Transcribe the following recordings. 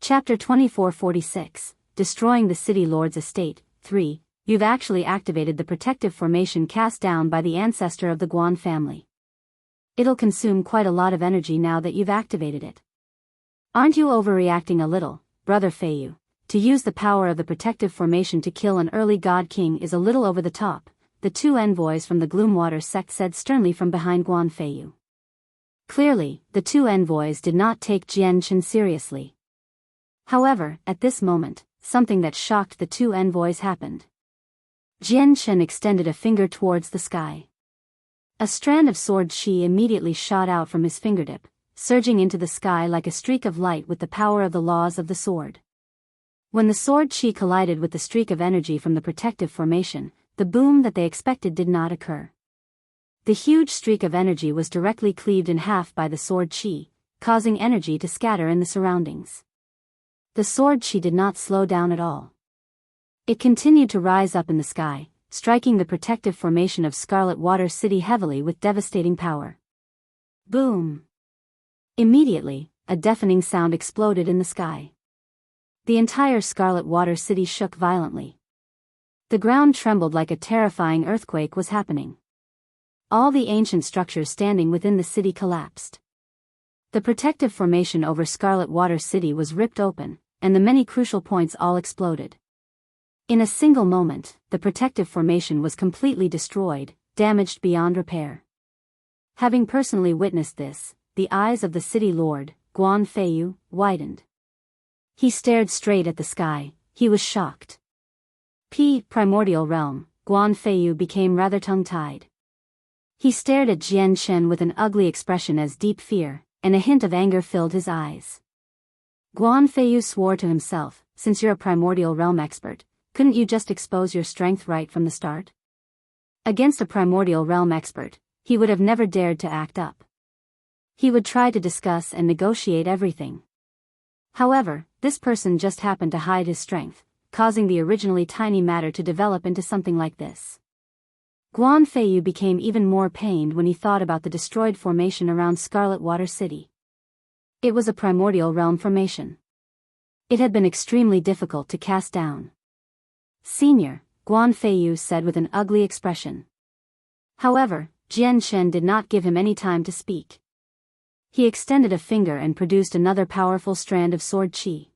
Chapter 2446, Destroying the City Lord's Estate. 3. You've actually activated the protective formation cast down by the ancestor of the Guan family. It'll consume quite a lot of energy now that you've activated it. Aren't you overreacting a little, Brother Feiyu? To use the power of the protective formation to kill an early god king is a little over the top, the two envoys from the Gloomwater sect said sternly from behind Guan Feiyu. Clearly, the two envoys did not take Jian Chen seriously. However, at this moment, something that shocked the two envoys happened. Jian Chen extended a finger towards the sky. A strand of sword chi immediately shot out from his fingertip, surging into the sky like a streak of light with the power of the laws of the sword. When the sword chi collided with the streak of energy from the protective formation, the boom that they expected did not occur. The huge streak of energy was directly cleaved in half by the sword chi, causing energy to scatter in the surroundings. The sword chi did not slow down at all. It continued to rise up in the sky, striking the protective formation of Scarlet Water City heavily with devastating power. Boom! Immediately, a deafening sound exploded in the sky. The entire Scarlet Water City shook violently. The ground trembled like a terrifying earthquake was happening. All the ancient structures standing within the city collapsed. The protective formation over Scarlet Water City was ripped open, and the many crucial points all exploded. In a single moment, the protective formation was completely destroyed, damaged beyond repair. Having personally witnessed this, the eyes of the city lord, Guan Feiyu, widened. He stared straight at the sky. He was shocked. Primordial realm, Guan Feiyu became rather tongue-tied. He stared at Jian Chen with an ugly expression as deep fear, and a hint of anger filled his eyes. Guan Feiyu swore to himself, since you're a primordial realm expert, couldn't you just expose your strength right from the start? Against a primordial realm expert, he would have never dared to act up. He would try to discuss and negotiate everything. However, this person just happened to hide his strength, causing the originally tiny matter to develop into something like this. Guan Feiyu became even more pained when he thought about the destroyed formation around Scarlet Water City. It was a primordial realm formation. It had been extremely difficult to cast down. Senior, Guan Feiyu said with an ugly expression. However, Jian Chen did not give him any time to speak. He extended a finger and produced another powerful strand of sword chi.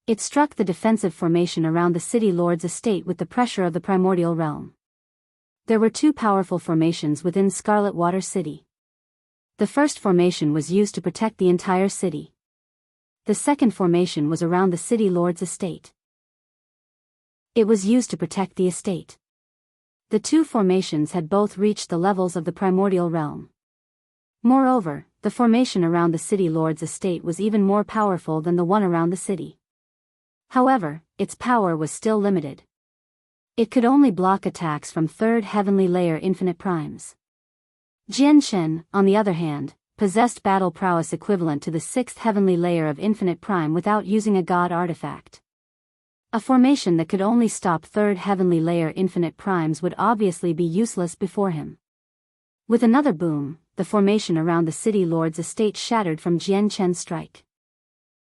It struck the defensive formation around the city lord's estate with the pressure of the primordial realm. There were two powerful formations within Scarlet Water City. The first formation was used to protect the entire city. The second formation was around the city lord's estate. It was used to protect the estate. The two formations had both reached the levels of the primordial realm. Moreover, the formation around the city lord's estate was even more powerful than the one around the city. However, its power was still limited. It could only block attacks from third heavenly layer infinite primes. Jian Chen, on the other hand, possessed battle prowess equivalent to the sixth heavenly layer of infinite prime without using a god artifact. A formation that could only stop third heavenly layer infinite primes would obviously be useless before him. With another boom, the formation around the city lord's estate shattered from Jian Chen's strike.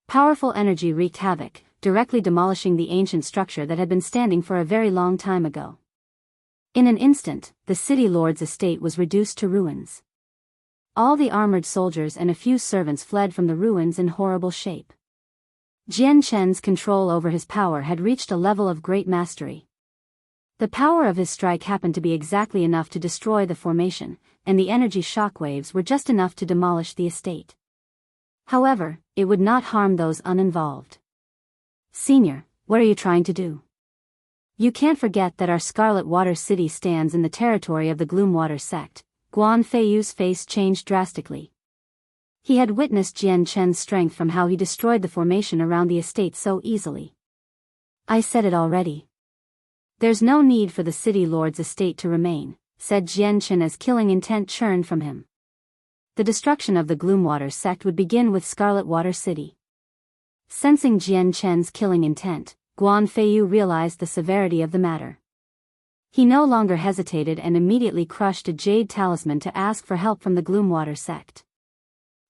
Powerful energy wreaked havoc, directly demolishing the ancient structure that had been standing for a very long time ago. In an instant, the city lord's estate was reduced to ruins. All the armored soldiers and a few servants fled from the ruins in horrible shape. Jian Chen's control over his power had reached a level of great mastery. The power of his strike happened to be exactly enough to destroy the formation, and the energy shockwaves were just enough to demolish the estate. However, it would not harm those uninvolved. Senior, what are you trying to do? You can't forget that our Scarlet Water City stands in the territory of the Gloomwater Sect. Guan Feiyu's face changed drastically. He had witnessed Jian Chen's strength from how he destroyed the formation around the estate so easily. I said it already. There's no need for the city lord's estate to remain, said Jian Chen as killing intent churned from him. The destruction of the Gloomwater Sect would begin with Scarlet Water City. Sensing Jian Chen's killing intent, Guan Feiyu realized the severity of the matter. He no longer hesitated and immediately crushed a jade talisman to ask for help from the Gloomwater Sect.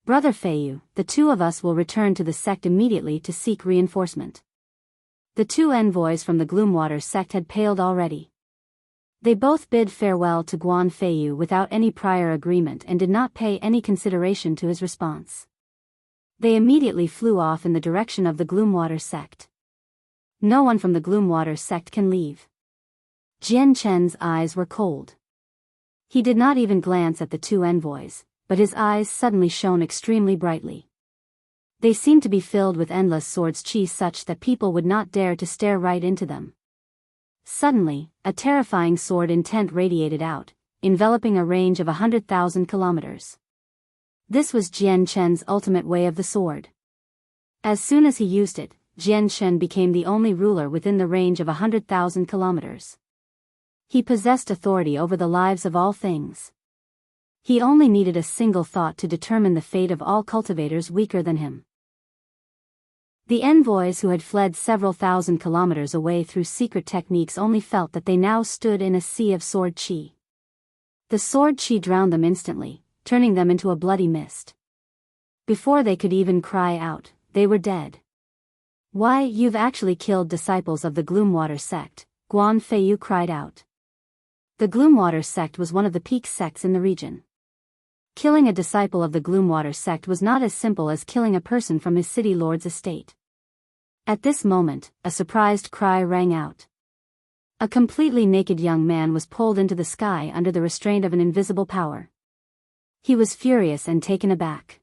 Brother Feiyu, the two of us will return to the sect immediately to seek reinforcement. The two envoys from the Gloomwater sect had paled already. They both bid farewell to Guan Feiyu without any prior agreement and did not pay any consideration to his response. They immediately flew off in the direction of the Gloomwater sect. No one from the Gloomwater sect can leave. Jian Chen's eyes were cold. He did not even glance at the two envoys, but his eyes suddenly shone extremely brightly. They seemed to be filled with endless swords chi such that people would not dare to stare right into them. Suddenly, a terrifying sword intent radiated out, enveloping a range of 100,000 kilometers. This was Jian Chen's ultimate way of the sword. As soon as he used it, Jian Chen became the only ruler within the range of 100,000 kilometers. He possessed authority over the lives of all things. He only needed a single thought to determine the fate of all cultivators weaker than him. The envoys who had fled several thousand kilometers away through secret techniques only felt that they now stood in a sea of sword chi. The sword chi drowned them instantly, turning them into a bloody mist. Before they could even cry out, they were dead. Why, you've actually killed disciples of the Gloomwater sect, Guan Feiyu cried out. The Gloomwater sect was one of the peak sects in the region. Killing a disciple of the Gloomwater sect was not as simple as killing a person from his city lord's estate. At this moment, a surprised cry rang out. A completely naked young man was pulled into the sky under the restraint of an invisible power. He was furious and taken aback.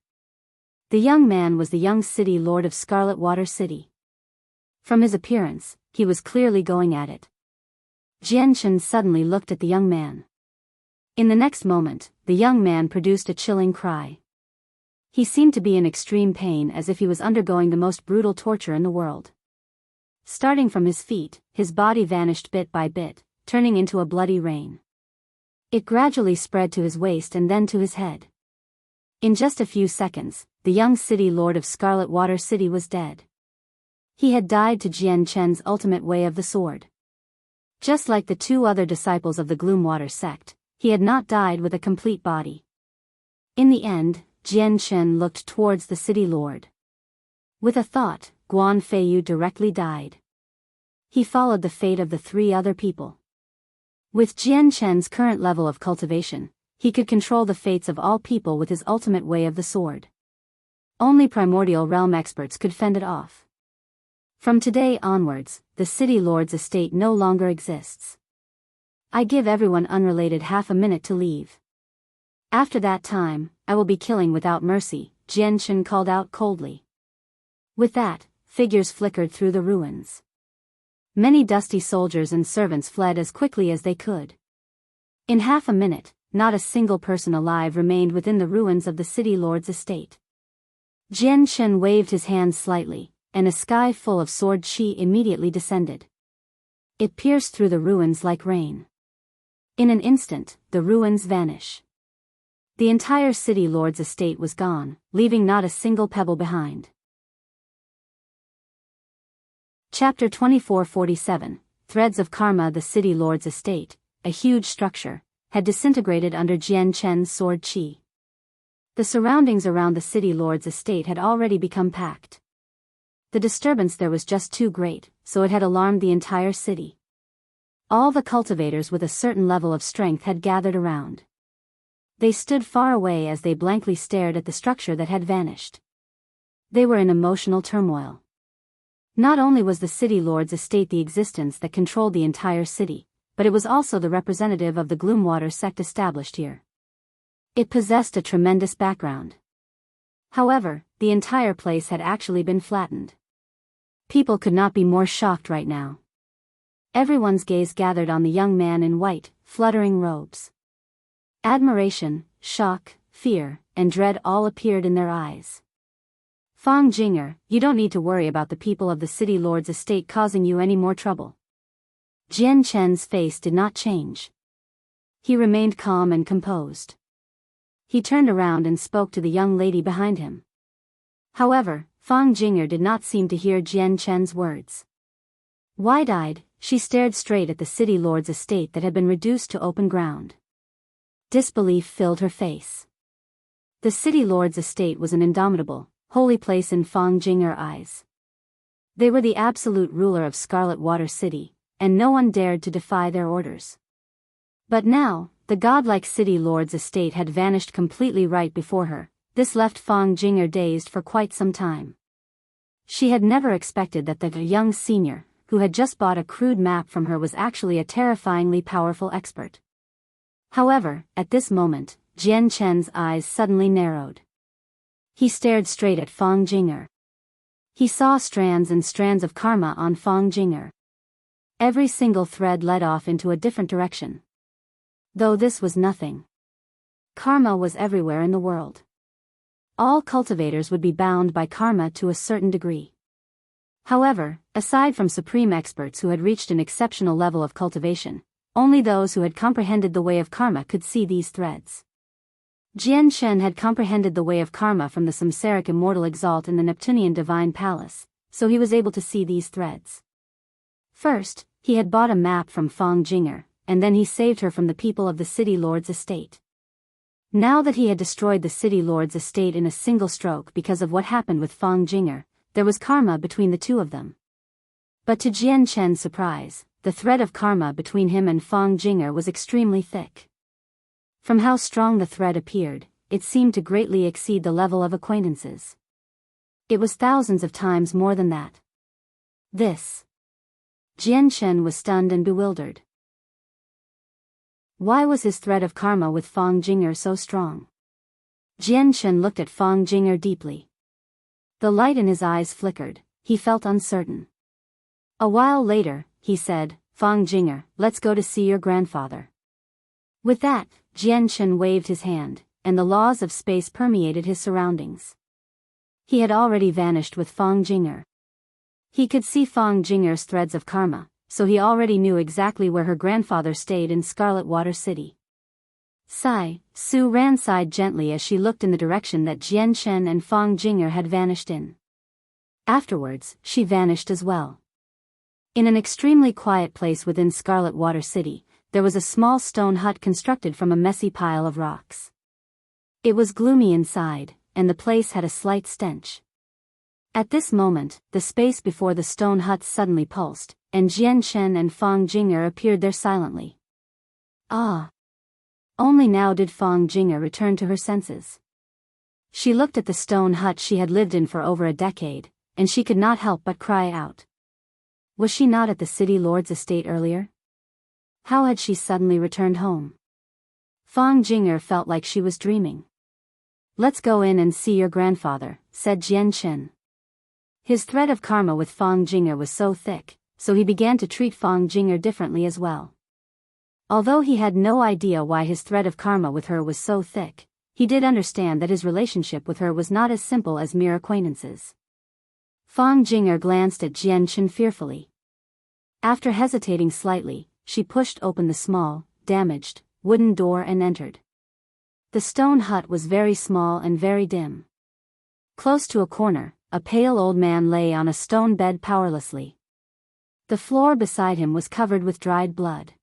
The young man was the young city lord of Scarlet Water City. From his appearance, he was clearly going at it. Jian Chen suddenly looked at the young man. In the next moment, the young man produced a chilling cry. He seemed to be in extreme pain as if he was undergoing the most brutal torture in the world. Starting from his feet, his body vanished bit by bit, turning into a bloody rain. It gradually spread to his waist and then to his head. In just a few seconds, the young city lord of Scarlet Water City was dead. He had died to Jian Chen's ultimate way of the sword. Just like the two other disciples of the Gloomwater sect, he had not died with a complete body. In the end, Jian Chen looked towards the city lord. With a thought, Guan Feiyu directly died. He followed the fate of the three other people. With Jian Chen's current level of cultivation, he could control the fates of all people with his ultimate way of the sword. Only primordial realm experts could fend it off. From today onwards, the city lord's estate no longer exists. I give everyone unrelated half a minute to leave. After that time, I will be killing without mercy, Jian Chen called out coldly. With that, figures flickered through the ruins. Many dusty soldiers and servants fled as quickly as they could. In half a minute, not a single person alive remained within the ruins of the city lord's estate. Jian Chen waved his hands slightly, and a sky full of sword chi immediately descended. It pierced through the ruins like rain. In an instant, the ruins vanish. The entire city lord's estate was gone, leaving not a single pebble behind. Chapter 2447, Threads of Karma. The city lord's estate, a huge structure, had disintegrated under Jian Chen's sword chi. The surroundings around the city lord's estate had already become packed. The disturbance there was just too great, so it had alarmed the entire city. All the cultivators with a certain level of strength had gathered around. They stood far away as they blankly stared at the structure that had vanished. They were in emotional turmoil. Not only was the city lord's estate the existence that controlled the entire city, but it was also the representative of the Gloomwater sect established here. It possessed a tremendous background. However, the entire place had actually been flattened. People could not be more shocked right now. Everyone's gaze gathered on the young man in white, fluttering robes. Admiration, shock, fear, and dread all appeared in their eyes. Fang Jinger, you don't need to worry about the people of the city lord's estate causing you any more trouble. Jian Chen's face did not change. He remained calm and composed. He turned around and spoke to the young lady behind him. However, Fang Jinger did not seem to hear Jian Chen's words. Wide-eyed, she stared straight at the city lord's estate that had been reduced to open ground. Disbelief filled her face. The city lord's estate was an indomitable, holy place in Fang Jing'er eyes. They were the absolute ruler of Scarlet Water City, and no one dared to defy their orders. But now, the godlike city lord's estate had vanished completely right before her. This left Fang Jing'er dazed for quite some time. She had never expected that the young senior, who had just bought a crude map from her, was actually a terrifyingly powerful expert. However, at this moment, Jian Chen's eyes suddenly narrowed. He stared straight at Fang Jing'er. He saw strands and strands of karma on Fang Jing'er. Every single thread led off into a different direction. Though this was nothing. Karma was everywhere in the world. All cultivators would be bound by karma to a certain degree. However, aside from supreme experts who had reached an exceptional level of cultivation, only those who had comprehended the way of karma could see these threads. Jian Chen had comprehended the way of karma from the samsaric immortal Exalt in the Neptunian Divine Palace, so he was able to see these threads. First, he had bought a map from Fang Jing'er, and then he saved her from the people of the city lord's estate. Now that he had destroyed the city lord's estate in a single stroke because of what happened with Fang Jing'er, there was karma between the two of them. But to Jian Chen's surprise, the thread of karma between him and Fang Jing'er was extremely thick. From how strong the thread appeared, it seemed to greatly exceed the level of acquaintances. It was thousands of times more than that. Jian Chen was stunned and bewildered. Why was his thread of karma with Fang Jing'er so strong? Jian Chen looked at Fang Jing'er deeply. The light in his eyes flickered, he felt uncertain. A while later, he said, "Fang Jing'er, let's go to see your grandfather." With that, Jian Chen waved his hand, and the laws of space permeated his surroundings. He had already vanished with Fang Jing'er. He could see Fang Jing'er's threads of karma, so he already knew exactly where her grandfather stayed in Scarlet Water City. Su Ran sighed gently as she looked in the direction that Jian Chen and Fang Jing'er had vanished in. Afterwards, she vanished as well. In an extremely quiet place within Scarlet Water City, there was a small stone hut constructed from a messy pile of rocks. It was gloomy inside, and the place had a slight stench. At this moment, the space before the stone hut suddenly pulsed, and Jian Chen and Fang Jing'er appeared there silently. Ah! Only now did Fang Jing'er return to her senses. She looked at the stone hut she had lived in for over a decade, and she could not help but cry out. Was she not at the city lord's estate earlier? How had she suddenly returned home? Fang Jing'er felt like she was dreaming. "Let's go in and see your grandfather," said Jian Chen. His thread of karma with Fang Jing'er was so thick, so he began to treat Fang Jing'er differently as well. Although he had no idea why his thread of karma with her was so thick, he did understand that his relationship with her was not as simple as mere acquaintances. Fang Jing'er glanced at Jian Chen fearfully. After hesitating slightly, she pushed open the small, damaged, wooden door and entered. The stone hut was very small and very dim. Close to a corner, a pale old man lay on a stone bed powerlessly. The floor beside him was covered with dried blood.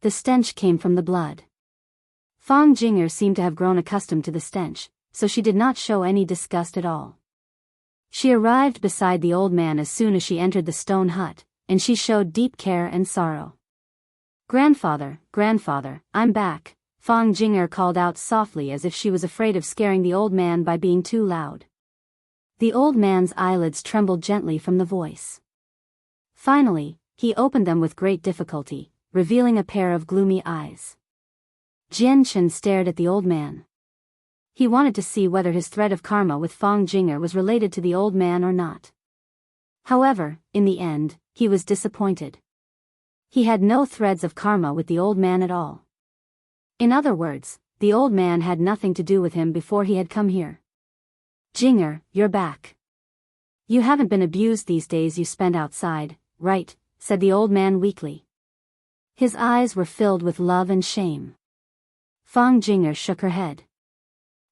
The stench came from the blood. Fang Jing'er seemed to have grown accustomed to the stench, so she did not show any disgust at all. She arrived beside the old man as soon as she entered the stone hut, and she showed deep care and sorrow. Grandfather, I'm back," Fang Jing'er called out softly as if she was afraid of scaring the old man by being too loud. The old man's eyelids trembled gently from the voice. Finally, he opened them with great difficulty, revealing a pair of gloomy eyes. Jian Chen stared at the old man. He wanted to see whether his thread of karma with Fang Jing'er was related to the old man or not. However, in the end, he was disappointed. He had no threads of karma with the old man at all. In other words, the old man had nothing to do with him before he had come here. "Jing'er, you're back. You haven't been abused these days you spent outside, right?" said the old man weakly. His eyes were filled with love and shame. Fang Jing'er shook her head.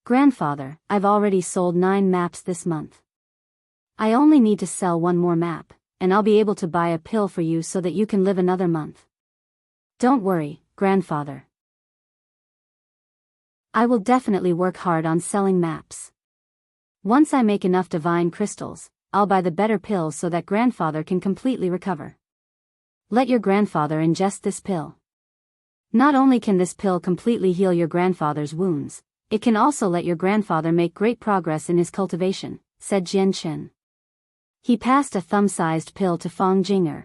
"Grandfather, I've already sold 9 maps this month. I only need to sell 1 more map, and I'll be able to buy a pill for you so that you can live another month. Don't worry, grandfather." I will definitely work hard on selling maps. Once I make enough divine crystals, I'll buy the better pills so that grandfather can completely recover. Let your grandfather ingest this pill. Not only can this pill completely heal your grandfather's wounds, it can also let your grandfather make great progress in his cultivation, said Jian. He passed a thumb-sized pill to Fang Jinger.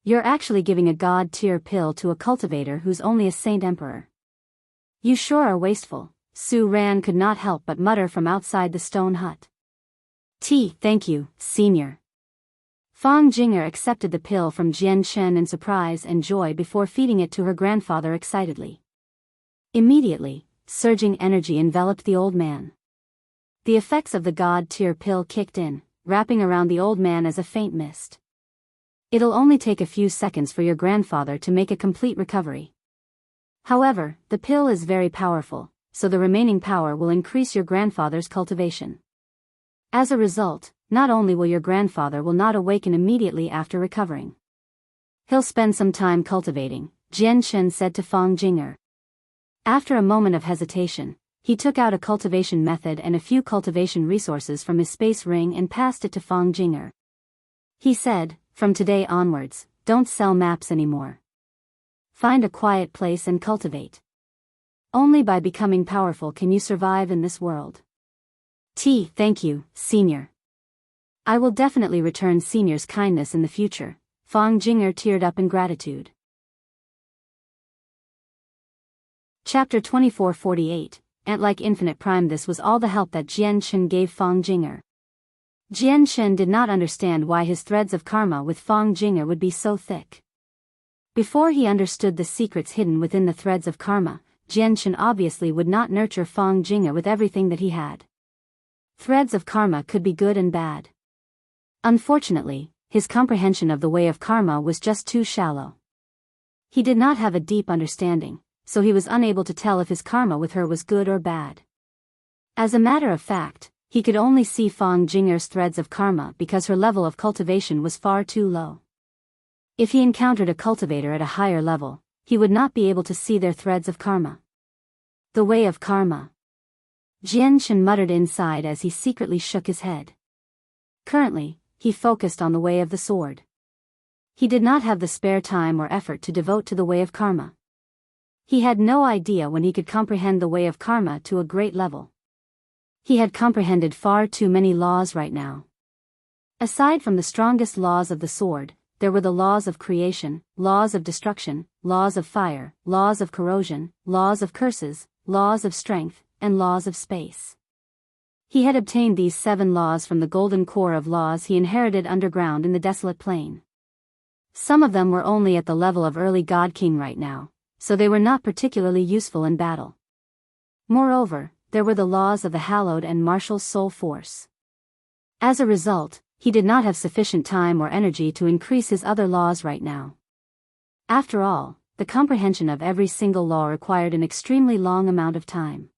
You're actually giving a god-tier pill to a cultivator who's only a saint emperor. You sure are wasteful, Su Ran could not help but mutter from outside the stone hut. Thank you, senior. Fang Jinger accepted the pill from Jian in surprise and joy before feeding it to her grandfather excitedly. Immediately, surging energy enveloped the old man. The effects of the god-tier pill kicked in, wrapping around the old man as a faint mist. It'll only take a few seconds for your grandfather to make a complete recovery. However, the pill is very powerful, so the remaining power will increase your grandfather's cultivation. As a result, not only will your grandfather will not awaken immediately after recovering. He'll spend some time cultivating, Jian said to Fang Jinger. After a moment of hesitation, he took out a cultivation method and a few cultivation resources from his space ring and passed it to Fang Jinger. He said, from today onwards, don't sell maps anymore. Find a quiet place and cultivate. Only by becoming powerful can you survive in this world. Thank you, senior. I will definitely return senior's kindness in the future. Fang Jinger teared up in gratitude. Chapter 2448, Ant-like Infinite Prime. This was all the help that Jian gave Fang Jinger. Jian did not understand why his threads of karma with Fang Jinger would be so thick. Before he understood the secrets hidden within the threads of karma, Jian obviously would not nurture Fang Jinger with everything that he had. Threads of karma could be good and bad. Unfortunately, his comprehension of the way of karma was just too shallow. He did not have a deep understanding, so he was unable to tell if his karma with her was good or bad. As a matter of fact, he could only see Fang Jinger's threads of karma because her level of cultivation was far too low. If he encountered a cultivator at a higher level, he would not be able to see their threads of karma. The way of karma. Jian muttered inside as he secretly shook his head. Currently, he focused on the way of the sword. He did not have the spare time or effort to devote to the way of karma. He had no idea when he could comprehend the way of karma to a great level. He had comprehended far too many laws right now. Aside from the strongest laws of the sword, there were the laws of creation, laws of destruction, laws of fire, laws of corrosion, laws of curses, laws of strength, and laws of space. He had obtained these 7 laws from the golden core of laws he inherited underground in the desolate plain. Some of them were only at the level of early God King right now, so they were not particularly useful in battle. Moreover, there were the laws of the hallowed and martial soul force. As a result, he did not have sufficient time or energy to increase his other laws right now. After all, the comprehension of every single law required an extremely long amount of time.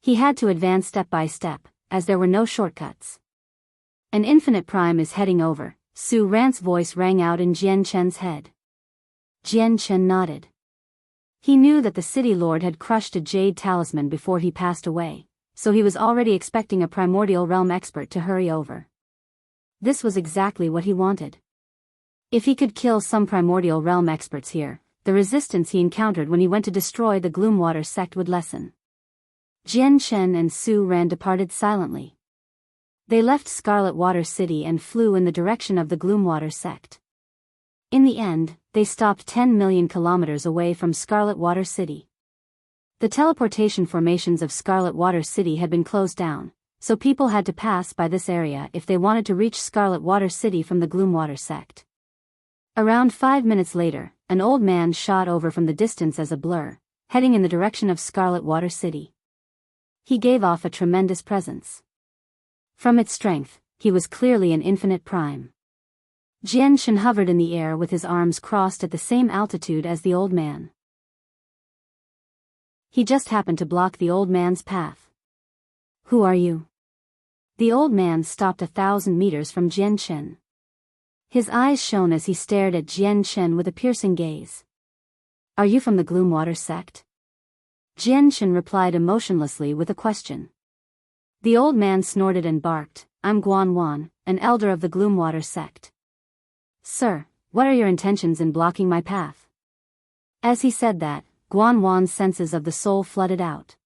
He had to advance step by step, as there were no shortcuts. An infinite prime is heading over, Su Ran's voice rang out in Jian head. Jian nodded. He knew that the city lord had crushed a jade talisman before he passed away, so he was already expecting a primordial realm expert to hurry over. This was exactly what he wanted. If he could kill some primordial realm experts here, the resistance he encountered when he went to destroy the Gloomwater sect would lessen. Jian and Su Ran departed silently. They left Scarlet Water City and flew in the direction of the Gloomwater sect. In the end, they stopped 10 million kilometers away from Scarlet Water City. The teleportation formations of Scarlet Water City had been closed down, so people had to pass by this area if they wanted to reach Scarlet Water City from the Gloomwater sect. Around 5 minutes later, an old man shot over from the distance as a blur, heading in the direction of Scarlet Water City. He gave off a tremendous presence. From its strength, he was clearly an infinite prime. Jian hovered in the air with his arms crossed at the same altitude as the old man. He just happened to block the old man's path. Who are you? The old man stopped 1,000 meters from Jian. His eyes shone as he stared at Jian with a piercing gaze. Are you from the Gloomwater sect? Jianshan replied emotionlessly with a question. The old man snorted and barked, I'm Guanwan, an elder of the Gloomwater Sect. Sir, what are your intentions in blocking my path? As he said that, Guanwan's senses of the soul flooded out.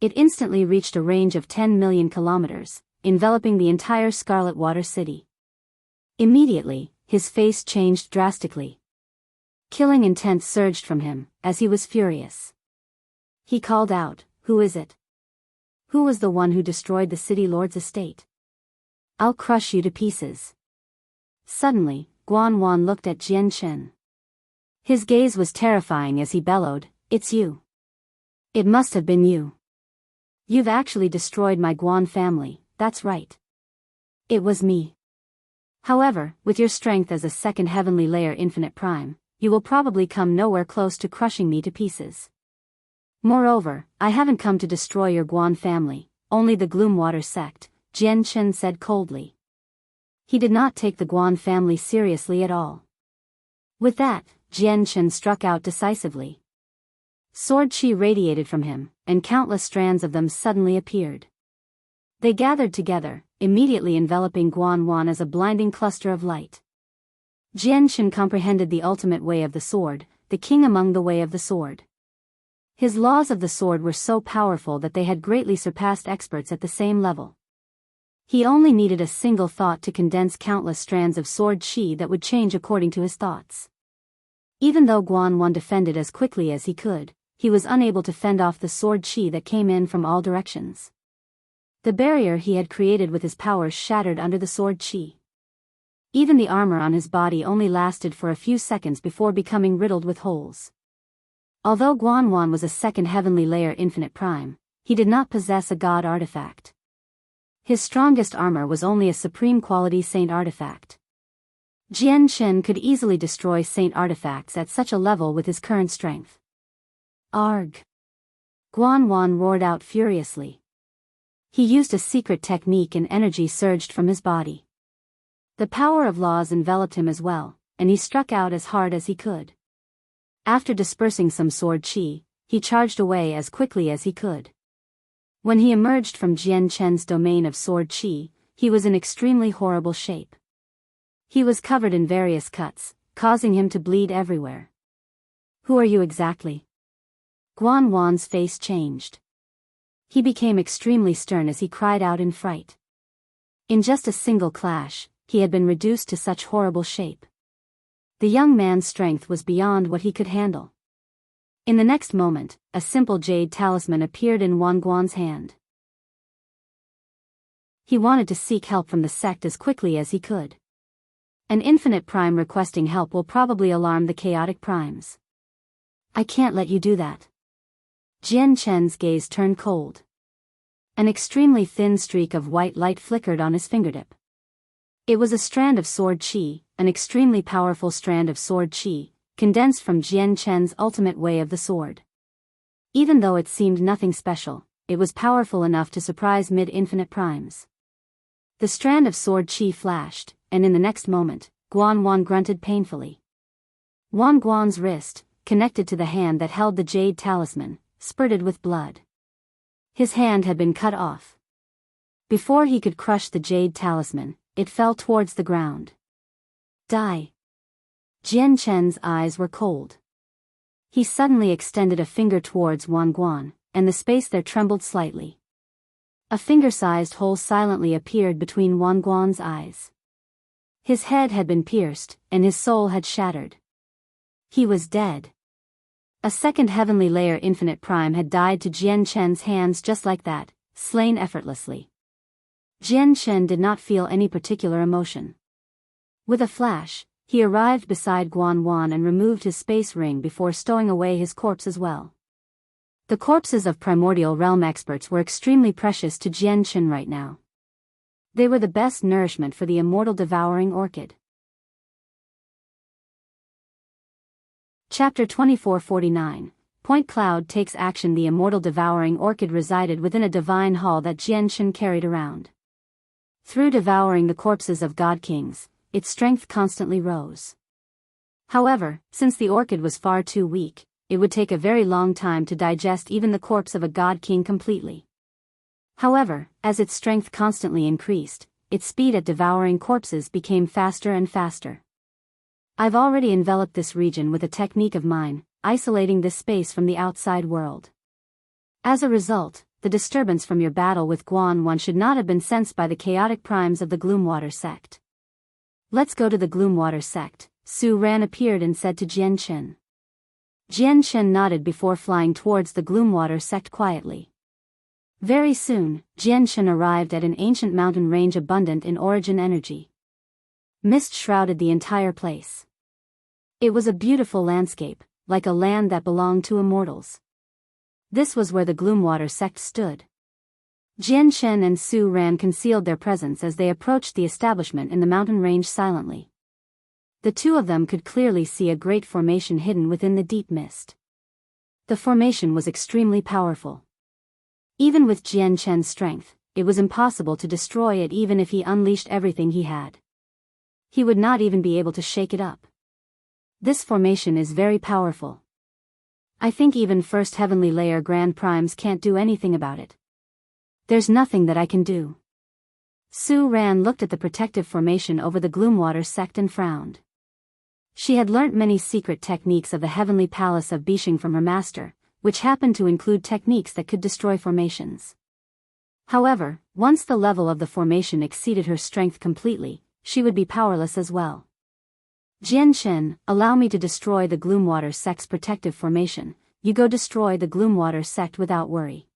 It instantly reached a range of 10 million kilometers, enveloping the entire Scarlet Water City. Immediately, his face changed drastically. Killing intent surged from him, as he was furious. He called out, Who is it? Who was the one who destroyed the city lord's estate? I'll crush you to pieces. Suddenly, Guanwan looked at Jianshan. His gaze was terrifying as he bellowed, It's you. It must have been you. You've actually destroyed my Guan family, that's right. It was me. However, with your strength as a second heavenly layer infinite prime, you will probably come nowhere close to crushing me to pieces. Moreover, I haven't come to destroy your Guan family, only the Gloomwater Sect, Jianshan said coldly. He did not take the Guan family seriously at all. With that, Jianshan struck out decisively. Sword chi radiated from him, and countless strands of them suddenly appeared. They gathered together, immediately enveloping Guanwan as a blinding cluster of light. Jianshan comprehended the ultimate way of the sword, the king among the way of the sword. His laws of the sword were so powerful that they had greatly surpassed experts at the same level. He only needed a single thought to condense countless strands of sword chi that would change according to his thoughts. Even though Guanwan defended as quickly as he could, he was unable to fend off the sword chi that came in from all directions. The barrier he had created with his powers shattered under the sword chi. Even the armor on his body only lasted for a few seconds before becoming riddled with holes. Although Guanwan was a second heavenly layer infinite prime, he did not possess a god artifact. His strongest armor was only a supreme quality saint artifact. Jianshan could easily destroy saint artifacts at such a level with his current strength. Arg! Guanwan roared out furiously. He used a secret technique and energy surged from his body. The power of laws enveloped him as well, and he struck out as hard as he could. After dispersing some sword chi, he charged away as quickly as he could. When he emerged from Jianshan's domain of sword chi, he was in extremely horrible shape. He was covered in various cuts, causing him to bleed everywhere. Who are you exactly? Guanwan's face changed. He became extremely stern as he cried out in fright. In just a single clash, he had been reduced to such horrible shape. The young man's strength was beyond what he could handle. In the next moment, a simple jade talisman appeared in Guanwan's hand. He wanted to seek help from the sect as quickly as he could. An infinite prime requesting help will probably alarm the chaotic primes. I can't let you do that. Jianshan's gaze turned cold. An extremely thin streak of white light flickered on his fingertip. It was a strand of sword chi, an extremely powerful strand of sword chi, condensed from Jianshan's ultimate way of the sword. Even though it seemed nothing special, it was powerful enough to surprise mid-infinite primes. The strand of sword chi flashed, and in the next moment, Guanwan grunted painfully. Guanwan's wrist, connected to the hand that held the jade talisman, spurted with blood. His hand had been cut off. Before he could crush the jade talisman, it fell towards the ground. Die. Jianshan's eyes were cold. He suddenly extended a finger towards Guan, and the space there trembled slightly. A finger-sized hole silently appeared between Guan's eyes. His head had been pierced, and his soul had shattered. He was dead. A second heavenly layer infinite prime had died to Jianshan's hands just like that, slain effortlessly. Jianshan did not feel any particular emotion. With a flash, he arrived beside Guanwan and removed his space ring before stowing away his corpse as well. The corpses of primordial realm experts were extremely precious to Jianshan right now. They were the best nourishment for the immortal devouring orchid. Chapter 2449, Point Cloud takes action. The immortal devouring orchid resided within a divine hall that Jianshan carried around. Through devouring the corpses of god kings, its strength constantly rose. However, since the orchid was far too weak, it would take a very long time to digest even the corpse of a god king completely. However, as its strength constantly increased, its speed at devouring corpses became faster and faster. I've already enveloped this region with a technique of mine, isolating this space from the outside world. As a result, the disturbance from your battle with Guan 1 should not have been sensed by the chaotic primes of the Gloomwater Sect. Let's go to the Gloomwater Sect, Su Ran appeared and said to Jian Chen. Jian Chen nodded before flying towards the Gloomwater Sect quietly. Very soon, Jian Chen arrived at an ancient mountain range abundant in origin energy. Mist shrouded the entire place. It was a beautiful landscape, like a land that belonged to immortals. This was where the Gloomwater Sect stood. Jian Chen and Su Ran concealed their presence as they approached the establishment in the mountain range silently. The two of them could clearly see a great formation hidden within the deep mist. The formation was extremely powerful. Even with Jian Chen's strength, it was impossible to destroy it even if he unleashed everything he had. He would not even be able to shake it up. This formation is very powerful. I think even first heavenly layer Grand Primes can't do anything about it. There's nothing that I can do. Su Ran looked at the protective formation over the Gloomwater Sect and frowned. She had learnt many secret techniques of the heavenly palace of Bishing from her master, which happened to include techniques that could destroy formations. However, once the level of the formation exceeded her strength completely, she would be powerless as well. Jian Chen, allow me to destroy the Gloomwater Sect's protective formation. You go destroy the Gloomwater Sect without worry.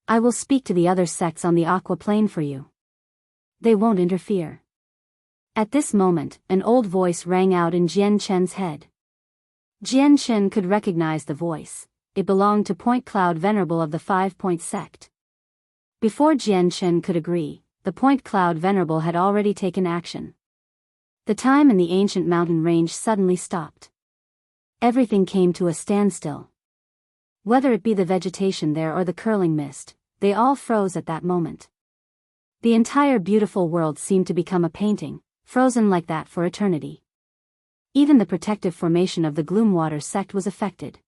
I will speak to the other sects on the Aqua Plane for you. They won't interfere. At this moment, an old voice rang out in Jian Chen's head. Jian Chen could recognize the voice. It belonged to Point Cloud Venerable of the 5-Point Sect. Before Jian Chen could agree, the Point Cloud Venerable had already taken action. The time in the ancient mountain range suddenly stopped. Everything came to a standstill. Whether it be the vegetation there or the curling mist, they all froze at that moment. The entire beautiful world seemed to become a painting, frozen like that for eternity. Even the protective formation of the Gloomwater Sect was affected.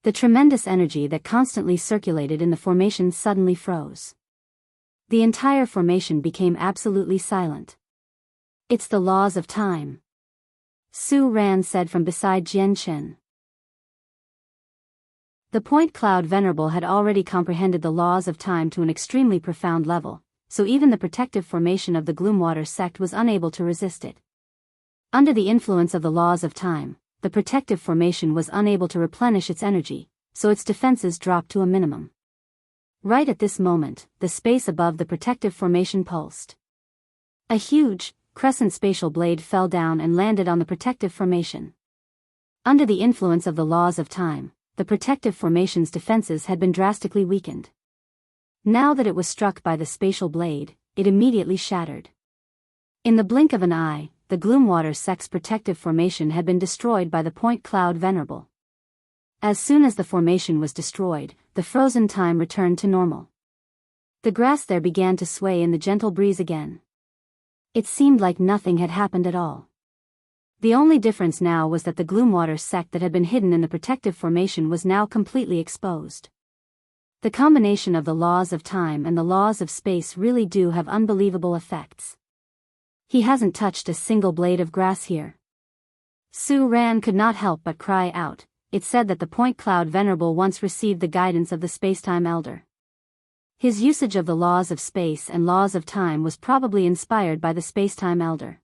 The tremendous energy that constantly circulated in the formation suddenly froze. The entire formation became absolutely silent. It's the laws of time. Su Ran said from beside Jian Chen. The Point Cloud Venerable had already comprehended the laws of time to an extremely profound level, so even the protective formation of the Gloomwater Sect was unable to resist it. Under the influence of the laws of time, the protective formation was unable to replenish its energy, so its defenses dropped to a minimum. Right at this moment, the space above the protective formation pulsed. A huge, crescent spatial blade fell down and landed on the protective formation. Under the influence of the laws of time, the protective formation's defenses had been drastically weakened. Now that it was struck by the spatial blade, it immediately shattered. In the blink of an eye, the Gloomwater Sect's protective formation had been destroyed by the Point Cloud Venerable. As soon as the formation was destroyed, the frozen time returned to normal. The grass there began to sway in the gentle breeze again. It seemed like nothing had happened at all. The only difference now was that the Gloomwater Sect that had been hidden in the protective formation was now completely exposed. The combination of the laws of time and the laws of space really do have unbelievable effects. He hasn't touched a single blade of grass here. Su Ran could not help but cry out. It said that the Point Cloud Venerable once received the guidance of the Spacetime Elder. His usage of the laws of space and laws of time was probably inspired by the Spacetime Elder.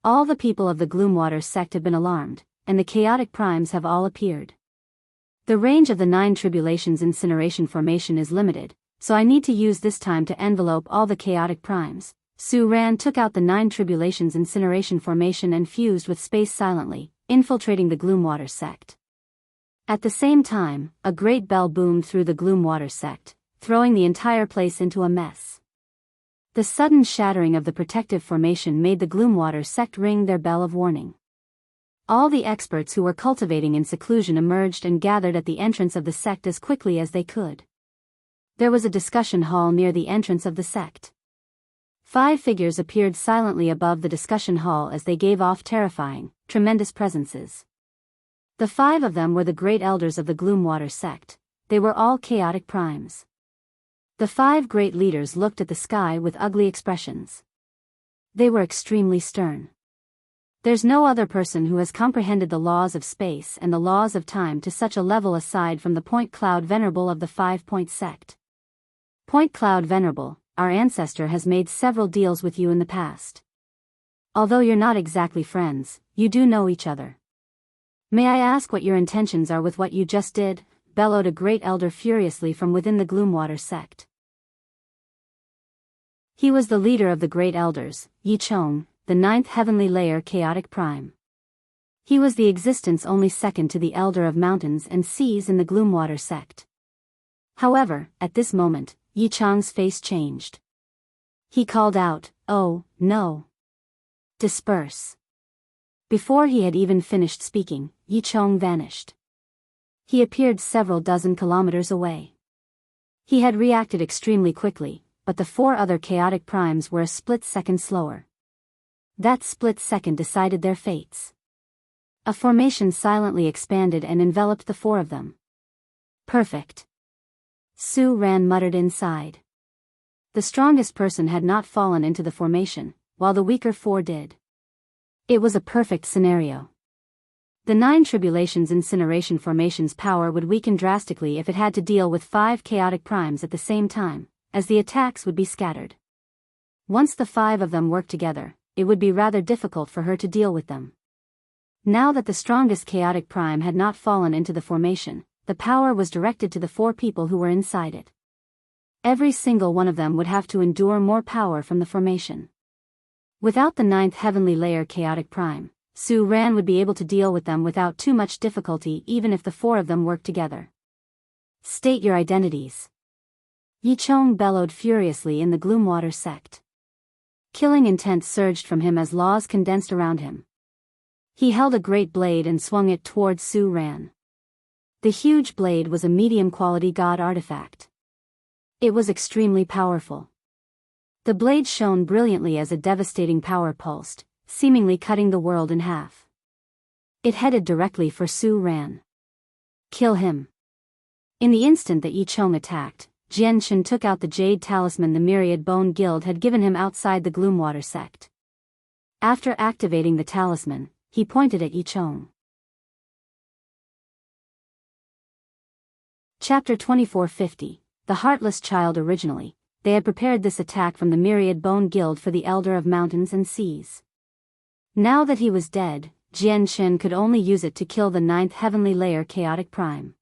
All the people of the Gloomwater Sect have been alarmed, and the chaotic primes have all appeared. The range of the 9 tribulations incineration formation is limited, so I need to use this time to envelope all the chaotic primes. Su Ran took out the 9 tribulations incineration formation and fused with space silently, infiltrating the Gloomwater Sect. At the same time, a great bell boomed through the Gloomwater Sect, throwing the entire place into a mess. The sudden shattering of the protective formation made the Gloomwater Sect ring their bell of warning. All the experts who were cultivating in seclusion emerged and gathered at the entrance of the sect as quickly as they could. There was a discussion hall near the entrance of the sect. 5 figures appeared silently above the discussion hall as they gave off terrifying, tremendous presences. The 5 of them were the great elders of the Gloomwater sect. They were all chaotic primes. The 5 great leaders looked at the sky with ugly expressions. They were extremely stern. There's no other person who has comprehended the laws of space and the laws of time to such a level aside from the Point Cloud Venerable of the 5-Point Sect. Point Cloud Venerable, our ancestor has made several deals with you in the past. Although you're not exactly friends, you do know each other. May I ask what your intentions are with what you just did? Bellowed a great elder furiously from within the Gloomwater sect. He was the leader of the great elders, Yi Chong, the 9th heavenly layer chaotic prime. He was the existence only second to the elder of mountains and seas in the Gloomwater sect. However, at this moment, Yi Chong's face changed. He called out, "Oh, no. Disperse." Before he had even finished speaking, Yi Chong vanished. He appeared several dozen kilometers away. He had reacted extremely quickly, but the 4 other chaotic primes were a split second slower. That split second decided their fates. A formation silently expanded and enveloped the 4 of them. Perfect. Su Ran muttered inside. The strongest person had not fallen into the formation, while the weaker 4 did. It was a perfect scenario. The 9 Tribulations Incineration Formation's power would weaken drastically if it had to deal with 5 chaotic primes at the same time, as the attacks would be scattered. Once the 5 of them worked together, it would be rather difficult for her to deal with them. Now that the strongest chaotic prime had not fallen into the formation, the power was directed to the 4 people who were inside it. Every single one of them would have to endure more power from the formation. Without the 9th heavenly layer chaotic prime, Su Ran would be able to deal with them without too much difficulty even if the 4 of them worked together. State your identities. Yi Chong bellowed furiously in the Gloomwater sect. Killing intent surged from him as laws condensed around him. He held a great blade and swung it towards Su Ran. The huge blade was a medium-quality god artifact. It was extremely powerful. The blade shone brilliantly as a devastating power pulsed, seemingly cutting the world in half. It headed directly for Su Ran. Kill him. In the instant that Yi Chong attacked, Jian Shen took out the jade talisman the Myriad Bone Guild had given him outside the Gloomwater sect. After activating the talisman, he pointed at Yi Chong. Chapter 2450, The Heartless Child. Originally, they had prepared this attack from the Myriad Bone Guild for the Elder of Mountains and Seas. Now that he was dead, Jian Shen could only use it to kill the 9th heavenly layer chaotic prime.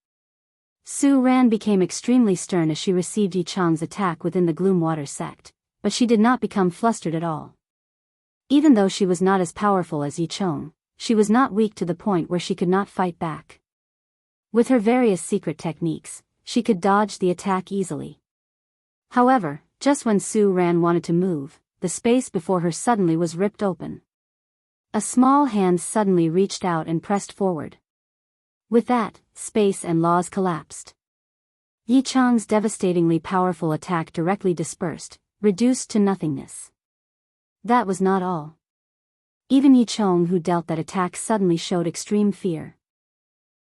Su Ran became extremely stern as she received Yi Chong's attack within the Gloomwater sect, but she did not become flustered at all. Even though she was not as powerful as Yi Chong, she was not weak to the point where she could not fight back. With her various secret techniques, she could dodge the attack easily. However, just when Su Ran wanted to move, the space before her suddenly was ripped open. A small hand suddenly reached out and pressed forward. With that, space and laws collapsed. Yi Chong's devastatingly powerful attack directly dispersed, reduced to nothingness. That was not all. Even Yi Chong, who dealt that attack, suddenly showed extreme fear.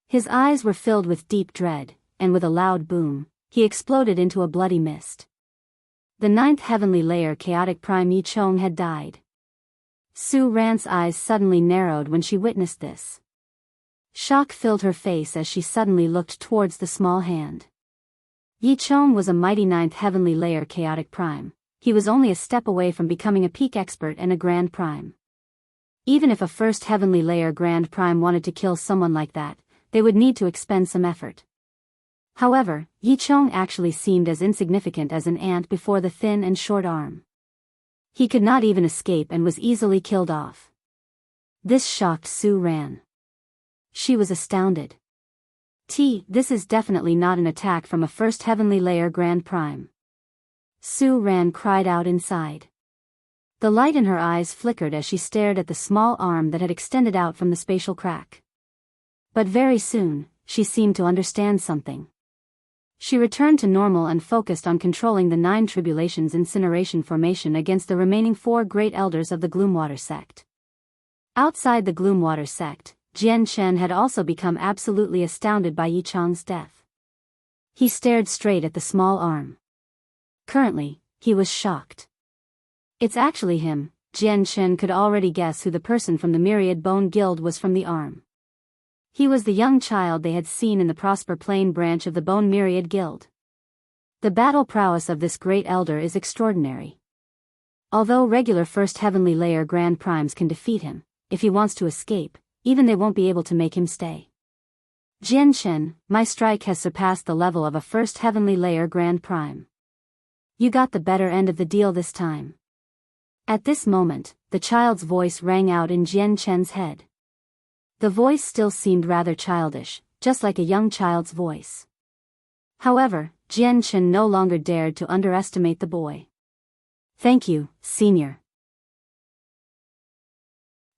His eyes were filled with deep dread, and with a loud boom, he exploded into a bloody mist. The 9th heavenly layer chaotic prime Yi Chong had died. Su Ran's eyes suddenly narrowed when she witnessed this. Shock filled her face as she suddenly looked towards the small hand. Yi Chong was a mighty 9th heavenly layer chaotic prime. He was only a step away from becoming a peak expert and a grand prime. Even if a first heavenly layer grand prime wanted to kill someone like that, they would need to expend some effort. However, Yi Chong actually seemed as insignificant as an ant before the thin and short arm. He could not even escape and was easily killed off. This shocked Su Ran. She was astounded. This is definitely not an attack from a first heavenly layer grand prime. Su Ran cried out inside. The light in her eyes flickered as she stared at the small arm that had extended out from the spatial crack. But very soon, she seemed to understand something. She returned to normal and focused on controlling the 9 Tribulations Incineration Formation against the remaining 4 great elders of the Gloomwater sect. Outside the Gloomwater sect, Jian Shen had also become absolutely astounded by Yi Chang's death. He stared straight at the small arm. Currently, he was shocked. It's actually him. Jian Shen could already guess who the person from the Myriad Bone Guild was from the arm. He was the young child they had seen in the Prosper Plain branch of the Bone Myriad Guild. The battle prowess of this great elder is extraordinary. Although regular First Heavenly Layer Grand Primes can defeat him, if he wants to escape, even they won't be able to make him stay. Jian Shen, my strike has surpassed the level of a First Heavenly Layer Grand Prime. You got the better end of the deal this time. At this moment, the child's voice rang out in Jian Shen's head. The voice still seemed rather childish, just like a young child's voice. However, Jian Shen no longer dared to underestimate the boy. Thank you, senior.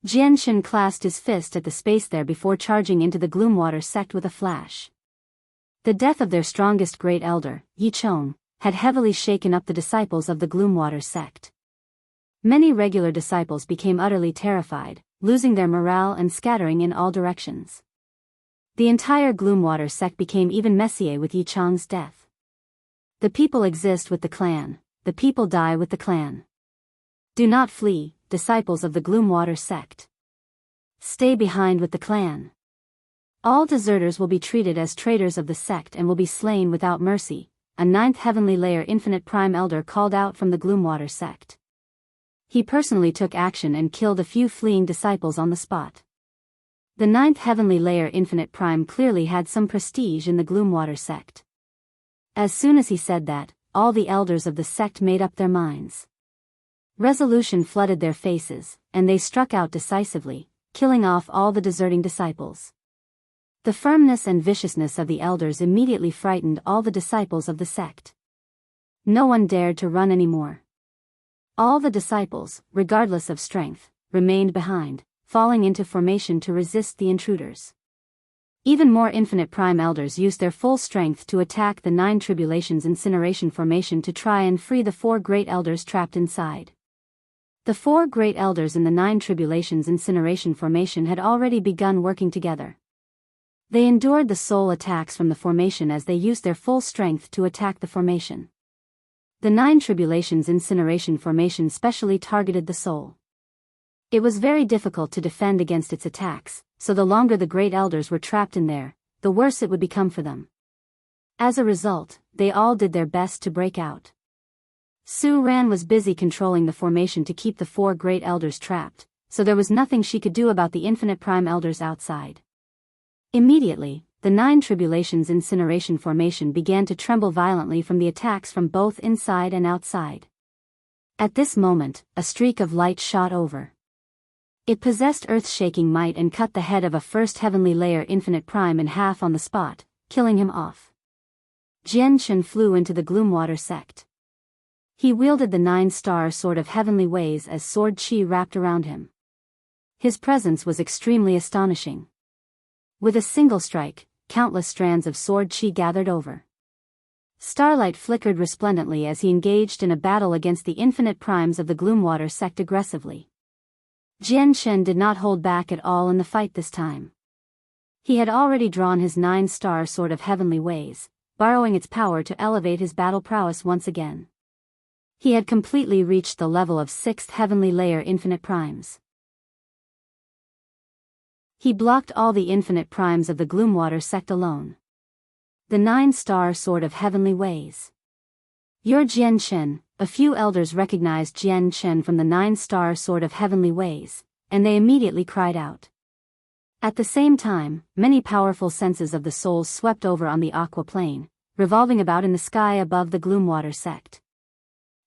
Jian Shen clasped his fist at the space there before charging into the Gloomwater sect with a flash. The death of their strongest great elder, Yi Chong, had heavily shaken up the disciples of the Gloomwater sect. Many regular disciples became utterly terrified, losing their morale and scattering in all directions. The entire Gloomwater sect became even messier with Yi Chang's death. The people exist with the clan, the people die with the clan. Do not flee, disciples of the Gloomwater sect. Stay behind with the clan. All deserters will be treated as traitors of the sect and will be slain without mercy, a 9th Heavenly Layer Infinite Prime Elder called out from the Gloomwater sect. He personally took action and killed a few fleeing disciples on the spot. The 9th Heavenly Layer Infinite Prime clearly had some prestige in the Gloomwater sect. As soon as he said that, all the elders of the sect made up their minds. Resolution flooded their faces, and they struck out decisively, killing off all the deserting disciples. The firmness and viciousness of the elders immediately frightened all the disciples of the sect. No one dared to run anymore. All the disciples, regardless of strength, remained behind, falling into formation to resist the intruders. Even more Infinite Prime Elders used their full strength to attack the 9 Tribulations Incineration Formation to try and free the 4 Great Elders trapped inside. The 4 Great Elders in the 9 Tribulations Incineration Formation had already begun working together. They endured the soul attacks from the formation as they used their full strength to attack the formation. The 9 Tribulations Incineration Formation specially targeted the soul. It was very difficult to defend against its attacks, so the longer the Great Elders were trapped in there, the worse it would become for them. As a result, they all did their best to break out. Su Ran was busy controlling the formation to keep the 4 Great Elders trapped, so there was nothing she could do about the Infinite Prime Elders outside. Immediately, the 9 Tribulations Incineration Formation began to tremble violently from the attacks from both inside and outside. At this moment, a streak of light shot over. It possessed earth-shaking might and cut the head of a First Heavenly Layer Infinite Prime in half on the spot, killing him off. Jian Shen flew into the Gloomwater sect. He wielded the 9-star Sword of Heavenly Ways as sword chi wrapped around him. His presence was extremely astonishing. With a single strike, countless strands of sword chi gathered over. Starlight flickered resplendently as he engaged in a battle against the Infinite Primes of the Gloomwater sect aggressively. Jian Shen did not hold back at all in the fight this time. He had already drawn his 9-star Sword of Heavenly Ways, borrowing its power to elevate his battle prowess once again. He had completely reached the level of 6th Heavenly Layer Infinite Primes. He blocked all the Infinite Primes of the Gloomwater sect alone. The 9-star Sword of Heavenly Ways. You're Jian Shen. A few elders recognized Jian Shen from the 9-star Sword of Heavenly Ways, and they immediately cried out. At the same time, many powerful senses of the soul swept over on the aqua plane, revolving about in the sky above the Gloomwater sect.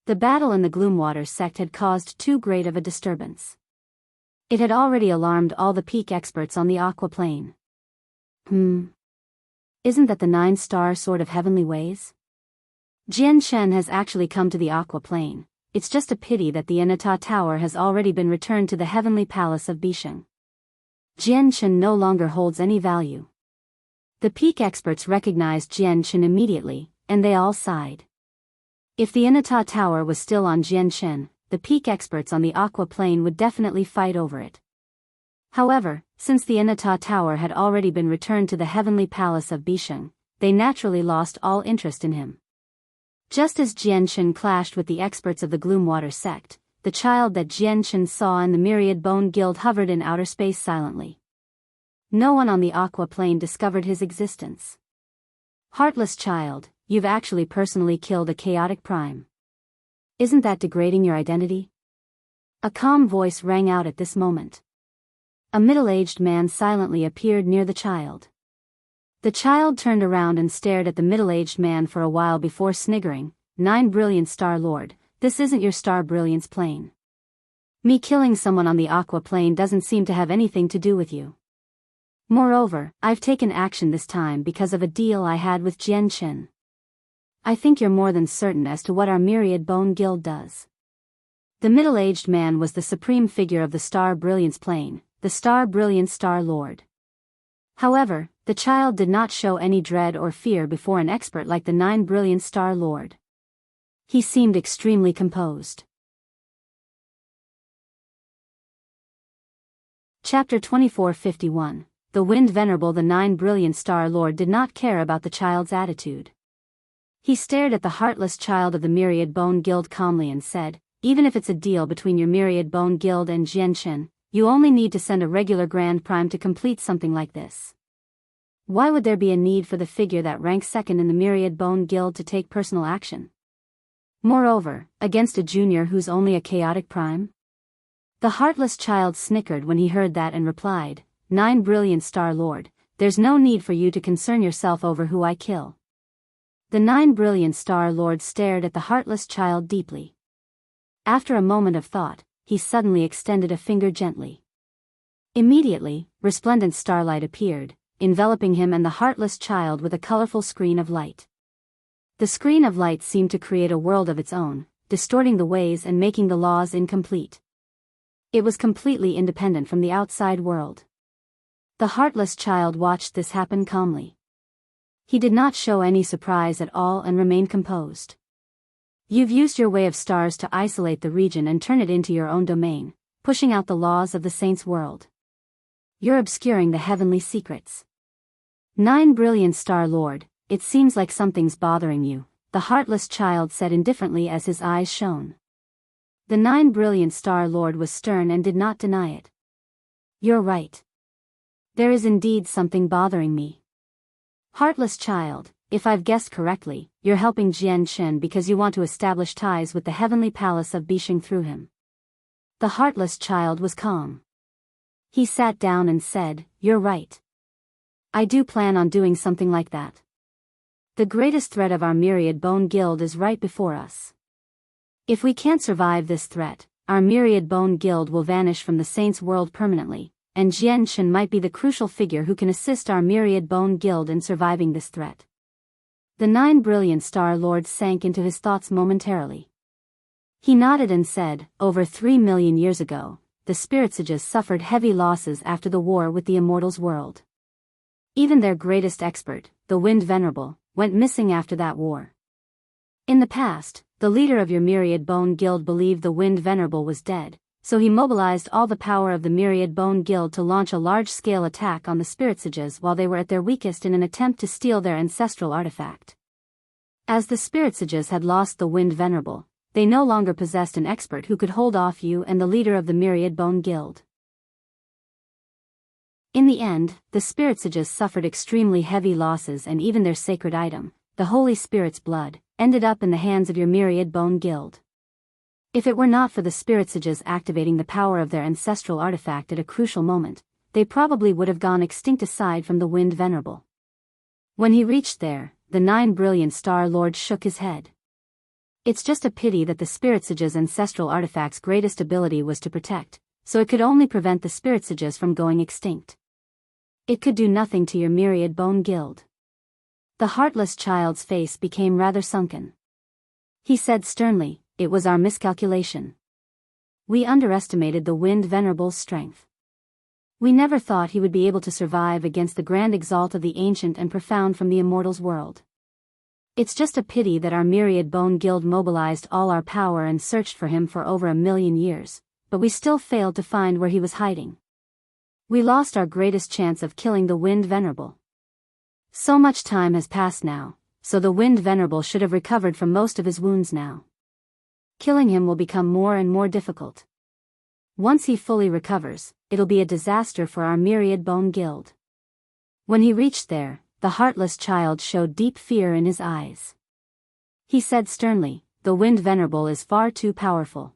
The battle in the Gloomwater sect had caused too great of a disturbance. It had already alarmed all the peak experts on the aqua plane. Isn't that the 9-star Sword of Heavenly Ways? Jian Shen has actually come to the aqua plane. It's just a pity that the Anata Tower has already been returned to the Heavenly Palace of Bisheng. Jian Shen no longer holds any value. The peak experts recognized Jian Shen immediately, and they all sighed. If the Anata Tower was still on Jian Shen, the peak experts on the aqua plane would definitely fight over it. However, since the Inata Tower had already been returned to the heavenly palace of Bisheng, they naturally lost all interest in him. Just as Jianshen clashed with the experts of the Gloomwater sect, the child that Jianshen saw in the Myriad Bone Guild hovered in outer space silently. No one on the Aqua Plane discovered his existence. Heartless child, you've actually personally killed a chaotic prime. Isn't that degrading your identity? A calm voice rang out at this moment. A middle-aged man silently appeared near the child. The child turned around and stared at the middle-aged man for a while before sniggering, "9 Brilliant Star Lord, this isn't your Star Brilliance plane. Me killing someone on the Aqua Plane doesn't seem to have anything to do with you. Moreover, I've taken action this time because of a deal I had with Jianshen. I think you're more than certain as to what our Myriad Bone Guild does." The middle-aged man was the supreme figure of the Star Brilliance plane, the Star Brilliance Star Lord. However, the child did not show any dread or fear before an expert like the 9 Brilliant Star Lord. He seemed extremely composed. Chapter 2451. The Wind Venerable. The 9 Brilliant Star Lord did not care about the child's attitude. He stared at the heartless child of the Myriad Bone Guild calmly and said, "Even if it's a deal between your Myriad Bone Guild and Jianshen, you only need to send a regular Grand Prime to complete something like this. Why would there be a need for the figure that ranks second in the Myriad Bone Guild to take personal action? Moreover, against a junior who's only a chaotic prime?" The heartless child snickered when he heard that and replied, "9 Brilliant Star Lord, there's no need for you to concern yourself over who I kill." The 9 Brilliant Star Lord stared at the heartless child deeply. After a moment of thought, he suddenly extended a finger gently. Immediately, resplendent starlight appeared, enveloping him and the heartless child with a colorful screen of light. The screen of light seemed to create a world of its own, distorting the ways and making the laws incomplete. It was completely independent from the outside world. The heartless child watched this happen calmly. He did not show any surprise at all and remained composed. "You've used your way of stars to isolate the region and turn it into your own domain, pushing out the laws of the saints' world. You're obscuring the heavenly secrets. 9 Brilliant Star Lord, it seems like something's bothering you," the heartless child said indifferently as his eyes shone. The 9 Brilliant Star Lord was stern and did not deny it. "You're right. There is indeed something bothering me. Heartless child, if I've guessed correctly, you're helping Jianshen because you want to establish ties with the heavenly palace of Bisheng through him." The heartless child was calm. He sat down and said, "You're right. I do plan on doing something like that. The greatest threat of our Myriad Bone Guild is right before us. If we can't survive this threat, our Myriad Bone Guild will vanish from the Saints' world permanently, and Jianshen might be the crucial figure who can assist our Myriad Bone Guild in surviving this threat." The 9 Brilliant Star Lord sank into his thoughts momentarily. He nodded and said, "Over 3 million years ago, the Spirit Sages suffered heavy losses after the war with the Immortals' world. Even their greatest expert, the Wind Venerable, went missing after that war. In the past, the leader of your Myriad Bone Guild believed the Wind Venerable was dead, so he mobilized all the power of the Myriad Bone Guild to launch a large-scale attack on the Spirit Sages while they were at their weakest in an attempt to steal their ancestral artifact. As the Spirit Sages had lost the Wind Venerable, they no longer possessed an expert who could hold off you and the leader of the Myriad Bone Guild. In the end, the Spirit Sages suffered extremely heavy losses and even their sacred item, the Holy Spirit's blood, ended up in the hands of your Myriad Bone Guild. If it were not for the Spirit Sages activating the power of their ancestral artifact at a crucial moment, they probably would have gone extinct aside from the Wind Venerable." When he reached there, the 9 Brilliant Star Lord shook his head. "It's just a pity that the Spirit Sages' ancestral artifact's greatest ability was to protect, so it could only prevent the Spirit Sages from going extinct. It could do nothing to your Myriad Bone Guild." The heartless child's face became rather sunken. He said sternly, "It was our miscalculation. We underestimated the Wind Venerable's strength. We never thought he would be able to survive against the grand Exalt of the ancient and profound from the Immortals' world. It's just a pity that our Myriad Bone Guild mobilized all our power and searched for him for over 1 million years, but we still failed to find where he was hiding." We lost our greatest chance of killing the Wind Venerable. So much time has passed now, so the Wind Venerable should have recovered from most of his wounds now. Killing him will become more and more difficult. Once he fully recovers, it'll be a disaster for our Myriad Bone Guild. When he reached there, the Heartless child showed deep fear in his eyes. He said sternly, "The Wind Venerable is far too powerful.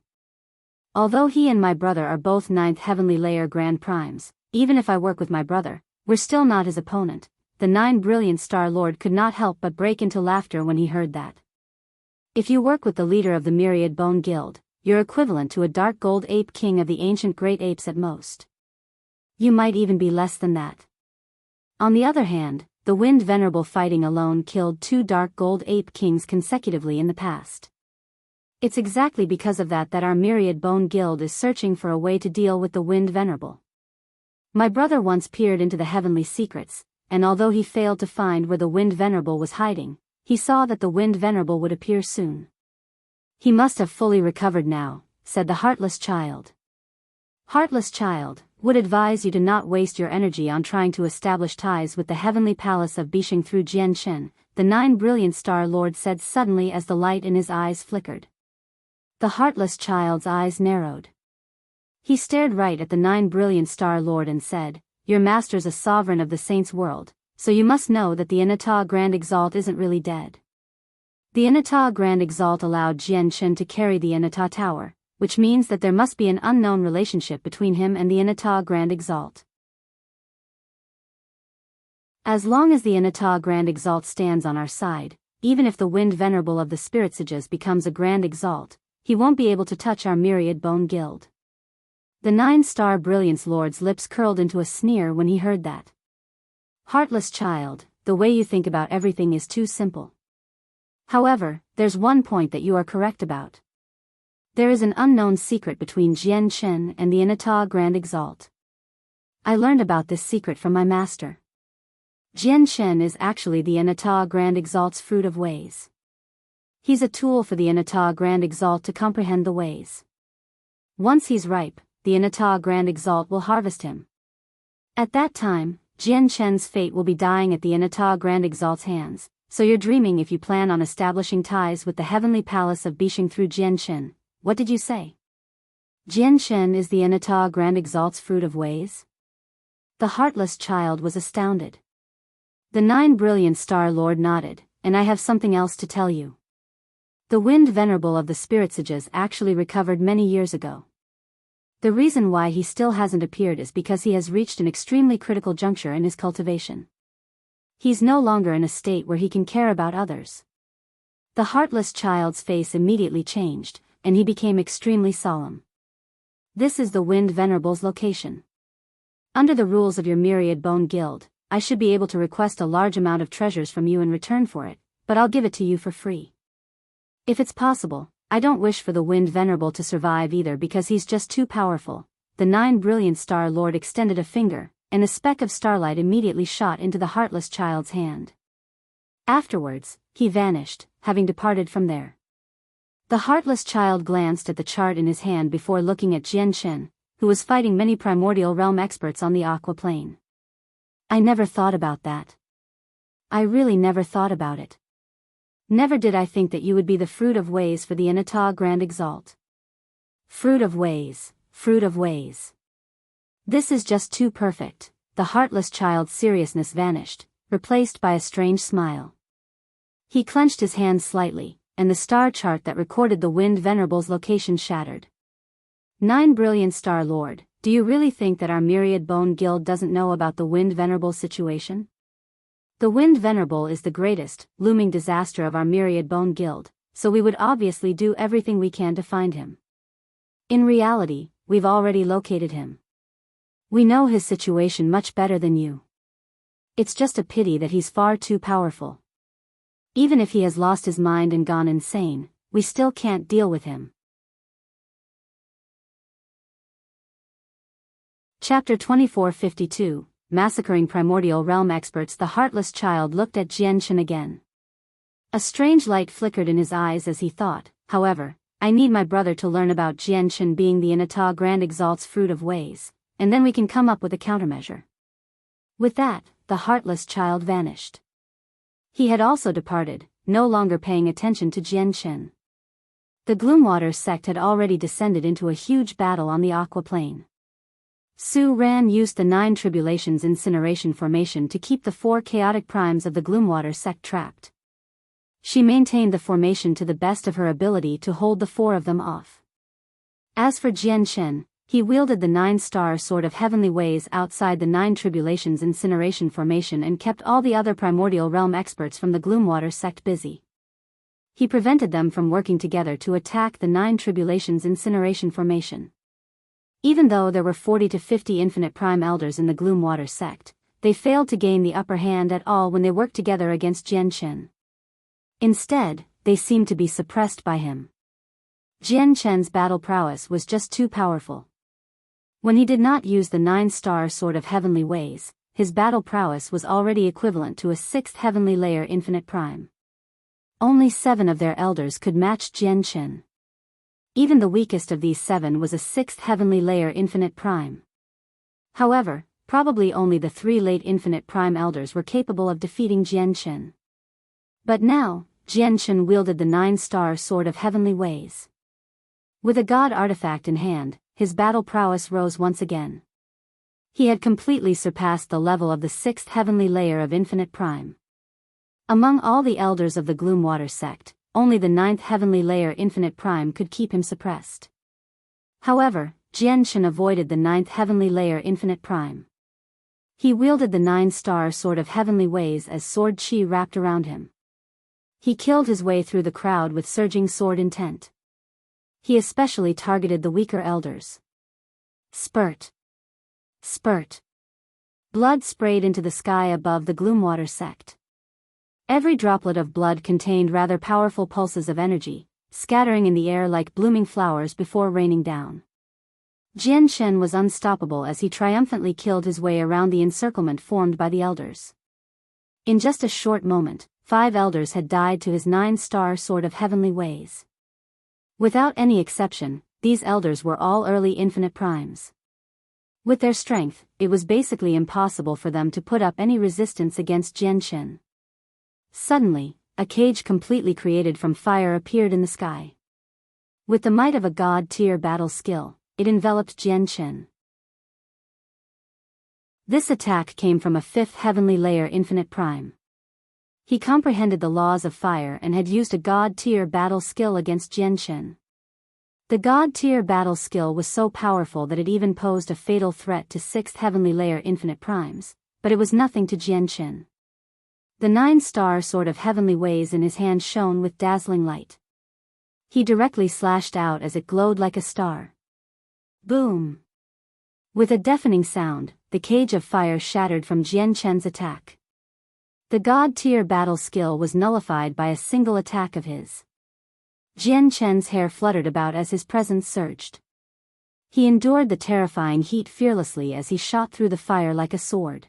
Although he and my brother are both 9th Heavenly Layer Grand Primes, even if I work with my brother, we're still not his opponent." The 9 Brilliant Star Lord could not help but break into laughter when he heard that. If you work with the leader of the Myriad Bone Guild, you're equivalent to a Dark Gold Ape King of the ancient Great Apes at most. You might even be less than that. On the other hand, the Wind Venerable fighting alone killed 2 Dark Gold Ape Kings consecutively in the past. It's exactly because of that our Myriad Bone Guild is searching for a way to deal with the Wind Venerable. My brother once peered into the heavenly secrets, and although he failed to find where the Wind Venerable was hiding, he saw that the Wind Venerable would appear soon. He must have fully recovered now, said the Heartless child. Heartless child, would advise you to not waste your energy on trying to establish ties with the heavenly palace of Bishing through Jianshen, the 9 Brilliant Star Lord said suddenly as the light in his eyes flickered. The Heartless child's eyes narrowed. He stared right at the 9 Brilliant Star Lord and said, "Your master's a sovereign of the Saints' world, so you must know that the Inata Grand Exalt isn't really dead." The Inata Grand Exalt allowed Jianshen to carry the Inata Tower, which means that there must be an unknown relationship between him and the Inata Grand Exalt. As long as the Inata Grand Exalt stands on our side, even if the Wind Venerable of the Spiritsages becomes a Grand Exalt, he won't be able to touch our Myriad Bone Guild. The 9-Star Brilliance Lord's lips curled into a sneer when he heard that. Heartless child, the way you think about everything is too simple. However, there's one point that you are correct about. There is an unknown secret between Jianshen and the Inata Grand Exalt. I learned about this secret from my master. Jianshen is actually the Inata Grand Exalt's fruit of ways. He's a tool for the Inata Grand Exalt to comprehend the ways. Once he's ripe, the Inata Grand Exalt will harvest him. At that time, Jianshen's fate will be dying at the Inata Grand Exalt's hands, so you're dreaming if you plan on establishing ties with the heavenly palace of Bishing through Jianshen. What did you say? Jianshen is the Inata Grand Exalt's fruit of ways? The Heartless child was astounded. The 9 Brilliant Star Lord nodded, and I have something else to tell you. The Wind Venerable of the Spiritsages actually recovered many years ago. The reason why he still hasn't appeared is because he has reached an extremely critical juncture in his cultivation. He's no longer in a state where he can care about others. The Heartless child's face immediately changed, and he became extremely solemn. This is the Wind Venerable's location. Under the rules of your Myriad Bone Guild, I should be able to request a large amount of treasures from you in return for it, but I'll give it to you for free. If it's possible, I don't wish for the Wind Venerable to survive either because he's just too powerful. The 9 Brilliant Star Lord extended a finger, and a speck of starlight immediately shot into the Heartless child's hand. Afterwards, he vanished, having departed from there. The Heartless child glanced at the chart in his hand before looking at Jianshen, who was fighting many Primordial Realm experts on the Aqua Plane. I never thought about that. I really never thought about it. Never did I think that you would be the fruit of ways for the Inata Grand Exalt. Fruit of ways, fruit of ways. This is just too perfect. The Heartless child's seriousness vanished, replaced by a strange smile. He clenched his hands slightly, and the star chart that recorded the Wind Venerable's location shattered. 9 Brilliant Star Lord, do you really think that our Myriad Bone Guild doesn't know about the Wind Venerable's situation? The Wind Venerable is the greatest, looming disaster of our Myriad Bone Guild, so we would obviously do everything we can to find him. In reality, we've already located him. We know his situation much better than you. It's just a pity that he's far too powerful. Even if he has lost his mind and gone insane, we still can't deal with him. Chapter 2452, Massacring Primordial Realm Experts. The Heartless child looked at Jianshen again. A strange light flickered in his eyes as he thought, however, I need my brother to learn about Jianshen being the Inata Grand Exalt's fruit of ways, and then we can come up with a countermeasure." With that, the Heartless child vanished. He had also departed, no longer paying attention to Jian Chen. The Gloomwater sect had already descended into a huge battle on the Aqua Plain. Su Ran used the 9 Tribulations incineration formation to keep the 4 chaotic primes of the Gloomwater sect trapped. She maintained the formation to the best of her ability to hold the 4 of them off. As for Jian Chen, he wielded the 9-star Sword of Heavenly Ways outside the 9 Tribulations incineration formation and kept all the other Primordial Realm experts from the Gloomwater sect busy. He prevented them from working together to attack the 9 Tribulations incineration formation. Even though there were 40 to 50 Infinite Prime Elders in the Gloomwater sect, they failed to gain the upper hand at all when they worked together against Jian Chen. Instead, they seemed to be suppressed by him. Jian Chen's battle prowess was just too powerful. When he did not use the 9-star Sword of Heavenly Ways, his battle prowess was already equivalent to a 6th Heavenly Layer Infinite Prime. Only 7 of their elders could match Jian Chen. Even the weakest of these 7 was a 6th Heavenly Layer Infinite Prime. However, probably only the 3 late Infinite Prime Elders were capable of defeating Jian Chen. But now, Jian Chen wielded the 9-star Sword of Heavenly Ways. With a god artifact in hand, his battle prowess rose once again. He had completely surpassed the level of the 6th Heavenly Layer of Infinite Prime. Among all the elders of the Gloomwater sect, only the 9th Heavenly Layer Infinite Prime could keep him suppressed. However, Jian Chen avoided the 9th Heavenly Layer Infinite Prime. He wielded the 9-star Sword of Heavenly Ways as sword chi wrapped around him. He killed his way through the crowd with surging sword intent. He especially targeted the weaker elders. Spurt. Spurt. Blood sprayed into the sky above the Gloomwater sect. Every droplet of blood contained rather powerful pulses of energy, scattering in the air like blooming flowers before raining down. Jian Chen was unstoppable as he triumphantly killed his way around the encirclement formed by the elders. In just a short moment, 5 elders had died to his 9-star Sword of Heavenly Ways. Without any exception, these elders were all early Infinite Primes. With their strength, it was basically impossible for them to put up any resistance against Jian Chen. Suddenly, a cage completely created from fire appeared in the sky. With the might of a god-tier battle skill, it enveloped Jian Chen. This attack came from a 5th Heavenly Layer Infinite Prime. He comprehended the laws of fire and had used a god-tier battle skill against Jian Chen. The god-tier battle skill was so powerful that it even posed a fatal threat to 6th Heavenly Layer Infinite Primes, but it was nothing to Jian Chen. The 9-star Sword of Heavenly Ways in his hand shone with dazzling light. He directly slashed out as it glowed like a star. Boom! With a deafening sound, the cage of fire shattered from Jian Chen's attack. The god-tier battle skill was nullified by a single attack of his. Jian Chen's hair fluttered about as his presence surged. He endured the terrifying heat fearlessly as he shot through the fire like a sword.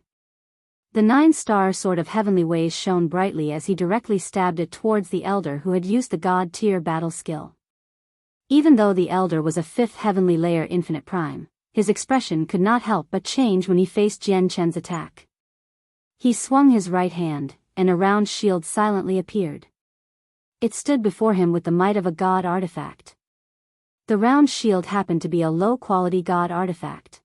The 9-star Sword of Heavenly Ways shone brightly as he directly stabbed it towards the elder who had used the god-tier battle skill. Even though the elder was a 5th Heavenly Layer Infinite Prime, his expression could not help but change when he faced Jian Chen's attack. He swung his right hand, and a round shield silently appeared. It stood before him with the might of a god artifact. The round shield happened to be a low-quality god artifact.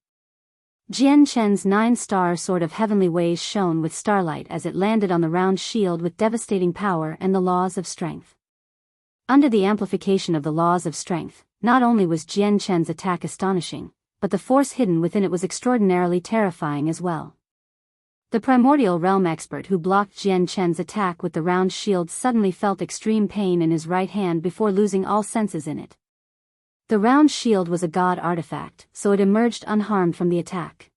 Jian Chen's 9-star Sword of Heavenly Ways shone with starlight as it landed on the round shield with devastating power and the laws of strength. Under the amplification of the laws of strength, not only was Jian Chen's attack astonishing, but the force hidden within it was extraordinarily terrifying as well. The Primordial Realm expert who blocked Jian Chen's attack with the round shield suddenly felt extreme pain in his right hand before losing all senses in it. The round shield was a god artifact, so it emerged unharmed from the attack.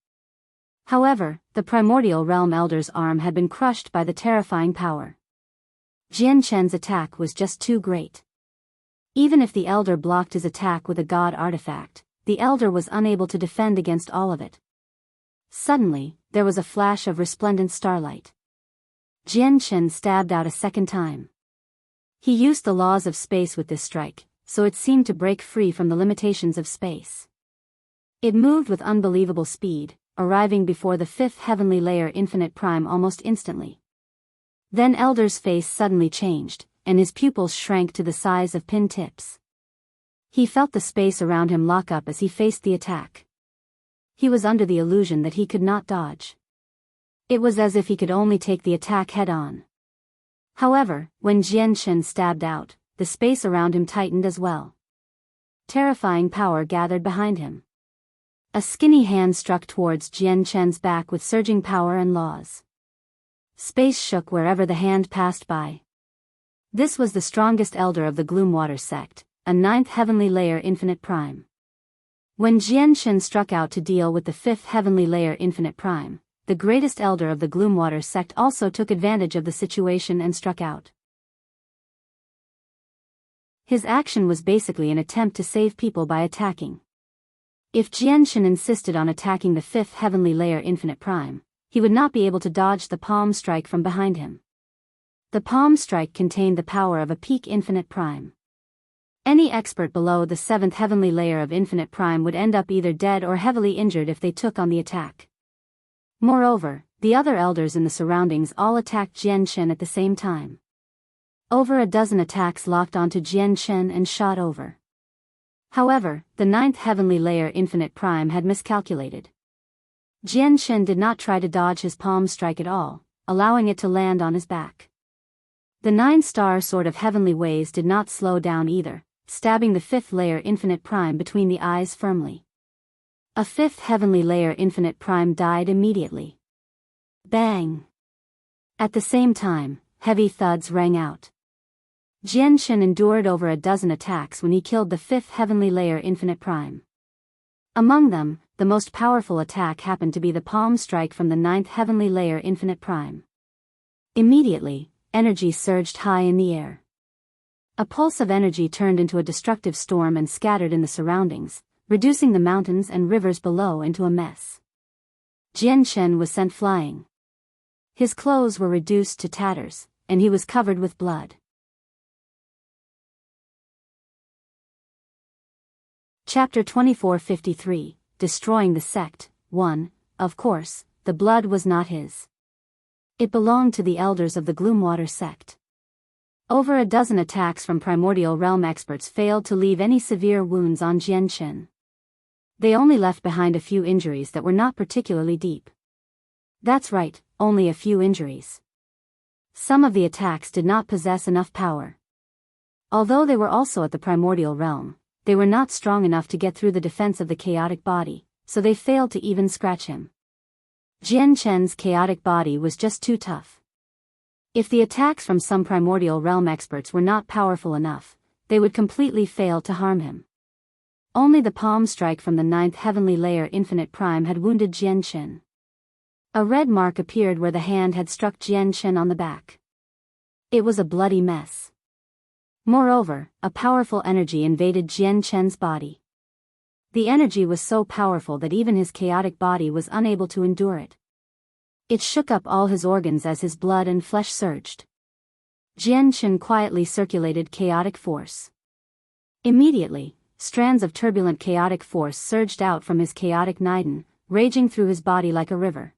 However, the Primordial Realm Elder's arm had been crushed by the terrifying power. Jian Chen's attack was just too great. Even if the Elder blocked his attack with a god artifact, the Elder was unable to defend against all of it. Suddenly, there was a flash of resplendent starlight. Jian Chen stabbed out a second time. He used the laws of space with this strike, so it seemed to break free from the limitations of space. It moved with unbelievable speed, arriving before the fifth heavenly layer infinite prime almost instantly. Then Elder's face suddenly changed, and his pupils shrank to the size of pin tips. He felt the space around him lock up as he faced the attack. He was under the illusion that he could not dodge. It was as if he could only take the attack head-on. However, when Jianshen stabbed out, the space around him tightened as well. Terrifying power gathered behind him. A skinny hand struck towards Jianshen's back with surging power and laws. Space shook wherever the hand passed by. This was the strongest elder of the Gloomwater sect, a ninth heavenly layer infinite prime. When Jianshen struck out to deal with the fifth heavenly layer infinite prime, the greatest elder of the Gloomwater sect also took advantage of the situation and struck out. His action was basically an attempt to save people by attacking. If Jianshen insisted on attacking the fifth heavenly layer infinite prime, he would not be able to dodge the palm strike from behind him. The palm strike contained the power of a peak infinite prime. Any expert below the seventh heavenly layer of infinite prime would end up either dead or heavily injured if they took on the attack. Moreover, the other elders in the surroundings all attacked Jianshen at the same time. Over a dozen attacks locked onto Jianshen and shot over. However, the ninth heavenly layer infinite prime had miscalculated. Jianshen did not try to dodge his palm strike at all, allowing it to land on his back. The 9-star sword of heavenly ways did not slow down either, stabbing the fifth layer infinite prime between the eyes firmly. A fifth heavenly layer infinite prime died immediately. Bang! At the same time, heavy thuds rang out. Jianshen endured over a dozen attacks when he killed the fifth heavenly layer infinite prime. Among them, the most powerful attack happened to be the palm strike from the ninth heavenly layer infinite prime. Immediately, energy surged high in the air. A pulse of energy turned into a destructive storm and scattered in the surroundings, reducing the mountains and rivers below into a mess. Jianshen was sent flying. His clothes were reduced to tatters, and he was covered with blood. Chapter 2453, Destroying the Sect. 1. Of course, the blood was not his. It belonged to the elders of the Gloomwater sect. Over a dozen attacks from Primordial realm experts failed to leave any severe wounds on Jianshen. They only left behind a few injuries that were not particularly deep. That's right, only a few injuries. Some of the attacks did not possess enough power. Although they were also at the Primordial realm, they were not strong enough to get through the defense of the chaotic body, so they failed to even scratch him. Jianshen's chaotic body was just too tough. If the attacks from some Primordial realm experts were not powerful enough, they would completely fail to harm him. Only the palm strike from the ninth heavenly layer infinite prime had wounded Jianshen. A red mark appeared where the hand had struck Jianshen on the back. It was a bloody mess. Moreover, a powerful energy invaded Jianshen's body. The energy was so powerful that even his chaotic body was unable to endure it. It shook up all his organs as his blood and flesh surged. Jianshen quietly circulated chaotic force. Immediately, strands of turbulent chaotic force surged out from his chaotic Niden, raging through his body like a river.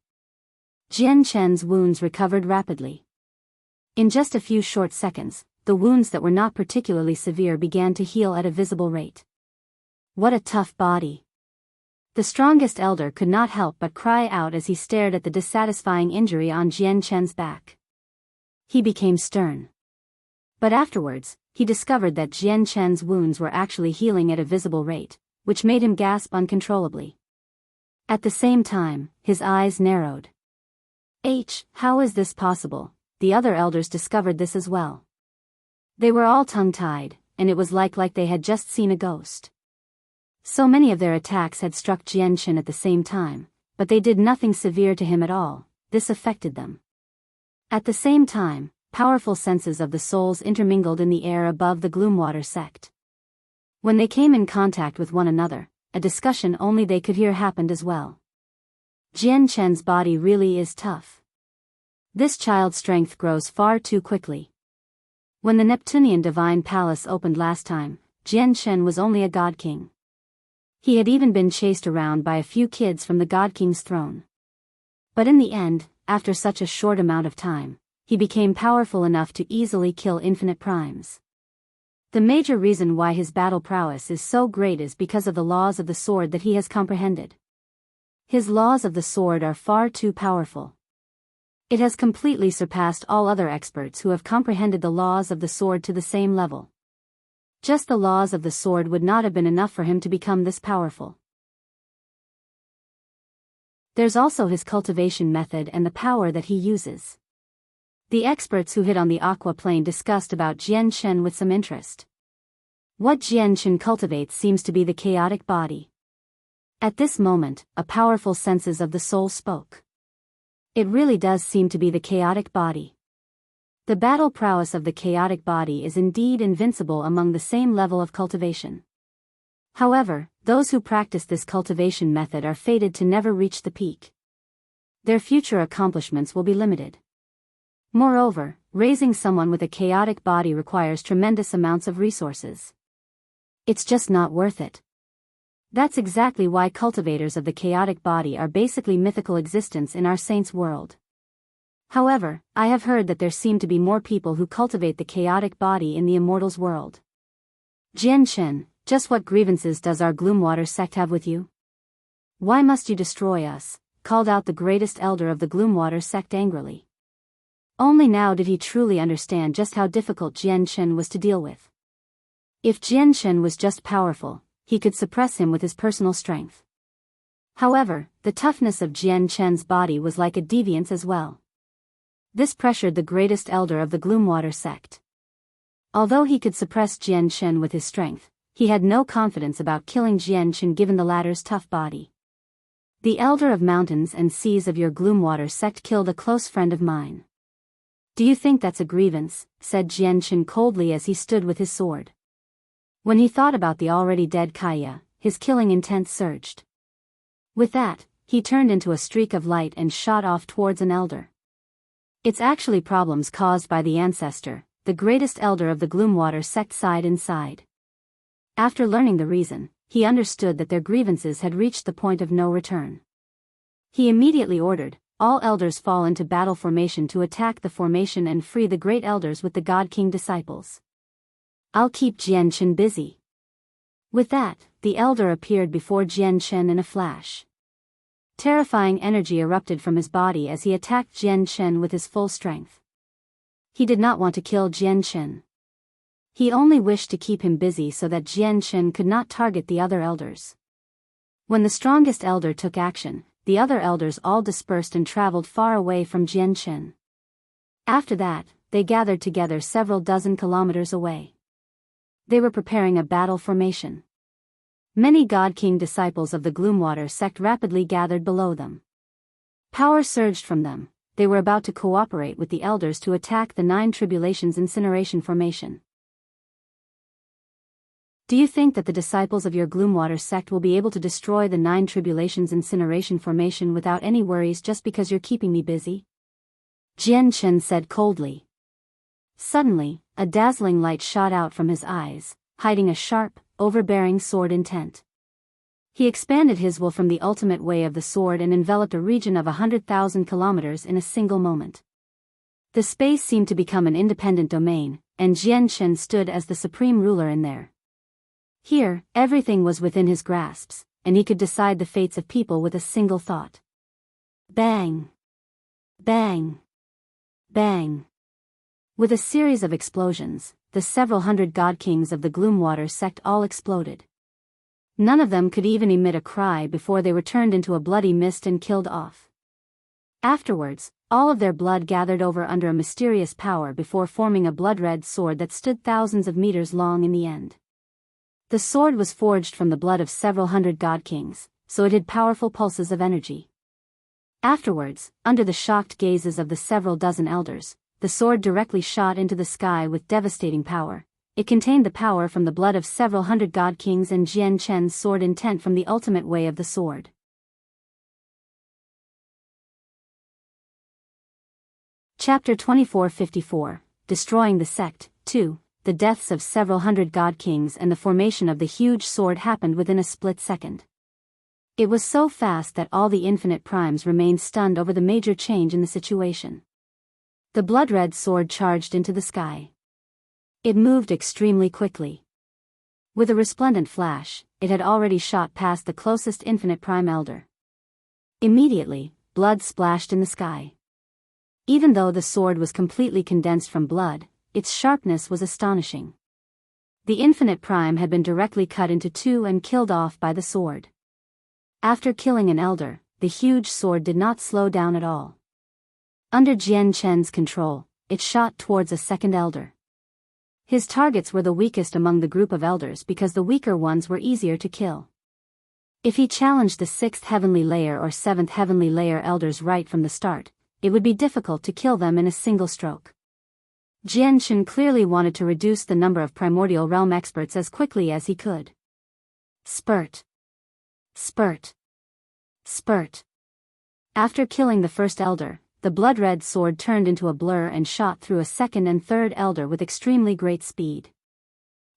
Jianshen's wounds recovered rapidly. In just a few short seconds, the wounds that were not particularly severe began to heal at a visible rate. What a tough body! The strongest elder could not help but cry out as he stared at the dissatisfying injury on Jianshen's back. He became stern. But afterwards, he discovered that Jianshen's wounds were actually healing at a visible rate, which made him gasp uncontrollably. At the same time, his eyes narrowed. How is this possible? The other elders discovered this as well. They were all tongue-tied, and it was like they had just seen a ghost. So many of their attacks had struck Jianshen at the same time, but they did nothing severe to him at all. This affected them. At the same time, powerful senses of the souls intermingled in the air above the Gloomwater sect. When they came in contact with one another, a discussion only they could hear happened as well. Jianshen's body really is tough. This child's strength grows far too quickly. When the Neptunian Divine Palace opened last time, Jianshen was only a god king. He had even been chased around by a few kids from the God King's throne. But in the end, after such a short amount of time, he became powerful enough to easily kill infinite primes. The major reason why his battle prowess is so great is because of the laws of the sword that he has comprehended. His laws of the sword are far too powerful. It has completely surpassed all other experts who have comprehended the laws of the sword to the same level. Just the laws of the sword would not have been enough for him to become this powerful. There's also his cultivation method and the power that he uses. The experts who hit on the aqua plane discussed about Jian Shen with some interest. What Jian Shen cultivates seems to be the chaotic body. At this moment, a powerful senses of the soul spoke. It really does seem to be the chaotic body. The battle prowess of the chaotic body is indeed invincible among the same level of cultivation. However, those who practice this cultivation method are fated to never reach the peak. Their future accomplishments will be limited. Moreover, raising someone with a chaotic body requires tremendous amounts of resources. It's just not worth it. That's exactly why cultivators of the chaotic body are basically mythical existence in our saints' world. However, I have heard that there seem to be more people who cultivate the chaotic body in the immortals' world. Jian Shen, just what grievances does our Gloomwater sect have with you? Why must you destroy us? Called out the greatest elder of the Gloomwater sect angrily. Only now did he truly understand just how difficult Jian Shen was to deal with. If Jian Shen was just powerful, he could suppress him with his personal strength. However, the toughness of Jian Shen's body was like a deviance as well. This pressured the greatest elder of the Gloomwater sect. Although he could suppress Jian Shen with his strength, he had no confidence about killing Jian Shen given the latter's tough body. The elder of mountains and seas of your Gloomwater sect killed a close friend of mine. Do you think that's a grievance? Said Jian Shen coldly as he stood with his sword. When he thought about the already dead Kaya, his killing intent surged. With that, he turned into a streak of light and shot off towards an elder. It's actually problems caused by the ancestor, the greatest elder of the Gloomwater sect sighed inside. After learning the reason, he understood that their grievances had reached the point of no return. He immediately ordered, all elders fall into battle formation to attack the formation and free the great elders with the God King disciples. I'll keep Jian Shen busy. With that, the elder appeared before Jian Shen in a flash. Terrifying energy erupted from his body as he attacked Jian Shen with his full strength. He did not want to kill Jian Shen. He only wished to keep him busy so that Jian Shen could not target the other elders. When the strongest elder took action, the other elders all dispersed and traveled far away from Jian Shen. After that, they gathered together several dozen kilometers away. They were preparing a battle formation. Many God King disciples of the Gloomwater sect rapidly gathered below them. Power surged from them. They were about to cooperate with the elders to attack the 9 Tribulations incineration formation. Do you think that the disciples of your Gloomwater sect will be able to destroy the 9 Tribulations incineration formation without any worries just because you're keeping me busy? Jian Shen said coldly. Suddenly, a dazzling light shot out from his eyes, hiding a sharp, overbearing sword intent. He expanded his will from the ultimate way of the sword and enveloped a region of 100,000 kilometers in a single moment. The space seemed to become an independent domain, and Jian Shen stood as the supreme ruler in there. Here, everything was within his grasps, and he could decide the fates of people with a single thought. Bang! Bang! Bang! With a series of explosions, the several hundred God Kings of the Gloomwater sect all exploded. None of them could even emit a cry before they were turned into a bloody mist and killed off. Afterwards, all of their blood gathered over under a mysterious power before forming a blood-red sword that stood thousands of meters long in the end. The sword was forged from the blood of several hundred God Kings, so it had powerful pulses of energy. Afterwards, under the shocked gazes of the several dozen elders, the sword directly shot into the sky with devastating power. It contained the power from the blood of several hundred God Kings and Jian Shen's sword intent from the ultimate way of the sword. Chapter 2454, Destroying the Sect, 2. the deaths of several hundred god kings and the formation of the huge sword happened within a split second. It was so fast that all the infinite primes remained stunned over the major change in the situation. The blood-red sword charged into the sky. It moved extremely quickly. With a resplendent flash, it had already shot past the closest infinite prime elder. Immediately, blood splashed in the sky. Even though the sword was completely condensed from blood, its sharpness was astonishing. The infinite prime had been directly cut into two and killed off by the sword. After killing an elder, the huge sword did not slow down at all. Under Jian Chen's control, it shot towards a second elder. His targets were the weakest among the group of elders because the weaker ones were easier to kill. If he challenged the 6th heavenly layer or 7th heavenly layer elders right from the start, it would be difficult to kill them in a single stroke. Jian Chen clearly wanted to reduce the number of primordial realm experts as quickly as he could. Spurt. Spurt. Spurt. After killing the first elder, the blood-red sword turned into a blur and shot through a second and third elder with extremely great speed.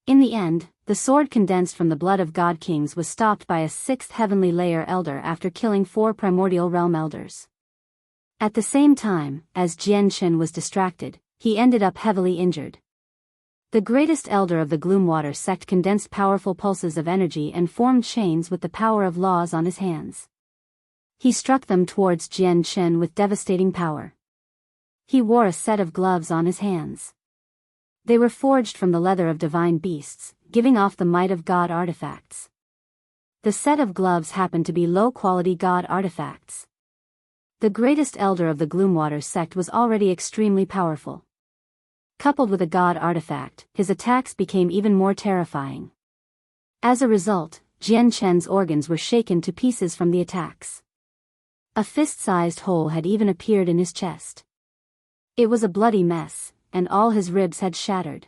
In the end, the sword condensed from the blood of god kings was stopped by a 6th heavenly layer elder after killing 4 primordial realm elders. At the same time, as Jian Chen was distracted, he ended up heavily injured. The greatest elder of the Gloomwater sect condensed powerful pulses of energy and formed chains with the power of laws on his hands. He struck them towards Jian Chen with devastating power. He wore a set of gloves on his hands. They were forged from the leather of divine beasts, giving off the might of god artifacts. The set of gloves happened to be low-quality god artifacts. The greatest elder of the Gloomwater sect was already extremely powerful. Coupled with a god artifact, his attacks became even more terrifying. As a result, Jian Chen's organs were shaken to pieces from the attacks. A fist-sized hole had even appeared in his chest. It was a bloody mess, and all his ribs had shattered.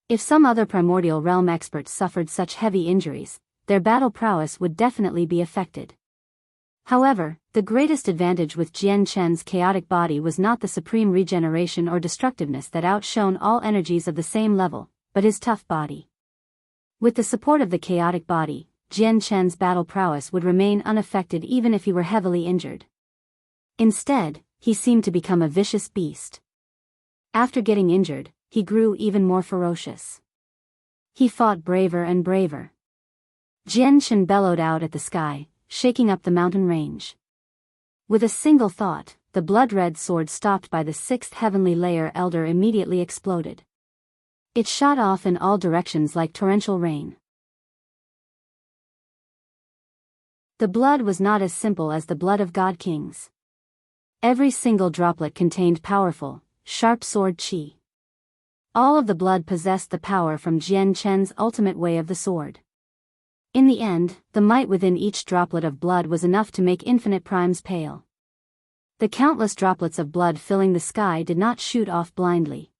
If some other primordial realm experts suffered such heavy injuries, their battle prowess would definitely be affected. However, the greatest advantage with Jian Chen's chaotic body was not the supreme regeneration or destructiveness that outshone all energies of the same level, but his tough body. With the support of the chaotic body, Jian Chen's battle prowess would remain unaffected even if he were heavily injured. Instead, he seemed to become a vicious beast. After getting injured, he grew even more ferocious. He fought braver and braver. Jian Chen bellowed out at the sky, shaking up the mountain range. With a single thought, the blood-red sword stopped by the 6th heavenly layer elder immediately exploded. It shot off in all directions like torrential rain. The blood was not as simple as the blood of god kings. Every single droplet contained powerful, sharp sword qi. All of the blood possessed the power from Jian Chen's ultimate way of the sword. In the end, the might within each droplet of blood was enough to make infinite primes pale. The countless droplets of blood filling the sky did not shoot off blindly.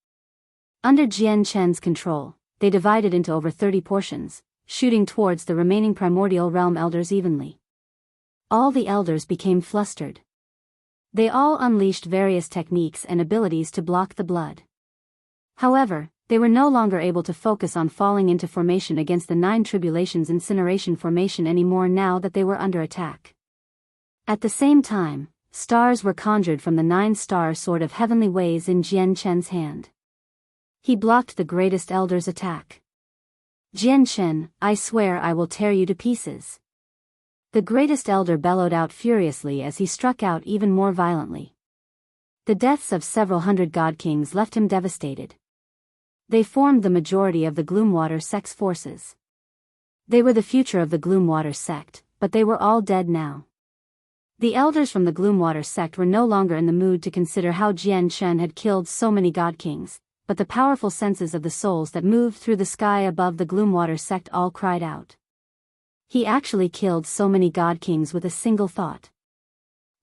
Under Jian Chen's control, they divided into over 30 portions, shooting towards the remaining primordial realm elders evenly. All the elders became flustered. They all unleashed various techniques and abilities to block the blood. However, they were no longer able to focus on falling into formation against the 9 tribulations incineration formation anymore now that they were under attack. At the same time, stars were conjured from the 9-star sword of heavenly ways in Jian Chen's hand. He blocked the greatest elder's attack. Jian Chen, I swear I will tear you to pieces. The greatest elder bellowed out furiously as he struck out even more violently. The deaths of several hundred god kings left him devastated. They formed the majority of the Gloomwater sect's forces. They were the future of the Gloomwater sect, but they were all dead now. The elders from the Gloomwater sect were no longer in the mood to consider how Jian Chen had killed so many god kings, but the powerful senses of the souls that moved through the sky above the Gloomwater sect all cried out. He actually killed so many god kings with a single thought.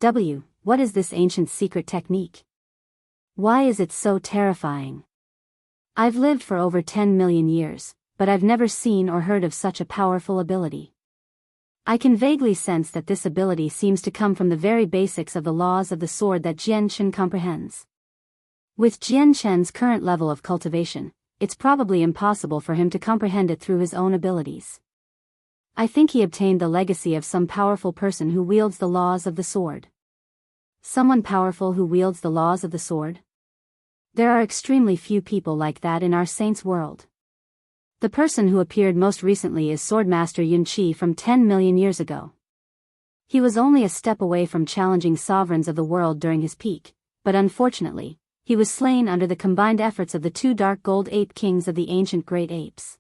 What is this ancient secret technique? Why is it so terrifying? I've lived for over 10 million years, but I've never seen or heard of such a powerful ability. I can vaguely sense that this ability seems to come from the very basics of the laws of the sword that Jian Chen comprehends. With Jian Chen's current level of cultivation, it's probably impossible for him to comprehend it through his own abilities. I think he obtained the legacy of some powerful person who wields the laws of the sword. Someone powerful who wields the laws of the sword? There are extremely few people like that in our saints' world. The person who appeared most recently is Swordmaster Yun Chi from 10 million years ago. He was only a step away from challenging sovereigns of the world during his peak, but unfortunately, he was slain under the combined efforts of the two dark gold ape kings of the ancient great apes.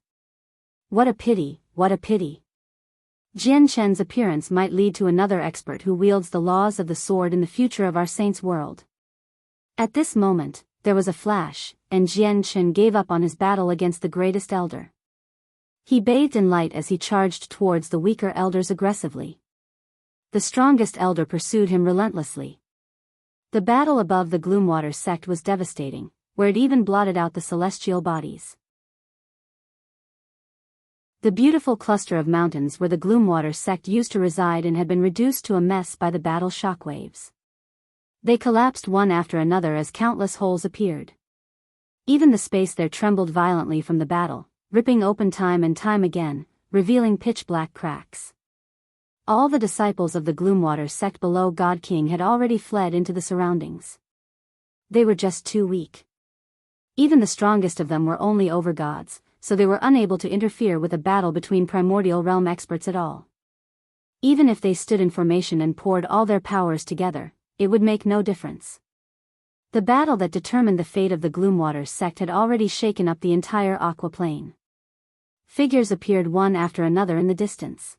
What a pity, what a pity. Jian Chen's appearance might lead to another expert who wields the laws of the sword in the future of our saints' world. At this moment, there was a flash, and Jian Chen gave up on his battle against the greatest elder. He bathed in light as he charged towards the weaker elders aggressively. The strongest elder pursued him relentlessly. The battle above the Gloomwater sect was devastating, where it even blotted out the celestial bodies. The beautiful cluster of mountains where the Gloomwater sect used to reside and had been reduced to a mess by the battle shockwaves. They collapsed one after another as countless holes appeared. Even the space there trembled violently from the battle, ripping open time and time again, revealing pitch-black cracks. All the disciples of the Gloomwater sect below God King had already fled into the surroundings. They were just too weak. Even the strongest of them were only overgods, so they were unable to interfere with a battle between primordial realm experts at all. Even if they stood in formation and poured all their powers together, it would make no difference. The battle that determined the fate of the Gloomwater sect had already shaken up the entire Aqua Plane. Figures appeared one after another in the distance.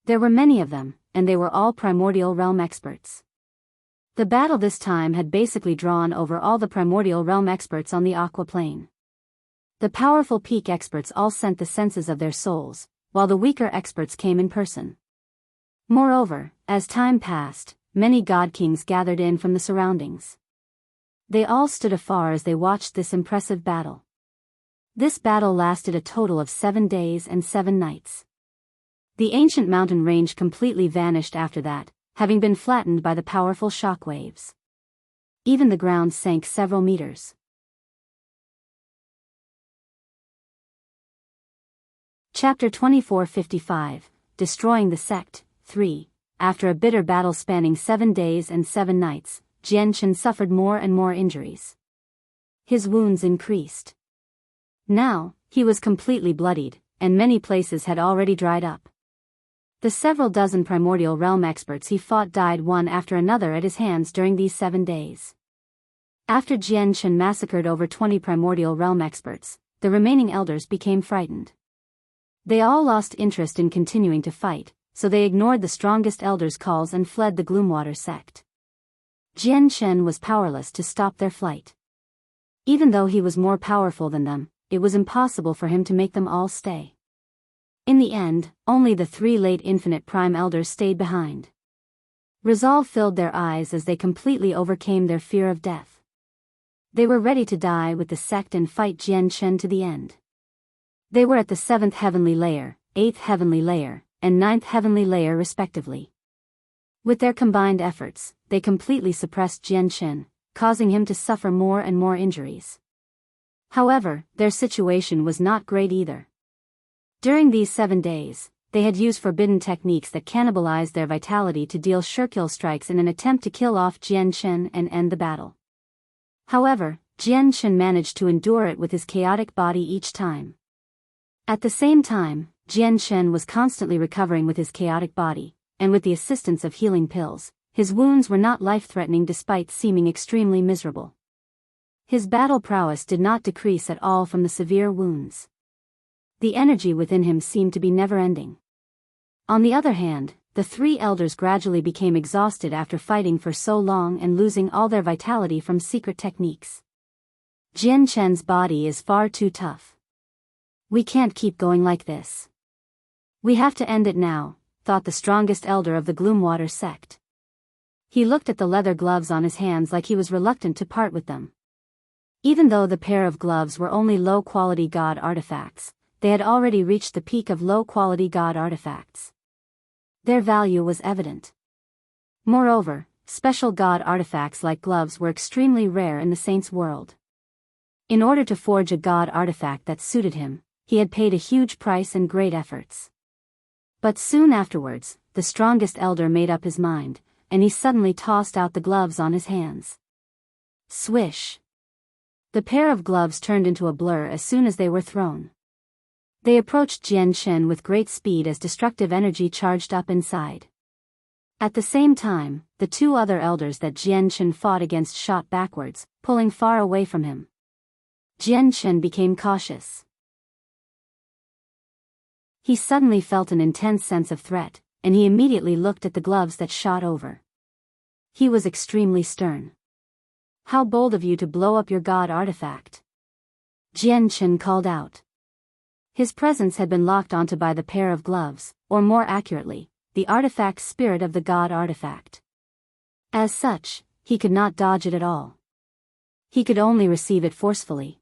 There were many of them, and they were all primordial realm experts. The battle this time had basically drawn over all the primordial realm experts on the Aqua Plane. The powerful peak experts all sent the senses of their souls, while the weaker experts came in person. Moreover, as time passed, many god kings gathered in from the surroundings. They all stood afar as they watched this impressive battle. This battle lasted a total of 7 days and 7 nights. The ancient mountain range completely vanished after that, having been flattened by the powerful shock waves. Even the ground sank several meters. Chapter 2455, Destroying the Sect, 3. After a bitter battle spanning 7 days and 7 nights, Jian Chen suffered more and more injuries. His wounds increased. Now, he was completely bloodied, and many places had already dried up. The several dozen primordial realm experts he fought died one after another at his hands during these 7 days. After Jian Chen massacred over 20 primordial realm experts, the remaining elders became frightened. They all lost interest in continuing to fight, so they ignored the strongest elders' calls and fled the Gloomwater sect. Jian Chen was powerless to stop their flight. Even though he was more powerful than them, it was impossible for him to make them all stay. In the end, only the 3 late infinite prime elders stayed behind. Resolve filled their eyes as they completely overcame their fear of death. They were ready to die with the sect and fight Jian Chen to the end. They were at the 7th heavenly layer, 8th heavenly layer, and 9th heavenly layer respectively. With their combined efforts, they completely suppressed Jian Chen, causing him to suffer more and more injuries. However, their situation was not great either. During these 7 days, they had used forbidden techniques that cannibalized their vitality to deal sure-kill strikes in an attempt to kill off Jian Chen and end the battle. However, Jian Chen managed to endure it with his chaotic body each time. At the same time, Jian Chen was constantly recovering with his chaotic body, and with the assistance of healing pills, his wounds were not life-threatening despite seeming extremely miserable. His battle prowess did not decrease at all from the severe wounds. The energy within him seemed to be never-ending. On the other hand, the 3 elders gradually became exhausted after fighting for so long and losing all their vitality from secret techniques. Jian Chen's body is far too tough. We can't keep going like this. We have to end it now, thought the strongest elder of the Gloomwater sect. He looked at the leather gloves on his hands like he was reluctant to part with them. Even though the pair of gloves were only low-quality god artifacts, they had already reached the peak of low-quality god artifacts. Their value was evident. Moreover, special god artifacts like gloves were extremely rare in the saints' world. In order to forge a god artifact that suited him, he had paid a huge price and great efforts. But soon afterwards, the strongest elder made up his mind, and he suddenly tossed out the gloves on his hands. Swish! The pair of gloves turned into a blur as soon as they were thrown. They approached Jian Shen with great speed as destructive energy charged up inside. At the same time, the two other elders that Jian Shen fought against shot backwards, pulling far away from him. Jian Shen became cautious. He suddenly felt an intense sense of threat, and he immediately looked at the gloves that shot over. He was extremely stern. How bold of you to blow up your god artifact! Jian Shen called out. His presence had been locked onto by the pair of gloves, or more accurately, the artifact spirit of the god artifact. As such, he could not dodge it at all. He could only receive it forcefully.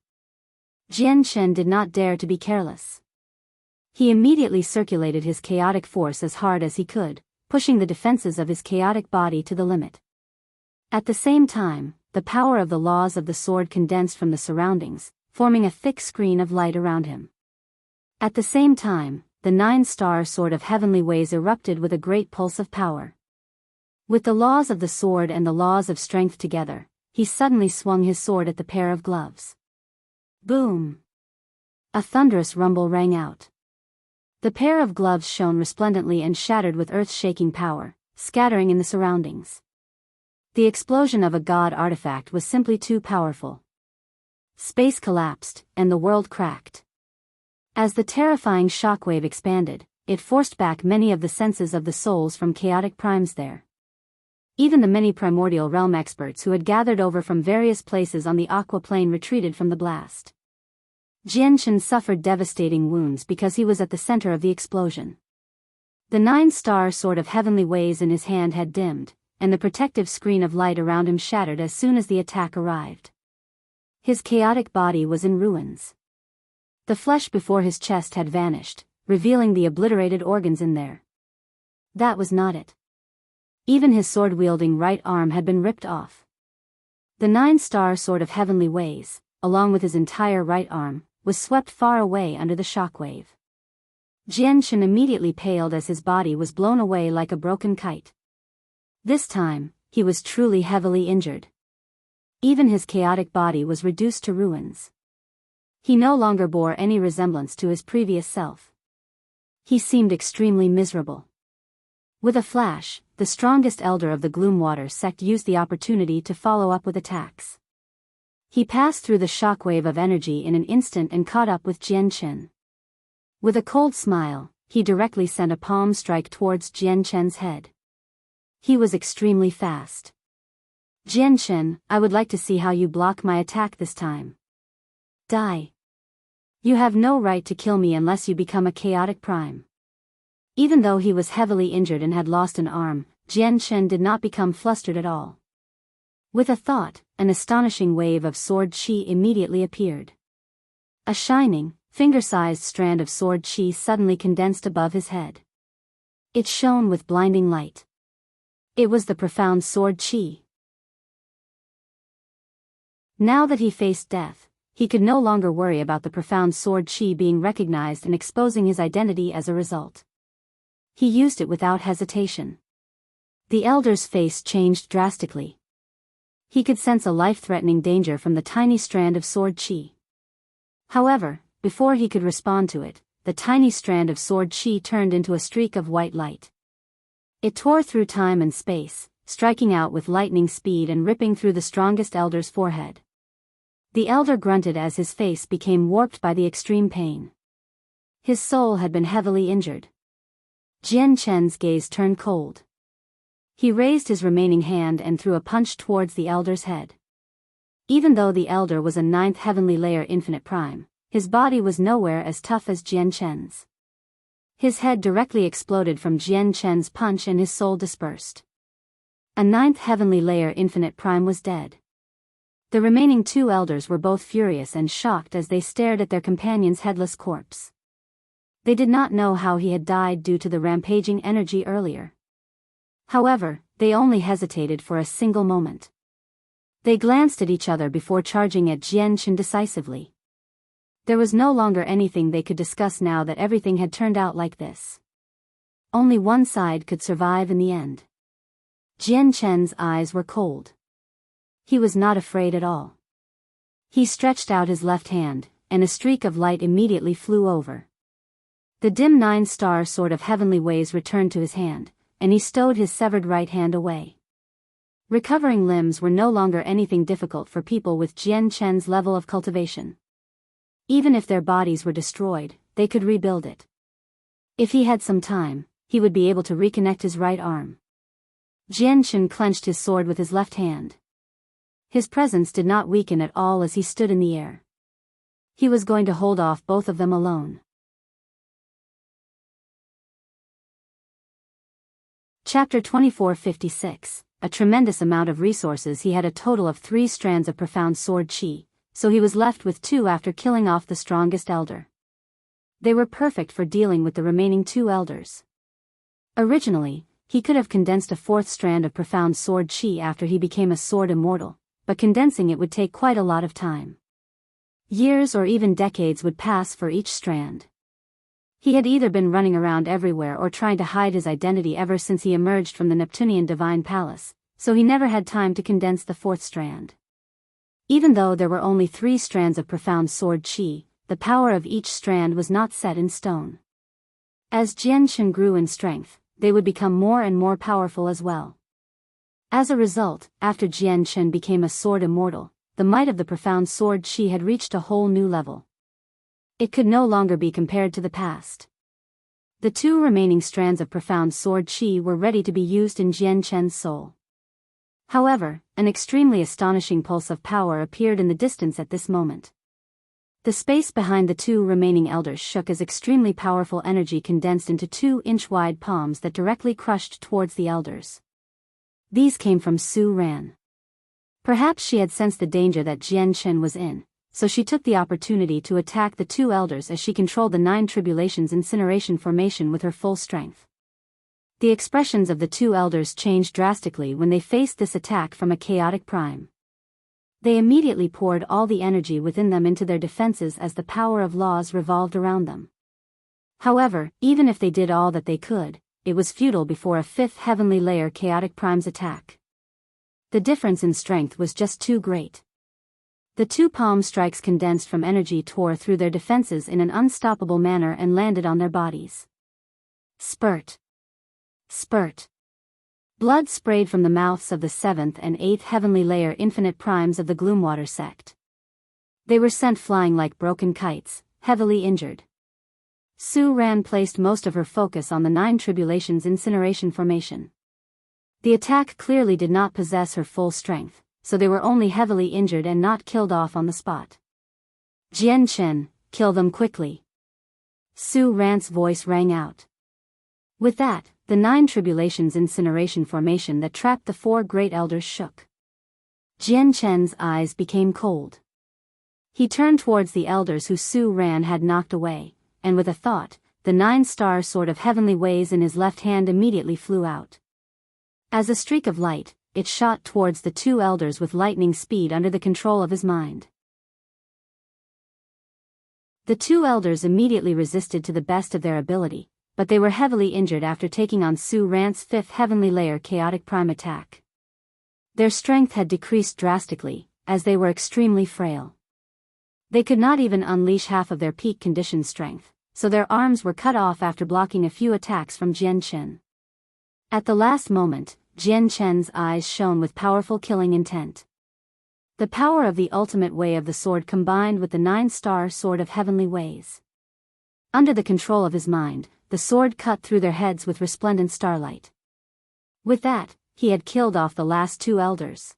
Jian Shen did not dare to be careless. He immediately circulated his chaotic force as hard as he could, pushing the defenses of his chaotic body to the limit. At the same time, the power of the laws of the sword condensed from the surroundings, forming a thick screen of light around him. At the same time, the 9-star sword of heavenly ways erupted with a great pulse of power. With the laws of the sword and the laws of strength together, he suddenly swung his sword at the pair of gloves. Boom! A thunderous rumble rang out. The pair of gloves shone resplendently and shattered with earth-shaking power, scattering in the surroundings. The explosion of a god artifact was simply too powerful. Space collapsed, and the world cracked. As the terrifying shockwave expanded, it forced back many of the senses of the souls from chaotic primes there. Even the many primordial realm experts who had gathered over from various places on the aqua plane retreated from the blast. Jian Shen suffered devastating wounds because he was at the center of the explosion. The 9-star sword of heavenly ways in his hand had dimmed, and the protective screen of light around him shattered as soon as the attack arrived. His chaotic body was in ruins. The flesh before his chest had vanished, revealing the obliterated organs in there. That was not it. Even his sword-wielding right arm had been ripped off. The 9-star sword of heavenly ways, along with his entire right arm, was swept far away under the shockwave. Jian Shen immediately paled as his body was blown away like a broken kite. This time, he was truly heavily injured. Even his chaotic body was reduced to ruins. He no longer bore any resemblance to his previous self. He seemed extremely miserable. With a flash, the strongest elder of the Gloomwater sect used the opportunity to follow up with attacks. He passed through the shockwave of energy in an instant and caught up with Jian Shen. With a cold smile, he directly sent a palm strike towards Jian Shen's head. He was extremely fast. Jian Shen, I would like to see how you block my attack this time. Die. You have no right to kill me unless you become a chaotic prime. Even though he was heavily injured and had lost an arm, Jian Shen did not become flustered at all. With a thought, an astonishing wave of sword chi immediately appeared. A shining, finger-sized strand of sword chi suddenly condensed above his head. It shone with blinding light. It was the profound sword chi. Now that he faced death, he could no longer worry about the profound sword chi being recognized and exposing his identity as a result. He used it without hesitation. The elder's face changed drastically. He could sense a life-threatening danger from the tiny strand of sword chi. However, before he could respond to it, the tiny strand of sword chi turned into a streak of white light. It tore through time and space, striking out with lightning speed and ripping through the strongest elder's forehead. The elder grunted as his face became warped by the extreme pain. His soul had been heavily injured. Jian Shen's gaze turned cold. He raised his remaining hand and threw a punch towards the elder's head. Even though the elder was a 9th heavenly layer infinite prime, his body was nowhere as tough as Jian Shen's. His head directly exploded from Jian Shen's punch and his soul dispersed. A 9th heavenly layer infinite prime was dead. The remaining 2 elders were both furious and shocked as they stared at their companion's headless corpse. They did not know how he had died due to the rampaging energy earlier. However, they only hesitated for a single moment. They glanced at each other before charging at Jian-Chen decisively. There was no longer anything they could discuss now that everything had turned out like this. Only one side could survive in the end. Jian-Chen's eyes were cold. He was not afraid at all. He stretched out his left hand, and a streak of light immediately flew over. The dim 9-star sword of heavenly ways returned to his hand, and he stowed his severed right hand away. Recovering limbs were no longer anything difficult for people with Jian-Chen's level of cultivation. Even if their bodies were destroyed, they could rebuild it. If he had some time, he would be able to reconnect his right arm. Jian-Chen clenched his sword with his left hand. His presence did not weaken at all as he stood in the air. He was going to hold off both of them alone. Chapter 2456. A tremendous amount of resources. He had a total of 3 strands of profound sword chi, so he was left with 2 after killing off the strongest elder. They were perfect for dealing with the remaining 2 elders. Originally, he could have condensed a 4th strand of profound sword chi after he became a sword immortal, but condensing it would take quite a lot of time. Years or even decades would pass for each strand. He had either been running around everywhere or trying to hide his identity ever since he emerged from the Neptunian Divine Palace, so he never had time to condense the 4th strand. Even though there were only 3 strands of profound sword chi, the power of each strand was not set in stone. As Jian-Chen grew in strength, they would become more and more powerful as well. As a result, after Jian-Chen became a sword immortal, the might of the profound sword chi had reached a whole new level. It could no longer be compared to the past. The 2 remaining strands of profound sword chi were ready to be used in Jian-Chen's soul. However, an extremely astonishing pulse of power appeared in the distance at this moment. The space behind the 2 remaining elders shook as extremely powerful energy condensed into 2-inch-wide palms that directly crushed towards the elders. These came from Su Ran. Perhaps she had sensed the danger that Jian-Chen was in, so she took the opportunity to attack the 2 elders as she controlled the 9 Tribulations incineration formation with her full strength. The expressions of the 2 elders changed drastically when they faced this attack from a chaotic prime. They immediately poured all the energy within them into their defenses as the power of laws revolved around them. However, even if they did all that they could, it was futile before a 5th heavenly layer chaotic prime's attack. The difference in strength was just too great. The 2 palm strikes condensed from energy tore through their defenses in an unstoppable manner and landed on their bodies. Spurt. Spurt. Blood sprayed from the mouths of the 7th and 8th heavenly layer infinite primes of the Gloomwater sect. They were sent flying like broken kites, heavily injured. Su Ran placed most of her focus on the 9 Tribulations incineration formation. The attack clearly did not possess her full strength, so they were only heavily injured and not killed off on the spot. Jian-Chen, kill them quickly. Su Ran's voice rang out. With that, the 9 Tribulations incineration formation that trapped the 4 great elders shook. Jian-Chen's eyes became cold. He turned towards the elders who Su Ran had knocked away, and with a thought, the 9-star sword of heavenly ways in his left hand immediately flew out. As a streak of light, it shot towards the 2 elders with lightning speed under the control of his mind. The 2 elders immediately resisted to the best of their ability, but they were heavily injured after taking on Su Ran's 5th heavenly layer chaotic prime attack. Their strength had decreased drastically, as they were extremely frail. They could not even unleash half of their peak condition strength, so their arms were cut off after blocking a few attacks from Jian-Chen. At the last moment, Jian-Chen's eyes shone with powerful killing intent. The power of the ultimate way of the sword combined with the 9-star sword of heavenly ways. Under the control of his mind, the sword cut through their heads with resplendent starlight. With that, he had killed off the last 2 elders.